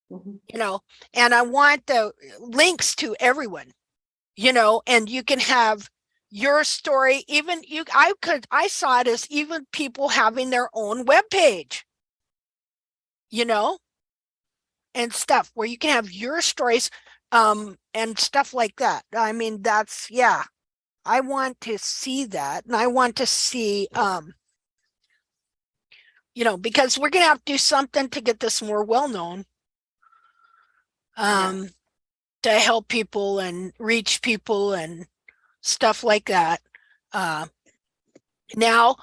Speaker 1: you know, and I want the links to everyone, you know, and you can have your story. Even I saw it as even people having their own web page, you know, and stuff where you can have your stories and stuff like that. I mean, that's, yeah, I want to see that, and I want to see you know, because we're gonna have to do something to get this more well known, to help people and reach people and stuff like that. Now,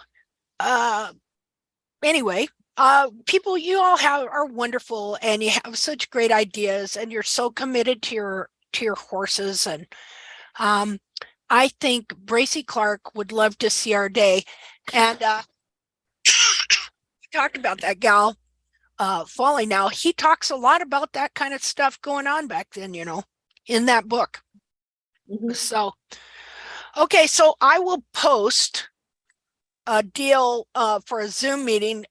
Speaker 1: anyway, people, you all are wonderful, and you have such great ideas, and you're so committed to your horses. And I think Bracy Clark would love to see our day. And talked about that gal falling. Now he talks a lot about that kind of stuff going on back then, you know, in that book. So okay, so I will post a deal for a Zoom meeting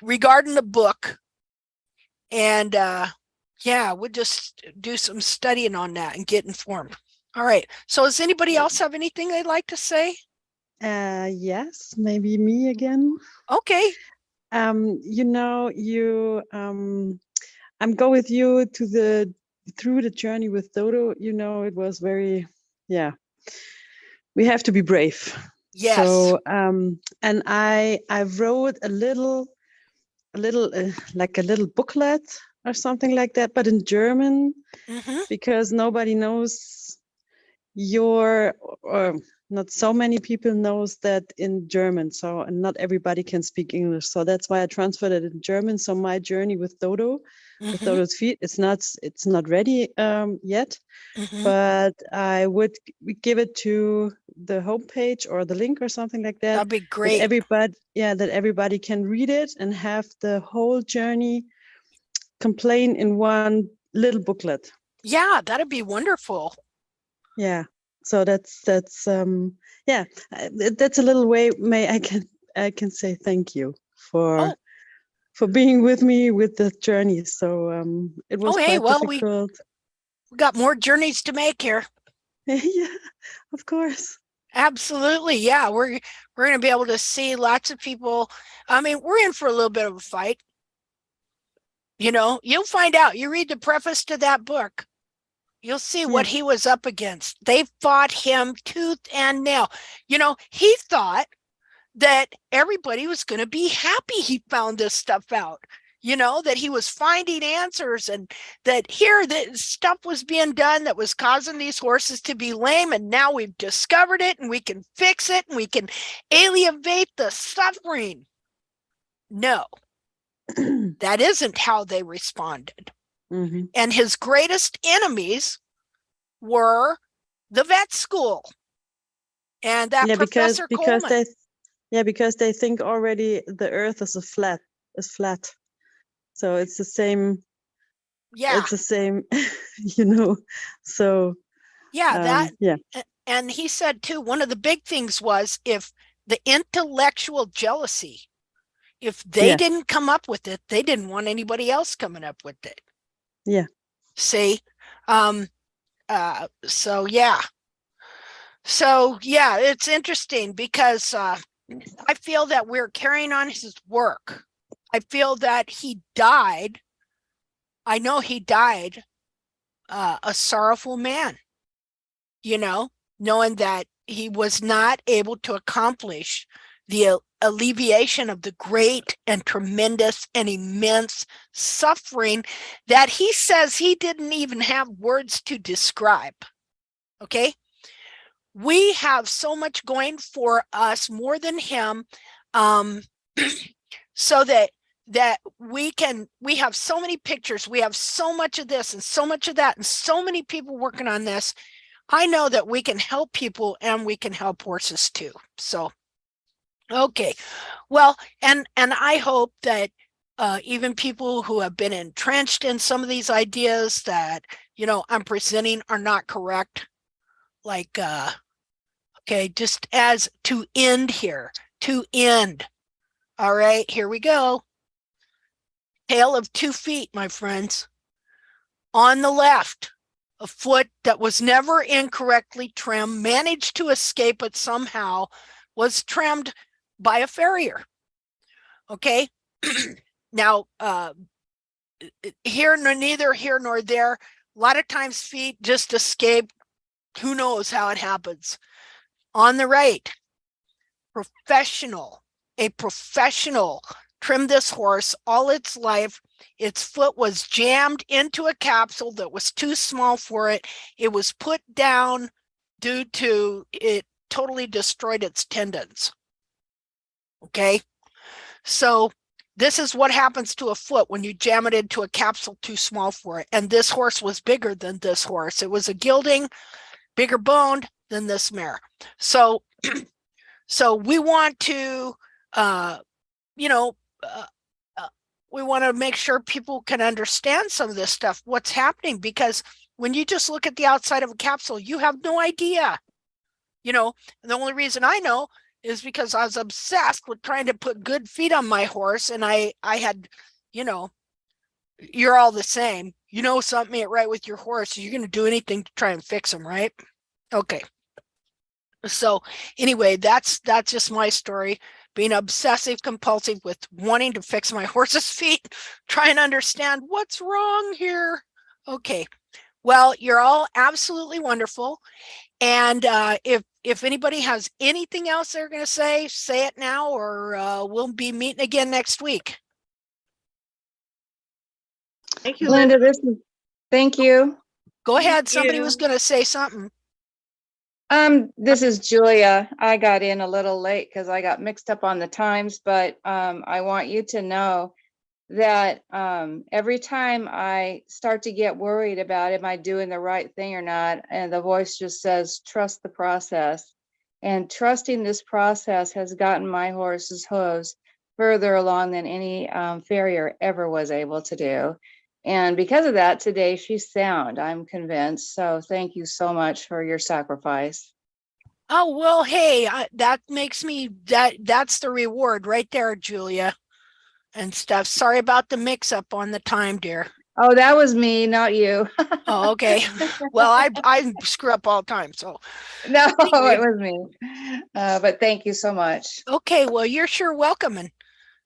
Speaker 1: regarding the book, and yeah, we'll just do some studying on that and get informed. All right, so does anybody else have anything they'd like to say?
Speaker 3: Yes, maybe me again.
Speaker 1: Okay.
Speaker 3: You know, I'm go with you through the journey with Dodo. You know, it was very, we have to be brave.
Speaker 1: Yes.
Speaker 3: So, and I wrote a little like a little booklet or something like that, but in German, because nobody knows or not so many people knows that in German, so and not everybody can speak English, so that's why I transferred it in German. So my journey with Dodo, with Dodo's feet, it's not ready yet, but I would give it to the homepage or the link or something like that.
Speaker 1: That'd be great.
Speaker 3: That everybody can read it and have the whole journey complain in one little booklet.
Speaker 1: Yeah, that'd be wonderful.
Speaker 3: Yeah. So that's that's a little way I can say thank you for being with me with the journey. So it was quite difficult.
Speaker 1: We got more journeys to make here.
Speaker 3: Yeah, of course.
Speaker 1: Absolutely. Yeah, we're going to be able to see lots of people. I mean, we're in for a little bit of a fight. You know, you'll find out. You read the preface to that book, you'll see what he was up against. They fought him tooth and nail. You know, he thought that everybody was going to be happy he found this stuff out, you know, that he was finding answers, and that here the stuff was being done that was causing these horses to be lame, and now we've discovered it and we can fix it and we can alleviate the suffering. No, that isn't how they responded. And his greatest enemies were the vet school. And that Professor Coleman.
Speaker 3: Because they think already the earth is flat. So it's the same.
Speaker 1: Yeah.
Speaker 3: It's the same, so.
Speaker 1: Yeah,
Speaker 3: yeah.
Speaker 1: And he said too, one of the big things was if the intellectual jealousy, if they didn't come up with it, they didn't want anybody else coming up with it.
Speaker 3: Yeah.
Speaker 1: See? So yeah. So yeah, it's interesting because I feel that we're carrying on his work. I feel that he died. I know he died a sorrowful man, knowing that he was not able to accomplish the alleviation of the great and tremendous and immense suffering that he says he didn't even have words to describe. Okay? We have so much going for us more than him, so that we have so many pictures, we have so much of this and so much of that, and so many people working on this. I know that we can help people and we can help horses too. So, okay. Well, and I hope that even people who have been entrenched in some of these ideas that, I'm presenting are not correct. Like, okay, just as to end here, All right, here we go. Tale of 2 feet, my friends. On the left, a foot that was never incorrectly trimmed, managed to escape it somehow, was trimmed by a farrier. Okay. Now, neither here nor there. A lot of times feet just escape. Who knows how it happens? On the right, a professional trimmed this horse all its life. Its foot was jammed into a capsule that was too small for it. It was put down due to it totally destroyed its tendons. Okay, so this is what happens to a foot when you jam it into a capsule too small for it. And this horse was bigger than this horse. It was a gelding, bigger boned than this mare. So we want to, we want to make sure people can understand some of this stuff, what's happening, because when you just look at the outside of a capsule, you have no idea. And the only reason I know is because I was obsessed with trying to put good feet on my horse, and I had, you're all the same. Something ain't right with your horse, you're going to do anything to try and fix them, right? Okay. So anyway, that's just my story, being obsessive compulsive with wanting to fix my horse's feet, trying to understand what's wrong here. Okay. Well, you're all absolutely wonderful. And if anybody has anything else they're going to say it now, or we'll be meeting again next week.
Speaker 7: Thank you,
Speaker 10: Linda. Thank you.
Speaker 1: Go ahead. Somebody was going to say something.
Speaker 10: This is Julia. I got in a little late because I got mixed up on the times, but I want you to know that every time I start to get worried about am I doing the right thing or not, and the voice just says, trust the process. And trusting this process has gotten my horse's hooves further along than any farrier ever was able to do. And because of that, today she's sound, I'm convinced. So thank you so much for your sacrifice.
Speaker 1: Oh, well, hey, that makes me, that's the reward right there, Julia, and stuff. Sorry about the mix up on the time, dear.
Speaker 10: Oh, that was me, not you.
Speaker 1: Oh, okay. Well, I screw up all the time, so.
Speaker 10: No,
Speaker 1: anyway.
Speaker 10: It was me. But thank you so much.
Speaker 1: Okay, well, you're sure welcome, and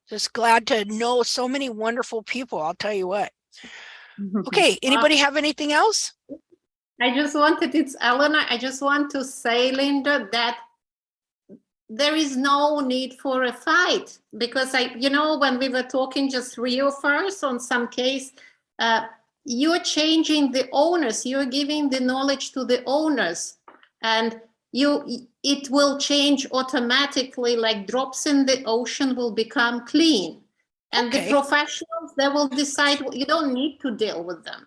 Speaker 1: just glad to know so many wonderful people, I'll tell you what. Okay, anybody have anything else?
Speaker 9: It's Eleanor. I just want to say, Linda, that there is no need for a fight, because when we were talking just 3 or 4 on some case, you're changing the owners, you're giving the knowledge to the owners, and it will change automatically, like drops in the ocean will become clean. And the professionals, they will decide, you don't need to deal with them,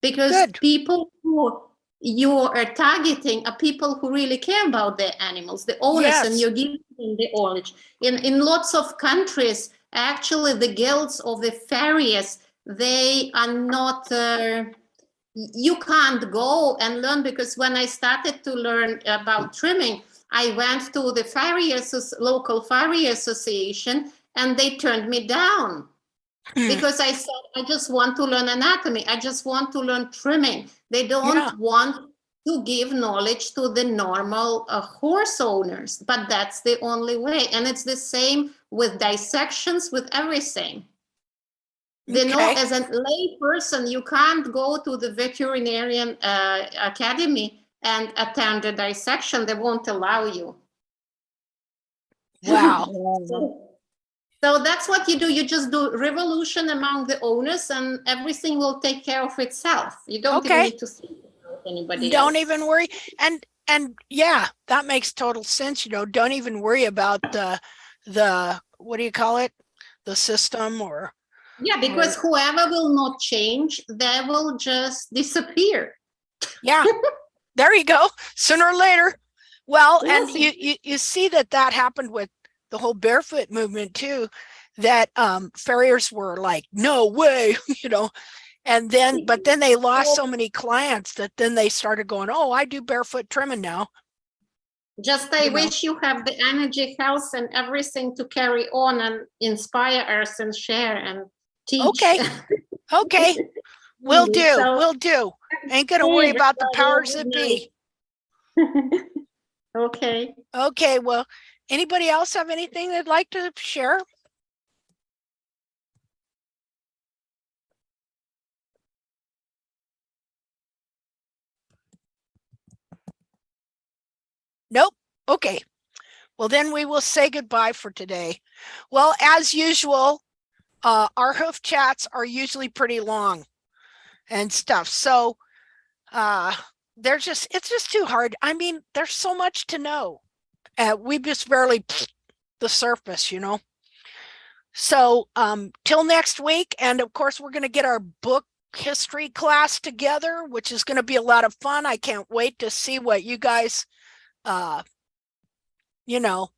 Speaker 9: because people who you are targeting are people who really care about their animals, the owners, and
Speaker 1: Yes.
Speaker 9: you're giving them the knowledge. In lots of countries, actually, the guilds of the farriers, they are not. You can't go and learn, because when I started to learn about trimming, I went to the local farrier association, and they turned me down. Because I said, I just want to learn anatomy. I just want to learn trimming. They don't want to give knowledge to the normal horse owners, but that's the only way. And it's the same with dissections, with everything. They know, as a lay person, you can't go to the veterinarian academy and attend a dissection. They won't allow you.
Speaker 1: Wow.
Speaker 9: So that's what you do. You just do revolution among the owners, and everything will take care of itself. You don't even need to think about anybody else.
Speaker 1: Don't even worry. And yeah, that makes total sense. You know, don't even worry about the what do you call it? The system or.
Speaker 9: Yeah, because whoever will not change, they will just disappear.
Speaker 1: Yeah, there you go. Sooner or later. Well, and you see that happened with the whole barefoot movement too, that farriers were like, no way, you know, and then, but then they lost so many clients that then they started going, oh, I do barefoot trimming now.
Speaker 9: Just I wish you have the energy, health, and everything to carry on and inspire us and share and teach.
Speaker 1: Okay. Will do. Ain't gonna worry about the powers that be. Okay, well, anybody else have anything they'd like to share? Nope. Okay. Well, then we will say goodbye for today. Well, as usual, our hoof chats are usually pretty long and stuff. So it's just too hard. I mean, there's so much to know. We just barely the surface, you know. So till next week. And of course, we're going to get our book history class together, which is going to be a lot of fun. I can't wait to see what you guys you know,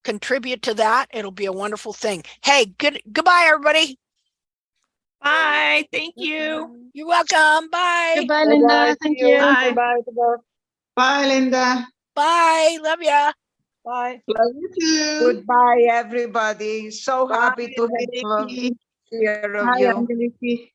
Speaker 1: contribute to that. It'll be a wonderful thing. Hey, goodbye, everybody.
Speaker 8: Bye. Thank you.
Speaker 1: You're welcome. Bye.
Speaker 3: Goodbye, Linda. Thank you.
Speaker 8: Bye.
Speaker 11: Bye, Linda.
Speaker 1: Bye. Love ya.
Speaker 4: Bye.
Speaker 11: Love you too.
Speaker 6: Goodbye, everybody. So happy to
Speaker 11: Bye,
Speaker 6: have
Speaker 11: Angeliki.
Speaker 6: hear of
Speaker 11: Hi,
Speaker 6: you.
Speaker 11: Angeliki.